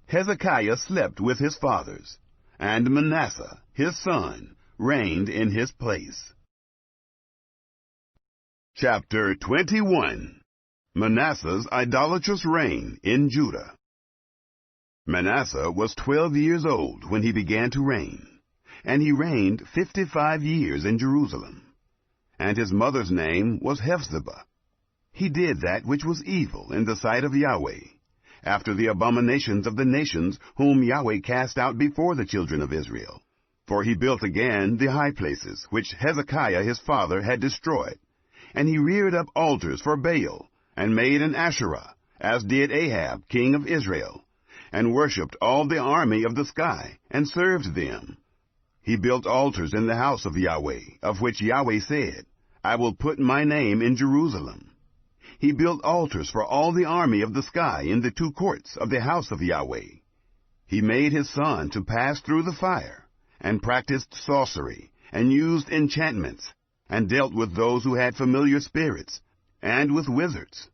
Hezekiah slept with his fathers, and Manasseh, his son, reigned in his place. Chapter 21. Manasseh's idolatrous reign in Judah. Manasseh was 12 years old when he began to reign, and he reigned 55 years in Jerusalem. And his mother's name was Hephzibah. He did that which was evil in the sight of Yahweh, after the abominations of the nations whom Yahweh cast out before the children of Israel. For he built again the high places which Hezekiah his father had destroyed, and he reared up altars for Baal, and made an Asherah, as did Ahab king of Israel, and worshipped all the army of the sky, and served them. He built altars in the house of Yahweh, of which Yahweh said, I will put my name in Jerusalem. He built altars for all the army of the sky in the two courts of the house of Yahweh. He made his son to pass through the fire, and practiced sorcery, and used enchantments, and dealt with those who had familiar spirits, and with wizards.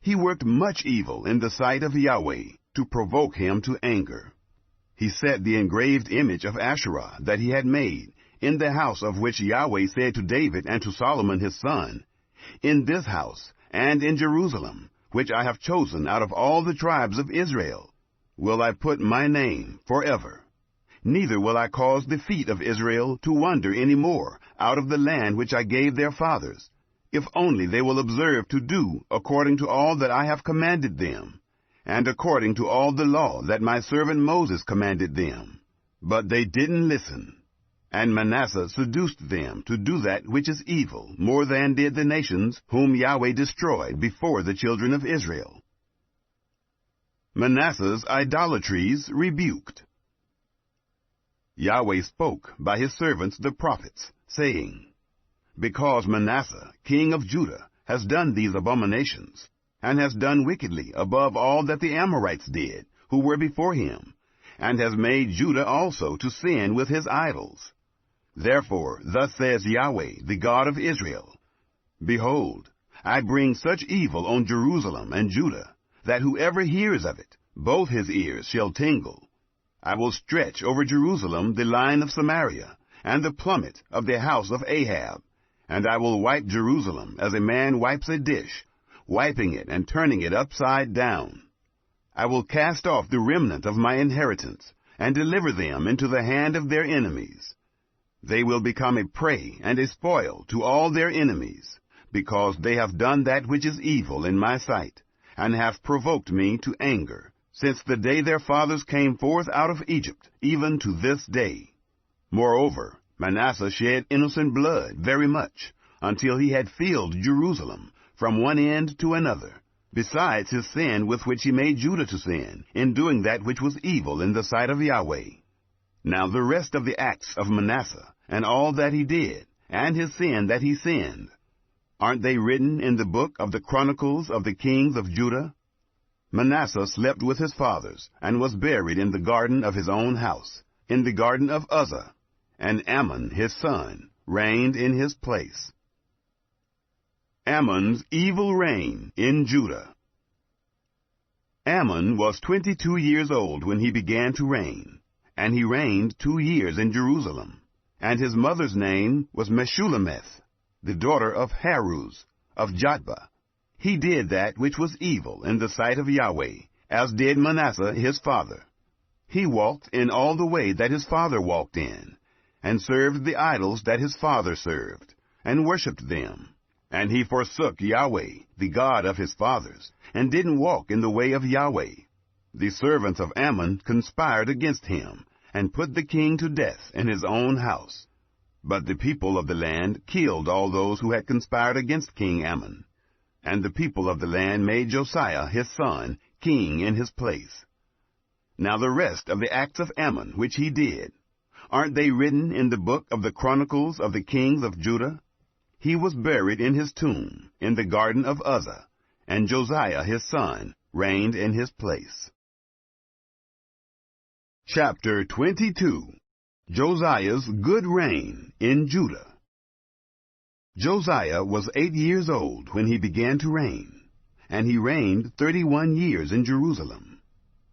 He worked much evil in the sight of Yahweh, to provoke him to anger. He set the engraved image of Asherah that he had made, in the house of which Yahweh said to David and to Solomon his son, In this house, and in Jerusalem, which I have chosen out of all the tribes of Israel, will I put my name forever. Neither will I cause the feet of Israel to wander any more out of the land which I gave their fathers, if only they will observe to do according to all that I have commanded them, and according to all the law that my servant Moses commanded them. But they didn't listen. And Manasseh seduced them to do that which is evil, more than did the nations whom Yahweh destroyed before the children of Israel. Manasseh's idolatries rebuked. Yahweh spoke by his servants the prophets, saying, Because Manasseh, king of Judah, has done these abominations, and has done wickedly above all that the Amorites did, who were before him, and has made Judah also to sin with his idols. Therefore, thus says Yahweh, the God of Israel, Behold, I bring such evil on Jerusalem and Judah, that whoever hears of it, both his ears shall tingle. I will stretch over Jerusalem the line of Samaria, and the plummet of the house of Ahab, and I will wipe Jerusalem as a man wipes a dish, wiping it and turning it upside down. I will cast off the remnant of my inheritance, and deliver them into the hand of their enemies. They will become a prey and a spoil to all their enemies, because they have done that which is evil in my sight, and have provoked me to anger, since the day their fathers came forth out of Egypt, even to this day. Moreover, Manasseh shed innocent blood very much, until he had filled Jerusalem from one end to another, besides his sin with which he made Judah to sin, in doing that which was evil in the sight of Yahweh. Now the rest of the acts of Manasseh, and all that he did, and his sin that he sinned, aren't they written in the book of the Chronicles of the kings of Judah? Manasseh slept with his fathers, and was buried in the garden of his own house, in the garden of Uzzah, and Ammon his son reigned in his place. Ammon's evil reign in Judah. Ammon was 22 years old when he began to reign, and he reigned 2 years in Jerusalem. And his mother's name was Meshullemeth, the daughter of Haruz, of Jotbah. He did that which was evil in the sight of Yahweh, as did Manasseh his father. He walked in all the way that his father walked in, and served the idols that his father served, and worshipped them. And he forsook Yahweh, the God of his fathers, and didn't walk in the way of Yahweh. The servants of Ammon conspired against him, and put the king to death in his own house. But the people of the land killed all those who had conspired against King Ammon. And the people of the land made Josiah his son king in his place. Now the rest of the acts of Ammon which he did, aren't they written in the book of the Chronicles of the kings of Judah? He was buried in his tomb in the garden of Uzzah, and Josiah his son reigned in his place. Chapter 22. Josiah's good reign in Judah. Josiah was 8 years old when he began to reign, and he reigned 31 years in Jerusalem.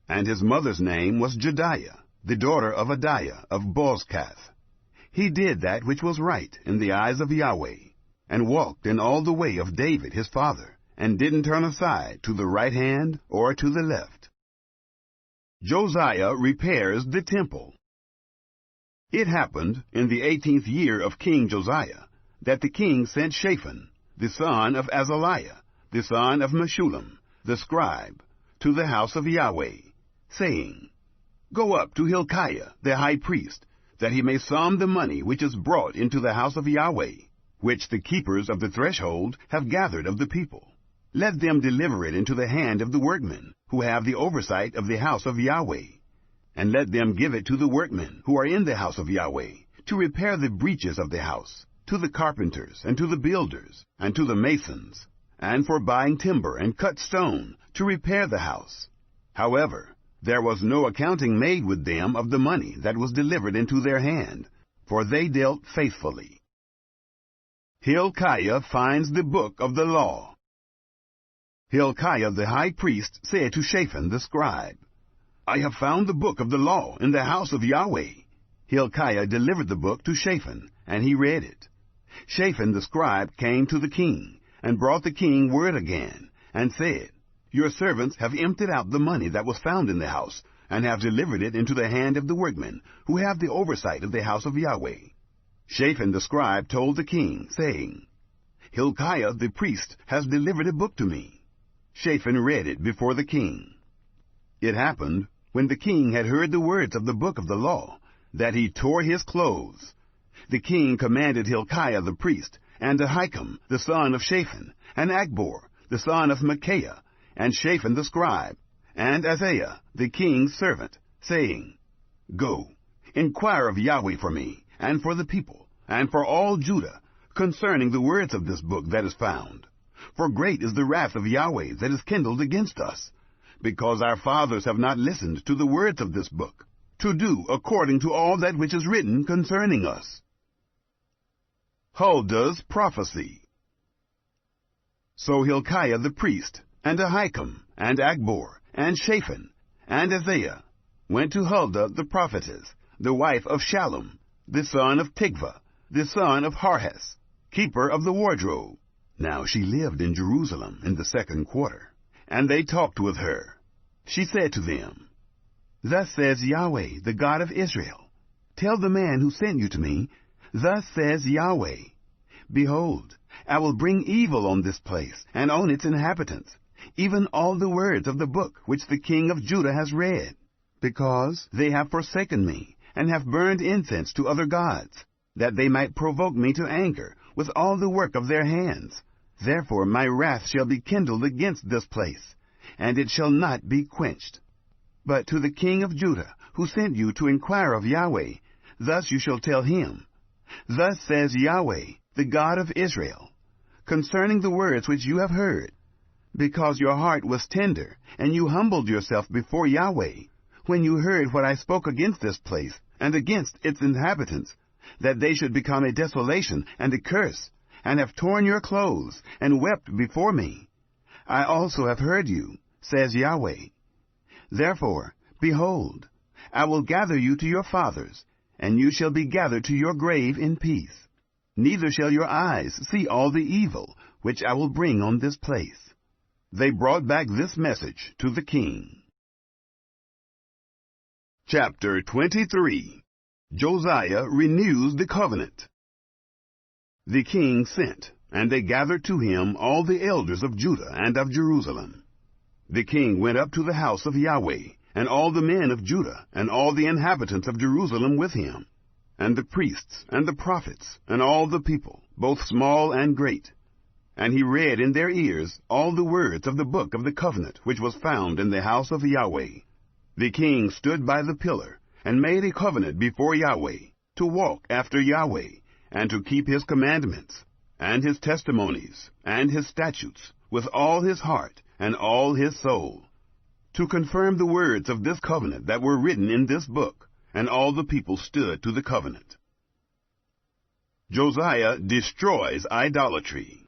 And his mother's name was Jediah, the daughter of Adiah of Bozkath. He did that which was right in the eyes of Yahweh, and walked in all the way of David his father, and didn't turn aside to the right hand or to the left. Josiah repairs the temple. It happened in the 18th year of King Josiah that the king sent Shaphan, the son of Azaliah, the son of Meshullam, the scribe, to the house of Yahweh, saying, Go up to Hilkiah the high priest, that he may sum the money which is brought into the house of Yahweh, which the keepers of the threshold have gathered of the people. Let them deliver it into the hand of the workmen, who have the oversight of the house of Yahweh. And let them give it to the workmen who are in the house of Yahweh, to repair the breaches of the house, to the carpenters, and to the builders, and to the masons, and for buying timber and cut stone, to repair the house. However, there was no accounting made with them of the money that was delivered into their hand, for they dealt faithfully. Hilkiah finds the book of the law. Hilkiah the high priest said to Shaphan the scribe, I have found the book of the law in the house of Yahweh. Hilkiah delivered the book to Shaphan, and he read it. Shaphan the scribe came to the king, and brought the king word again, and said, Your servants have emptied out the money that was found in the house, and have delivered it into the hand of the workmen, who have the oversight of the house of Yahweh. Shaphan the scribe told the king, saying, Hilkiah the priest has delivered a book to me. Shaphan read it before the king. It happened, when the king had heard the words of the book of the law, that he tore his clothes. The king commanded Hilkiah the priest, and Ahikam the son of Shaphan, and Achbor the son of Micaiah, and Shaphan the scribe, and Isaiah the king's servant, saying, Go, inquire of Yahweh for me, and for the people, and for all Judah, concerning the words of this book that is found. For great is the wrath of Yahweh that is kindled against us, because our fathers have not listened to the words of this book, to do according to all that which is written concerning us. Huldah's prophecy. So Hilkiah the priest, and Ahikam, and Achbor, and Shaphan, and Isaiah went to Huldah the prophetess, the wife of Shallum, the son of Tikvah, the son of Harhas, keeper of the wardrobe. Now she lived in Jerusalem in the 2nd quarter, and they talked with her. She said to them, Thus says Yahweh, the God of Israel, Tell the man who sent you to me, Thus says Yahweh, Behold, I will bring evil on this place, and on its inhabitants, even all the words of the book which the king of Judah has read, because they have forsaken me, and have burned incense to other gods, that they might provoke me to anger with all the work of their hands. Therefore my wrath shall be kindled against this place, and it shall not be quenched. But to the king of Judah, who sent you to inquire of Yahweh, thus you shall tell him, Thus says Yahweh, the God of Israel, concerning the words which you have heard, because your heart was tender, and you humbled yourself before Yahweh, when you heard what I spoke against this place, and against its inhabitants, that they should become a desolation and a curse, and have torn your clothes, and wept before me. I also have heard you, says Yahweh. Therefore, behold, I will gather you to your fathers, and you shall be gathered to your grave in peace. Neither shall your eyes see all the evil which I will bring on this place. They brought back this message to the king. Chapter 23. Josiah renews the covenant. The king sent, and they gathered to him all the elders of Judah and of Jerusalem. The king went up to the house of Yahweh, and all the men of Judah, and all the inhabitants of Jerusalem with him, and the priests, and the prophets, and all the people, both small and great. And he read in their ears all the words of the book of the covenant which was found in the house of Yahweh. The king stood by the pillar, and made a covenant before Yahweh, to walk after Yahweh, and to keep his commandments, and his testimonies, and his statutes, with all his heart and all his soul, to confirm the words of this covenant that were written in this book. And all the people stood to the covenant. Josiah destroys idolatry.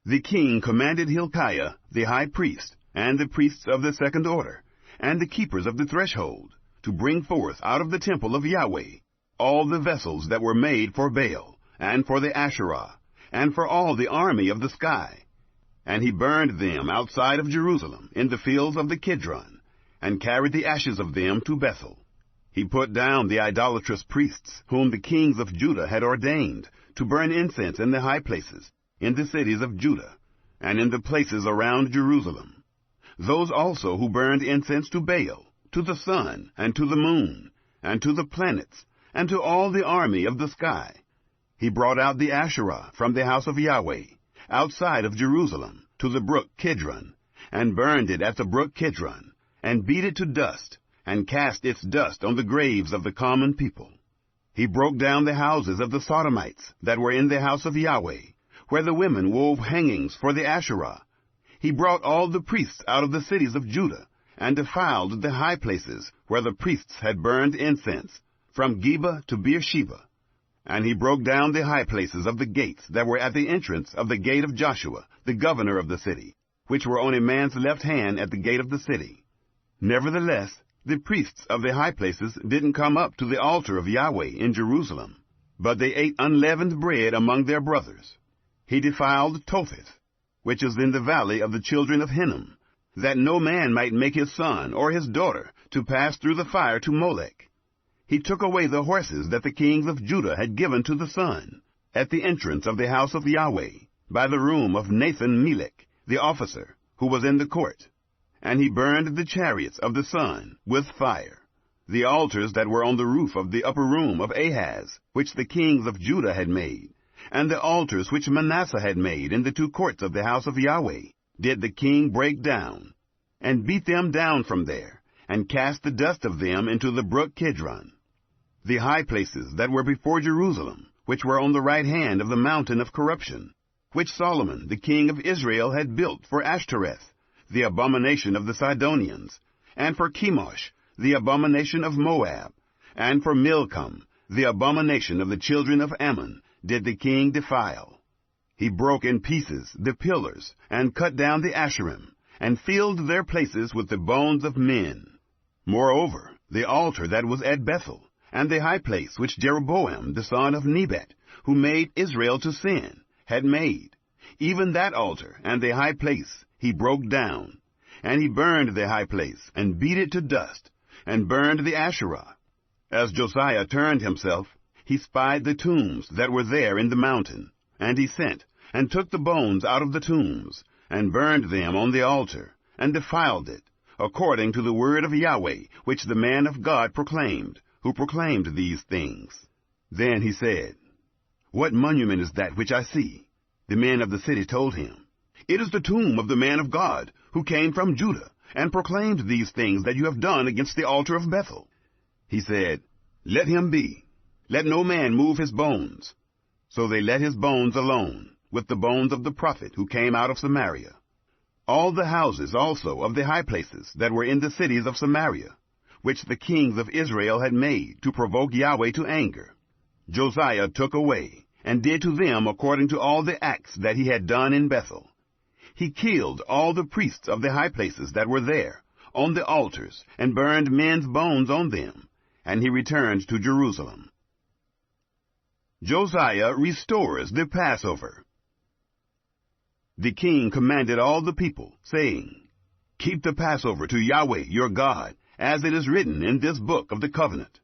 The king commanded Hilkiah, the high priest, and the priests of the 2nd order, and the keepers of the threshold, to bring forth out of the temple of Yahweh all the vessels that were made for Baal, and for the Asherah, and for all the army of the sky. And he burned them outside of Jerusalem, in the fields of the Kidron, and carried the ashes of them to Bethel. He put down the idolatrous priests, whom the kings of Judah had ordained, to burn incense in the high places, in the cities of Judah, and in the places around Jerusalem. Those also who burned incense to Baal, to the sun, and to the moon, and to the planets, and to all the army of the sky. He brought out the Asherah from the house of Yahweh, outside of Jerusalem, to the brook Kidron, and burned it at the brook Kidron, and beat it to dust, and cast its dust on the graves of the common people. He broke down the houses of the Sodomites that were in the house of Yahweh, where the women wove hangings for the Asherah. He brought all the priests out of the cities of Judah, and defiled the high places where the priests had burned incense, from Geba to Beersheba. And he broke down the high places of the gates that were at the entrance of the gate of Joshua, the governor of the city, which were on a man's left hand at the gate of the city. Nevertheless, the priests of the high places didn't come up to the altar of Yahweh in Jerusalem, but they ate unleavened bread among their brothers. He defiled Topheth, which is in the valley of the children of Hinnom, that no man might make his son or his daughter to pass through the fire to Molech. He took away the horses that the kings of Judah had given to the sun, at the entrance of the house of Yahweh, by the room of Nathan-Melech, the officer, who was in the court. And he burned the chariots of the sun with fire, the altars that were on the roof of the upper room of Ahaz, which the kings of Judah had made, and the altars which Manasseh had made in the two courts of the house of Yahweh, did the king break down, and beat them down from there, and cast the dust of them into the brook Kidron. The high places that were before Jerusalem, which were on the right hand of the mountain of corruption, which Solomon the king of Israel had built for Ashtoreth, the abomination of the Sidonians, and for Chemosh, the abomination of Moab, and for Milcom, the abomination of the children of Ammon, did the king defile. He broke in pieces the pillars, and cut down the Asherim, and filled their places with the bones of men. Moreover, the altar that was at Bethel, and the high place which Jeroboam the son of Nebat, who made Israel to sin, had made, even that altar and the high place he broke down. And he burned the high place, and beat it to dust, and burned the Asherah. As Josiah turned himself, he spied the tombs that were there in the mountain, and he sent, and took the bones out of the tombs, and burned them on the altar, and defiled it, according to the word of Yahweh, which the man of God proclaimed, who proclaimed these things. Then he said, What monument is that which I see? The men of the city told him, It is the tomb of the man of God, who came from Judah, and proclaimed these things that you have done against the altar of Bethel. He said, Let him be. Let no man move his bones. So they let his bones alone, with the bones of the prophet who came out of Samaria. All the houses also of the high places that were in the cities of Samaria, which the kings of Israel had made to provoke Yahweh to anger, Josiah took away, and did to them according to all the acts that he had done in Bethel. He killed all the priests of the high places that were there, on the altars, and burned men's bones on them, and he returned to Jerusalem. Josiah restores the Passover. The king commanded all the people, saying, Keep the Passover to Yahweh your God, as it is written in this book of the covenant.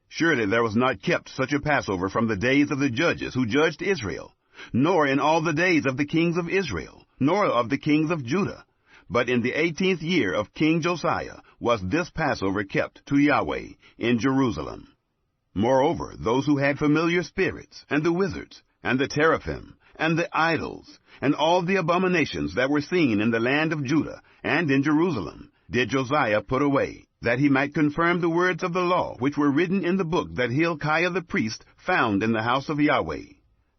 Surely there was not kept such a Passover from the days of the judges who judged Israel, nor in all the days of the kings of Israel, nor of the kings of Judah. But in the 18th year of King Josiah was this Passover kept to Yahweh in Jerusalem. Moreover, those who had familiar spirits, and the wizards, and the teraphim, and the idols, and all the abominations that were seen in the land of Judah and in Jerusalem, did Josiah put away, that he might confirm the words of the law which were written in the book that Hilkiah the priest found in the house of Yahweh.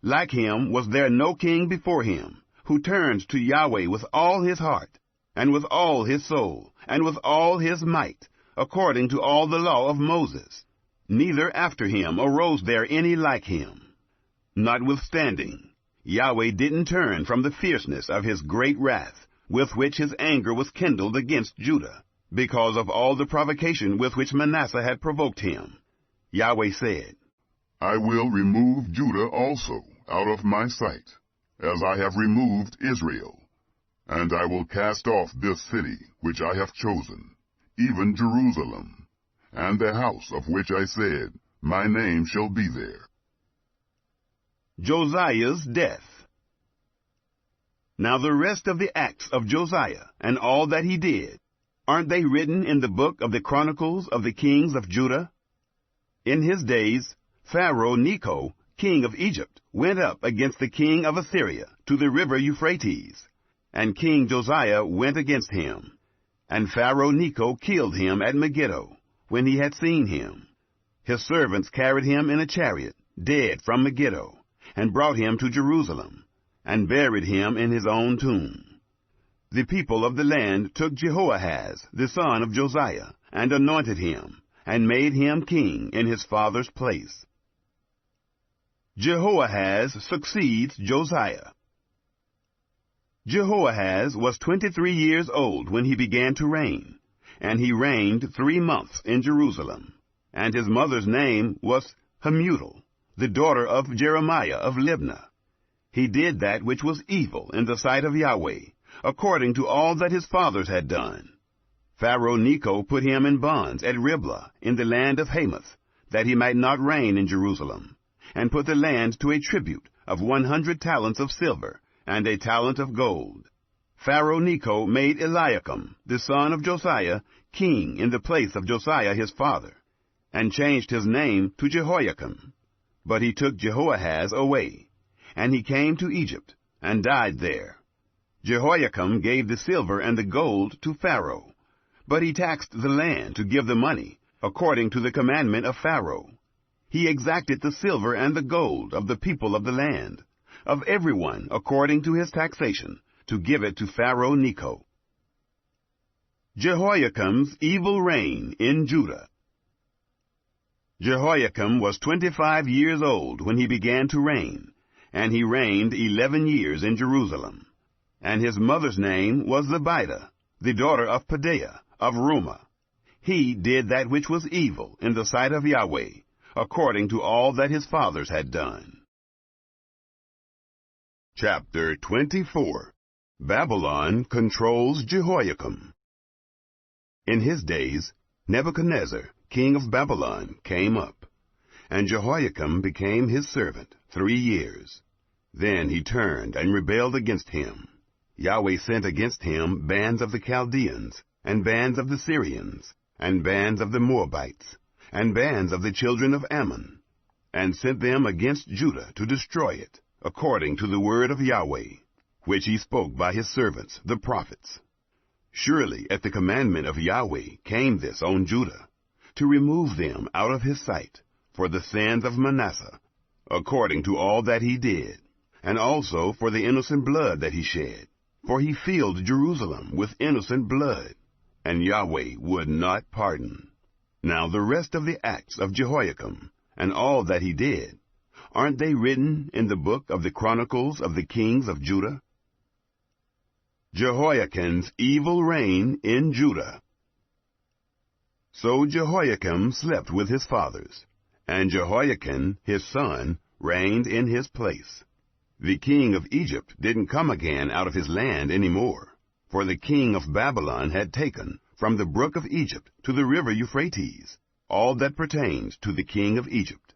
Like him was there no king before him, who turned to Yahweh with all his heart, and with all his soul, and with all his might, according to all the law of Moses. Neither after him arose there any like him. Notwithstanding, Yahweh didn't turn from the fierceness of his great wrath, with which his anger was kindled against Judah, because of all the provocation with which Manasseh had provoked him. Yahweh said, I will remove Judah also out of my sight, as I have removed Israel. And I will cast off this city which I have chosen, even Jerusalem, and the house of which I said, My name shall be there. Josiah's death. Now the rest of the acts of Josiah, and all that he did, aren't they written in the book of the Chronicles of the kings of Judah? In his days, Pharaoh Necho, king of Egypt, went up against the king of Assyria to the river Euphrates, and King Josiah went against him. And Pharaoh Necho killed him at Megiddo, when he had seen him. His servants carried him in a chariot, dead from Megiddo, and brought him to Jerusalem, and buried him in his own tomb. The people of the land took Jehoahaz, the son of Josiah, and anointed him, and made him king in his father's place. Jehoahaz succeeds Josiah. Jehoahaz was 23 years old when he began to reign, and he reigned 3 months in Jerusalem. And his mother's name was Hamutal, the daughter of Jeremiah of Libnah. He did that which was evil in the sight of Yahweh, according to all that his fathers had done. Pharaoh Necho put him in bonds at Riblah in the land of Hamath, that he might not reign in Jerusalem, and put the land to a tribute of 100 talents of silver, and a talent of gold. Pharaoh Necho made Eliakim, the son of Josiah, king in the place of Josiah his father, and changed his name to Jehoiakim. But he took Jehoahaz away, and he came to Egypt, and died there. Jehoiakim gave the silver and the gold to Pharaoh, but he taxed the land to give the money, according to the commandment of Pharaoh. He exacted the silver and the gold of the people of the land, of everyone according to his taxation, to give it to Pharaoh Necho. Jehoiakim's evil reign in Judah. Jehoiakim was 25 years old when he began to reign, and he reigned 11 years in Jerusalem. And his mother's name was Zebidah, the daughter of Pedaiah of Rumah. He did that which was evil in the sight of Yahweh, according to all that his fathers had done. Chapter 24. Babylon controls Jehoiakim. In his days, Nebuchadnezzar, king of Babylon, came up, and Jehoiakim became his servant 3 years. Then he turned and rebelled against him. Yahweh sent against him bands of the Chaldeans, and bands of the Syrians, and bands of the Moabites, and bands of the children of Ammon, and sent them against Judah to destroy it, according to the word of Yahweh, which he spoke by his servants, the prophets. Surely at the commandment of Yahweh came this on Judah, to remove them out of his sight, for the sins of Manasseh, according to all that he did, and also for the innocent blood that he shed. For he filled Jerusalem with innocent blood, and Yahweh would not pardon. Now the rest of the acts of Jehoiakim, and all that he did, aren't they written in the book of the Chronicles of the kings of Judah? Jehoiakim's evil reign in Judah. So Jehoiakim slept with his fathers, and Jehoiakim his son reigned in his place. The king of Egypt didn't come again out of his land any more, for the king of Babylon had taken from the brook of Egypt to the river Euphrates all that pertained to the king of Egypt.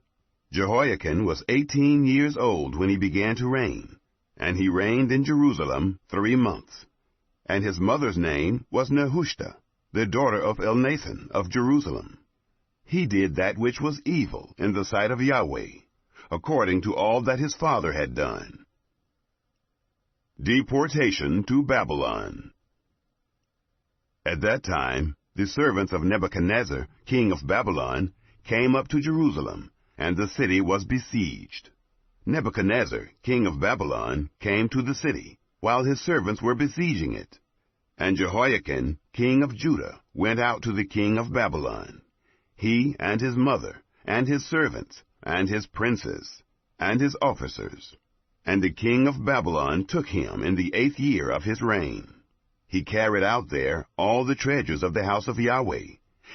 Jehoiakim was 18 years old when he began to reign, and he reigned in Jerusalem 3 months. And his mother's name was Nehushta, the daughter of Elnathan of Jerusalem. He did that which was evil in the sight of Yahweh, according to all that his father had done. Deportation to Babylon. At that time, the servants of Nebuchadnezzar, king of Babylon, came up to Jerusalem, and the city was besieged. Nebuchadnezzar, king of Babylon, came to the city, while his servants were besieging it. And Jehoiakim, king of Judah, went out to the king of Babylon, he and his mother, and his servants, and his princes, and his officers. And the king of Babylon took him in the 8th year of his reign. He carried out there all the treasures of the house of Yahweh,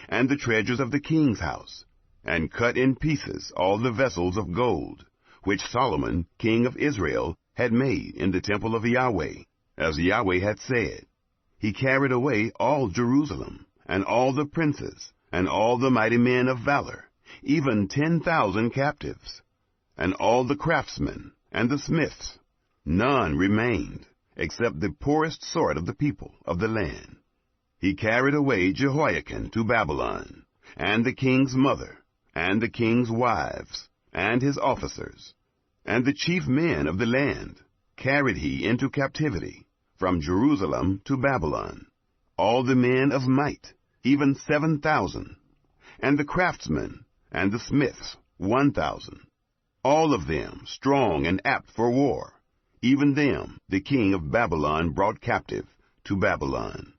and the treasures of the king's house, and cut in pieces all the vessels of gold, which Solomon, king of Israel, had made in the temple of Yahweh, as Yahweh had said. He carried away all Jerusalem, and all the princes, and all the mighty men of valor, even 10,000 captives, and all the craftsmen, and the smiths. None remained, except the poorest sort of the people of the land. He carried away Jehoiakim to Babylon, and the king's mother, and the king's wives, and his officers, and the chief men of the land carried he into captivity, from Jerusalem to Babylon, all the men of might, even 7,000, and the craftsmen, and the smiths, 1,000, all of them strong and apt for war. Even them the king of Babylon brought captive to Babylon.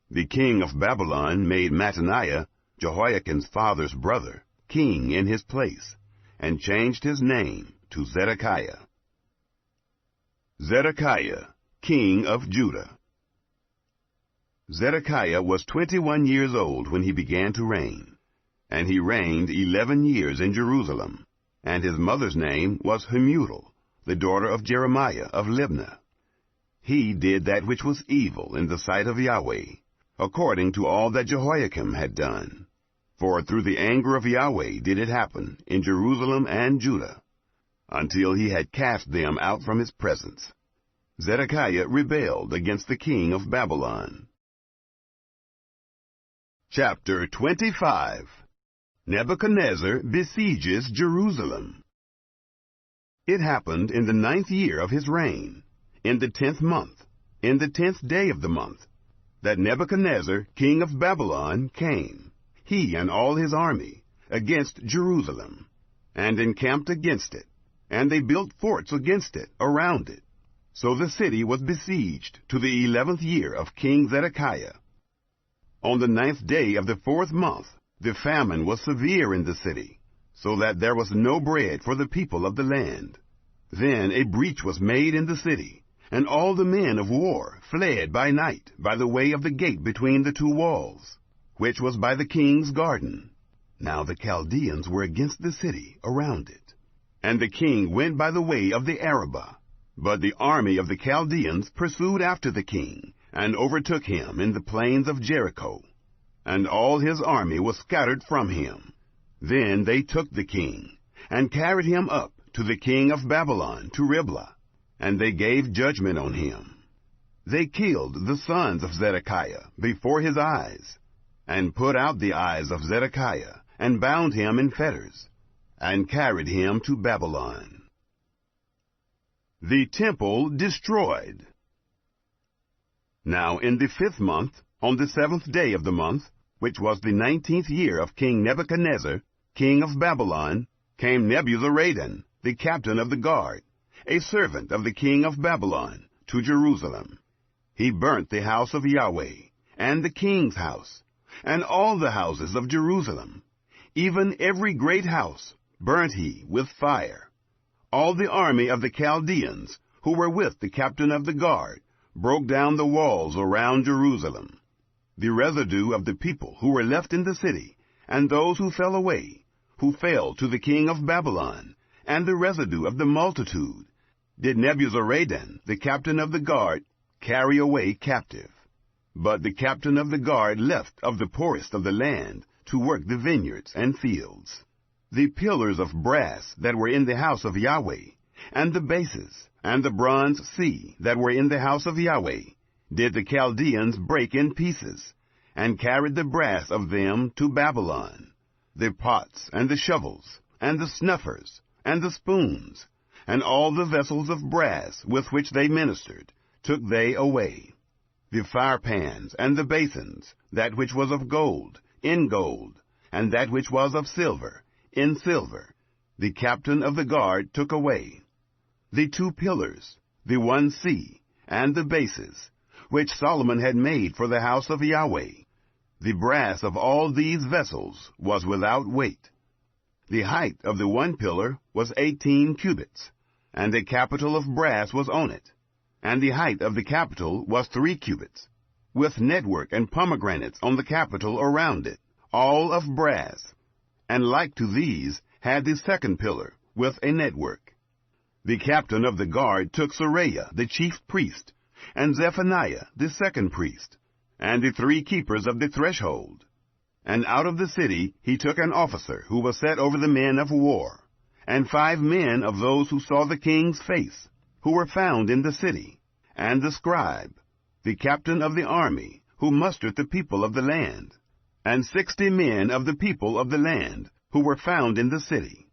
The king of Babylon made Mattaniah, Jehoiakim's father's brother, king in his place, and changed his name to Zedekiah. Zedekiah, king of Judah. Zedekiah was 21 years old when he began to reign, and he reigned 11 years in Jerusalem, and his mother's name was Hamutal, the daughter of Jeremiah of Libnah. He did that which was evil in the sight of Yahweh, according to all that Jehoiakim had done. For through the anger of Yahweh did it happen in Jerusalem and Judah, until he had cast them out from his presence. Zedekiah rebelled against the king of Babylon. Chapter 25. Nebuchadnezzar besieges Jerusalem. It happened in the 9th year of his reign, in the 10th month, in the 10th day of the month, that Nebuchadnezzar, king of Babylon, came, he and all his army, against Jerusalem, and encamped against it, and they built forts against it, around it. So the city was besieged to the 11th year of King Zedekiah. On the 9th day of the 4th month, the famine was severe in the city, so that there was no bread for the people of the land. Then a breach was made in the city, and all the men of war fled by night by the way of the gate between the two walls, which was by the king's garden. Now the Chaldeans were against the city around it. And the king went by the way of the Arabah. But the army of the Chaldeans pursued after the king, and overtook him in the plains of Jericho. And all his army was scattered from him. Then they took the king, and carried him up to the king of Babylon, to Riblah, and they gave judgment on him. They killed the sons of Zedekiah before his eyes, and put out the eyes of Zedekiah, and bound him in fetters, and carried him to Babylon. The temple destroyed. Now in the 5th month, on the 7th day of the month, which was the 19th year of King Nebuchadnezzar, king of Babylon, came Nebuzaradan, the captain of the guard, a servant of the king of Babylon, to Jerusalem. He burnt the house of Yahweh, and the king's house, and all the houses of Jerusalem. Even every great house burnt he with fire. All the army of the Chaldeans, who were with the captain of the guard, broke down the walls around Jerusalem. The residue of the people who were left in the city, and those who fell away, who fell to the king of Babylon, and the residue of the multitude, did Nebuzaradan, the captain of the guard, carry away captive. But the captain of the guard left of the poorest of the land to work the vineyards and fields. The pillars of brass that were in the house of Yahweh, and the bases, and the bronze sea that were in the house of Yahweh, did the Chaldeans break in pieces, and carried the brass of them to Babylon. The pots, and the shovels, and the snuffers, and the spoons, and all the vessels of brass with which they ministered, took they away. The firepans, and the basins, that which was of gold, in gold, and that which was of silver, in silver, the captain of the guard took away. The 2 pillars, the 1 sea, and the bases, which Solomon had made for the house of Yahweh, the brass of all these vessels was without weight. The height of the 1 pillar was 18 cubits, and a capital of brass was on it, and the height of the capital was 3 cubits, with network and pomegranates on the capital around it, all of brass. and like to these had the second pillar, with a network. The captain of the guard took Seraiah the chief priest, and Zephaniah the second priest, and the 3 keepers of the threshold. And out of the city he took an officer who was set over the men of war, and 5 men of those who saw the king's face, who were found in the city, and the scribe, the captain of the army, who mustered the people of the land, and 60 men of the people of the land, who were found in the city.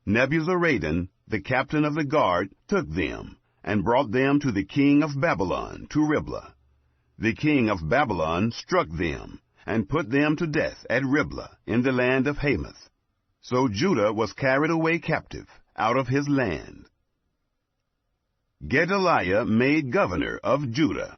Nebuzaradan, the captain of the guard, took them, and brought them to the king of Babylon, to Riblah. The king of Babylon struck them, and put them to death at Riblah, in the land of Hamath. So Judah was carried away captive out of his land. Gedaliah made governor of Judah.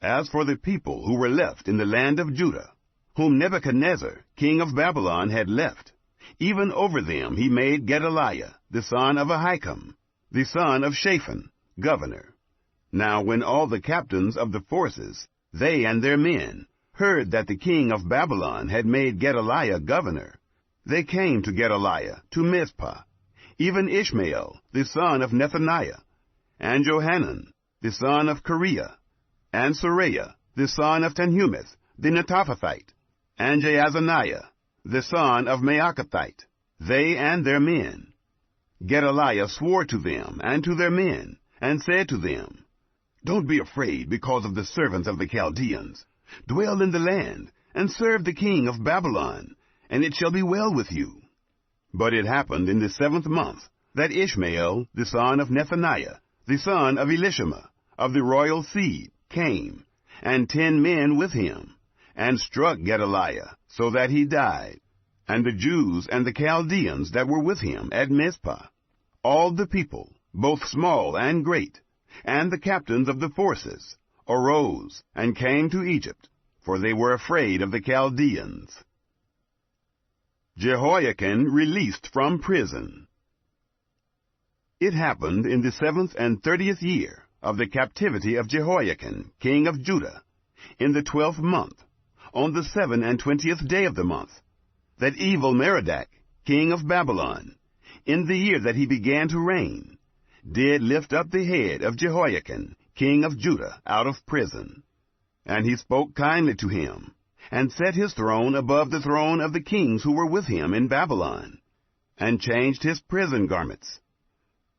As for the people who were left in the land of Judah, whom Nebuchadnezzar, king of Babylon, had left, even over them he made Gedaliah, the son of Ahikam, the son of Shaphan, governor. Now when all the captains of the forces, they and their men, heard that the king of Babylon had made Gedaliah governor, they came to Gedaliah to Mizpah, even Ishmael, the son of Nethaniah, and Johanan, the son of Kareah, and Seraiah, the son of Tanhumeth, the Netophathite, and Jaazaniah, the son of Maachathite, they and their men. Gedaliah swore to them and to their men, and said to them, Don't be afraid because of the servants of the Chaldeans. Dwell in the land, and serve the king of Babylon, and it shall be well with you. But it happened in the 7th month, that Ishmael, the son of Nethaniah, the son of Elishama, of the royal seed, came, and 10 men with him, and struck Gedaliah, so that he died, and the Jews and the Chaldeans that were with him at Mizpah, all the people, both small and great, and the captains of the forces, arose and came to Egypt, for they were afraid of the Chaldeans. Jehoiachin released from prison. It happened in the 7th and 30th year of the captivity of Jehoiachin, king of Judah, in the 12th month, on the 27th day of the month, that Evil-Merodach, king of Babylon, in the year that he began to reign, did lift up the head of Jehoiachin, king of Judah, out of prison. And he spoke kindly to him, and set his throne above the throne of the kings who were with him in Babylon, and changed his prison garments.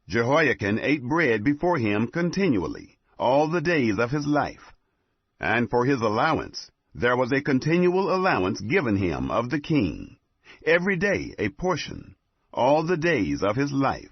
Jehoiachin ate bread before him continually, all the days of his life. And for his allowance, there was a continual allowance given him of the king, every day a portion, all the days of his life.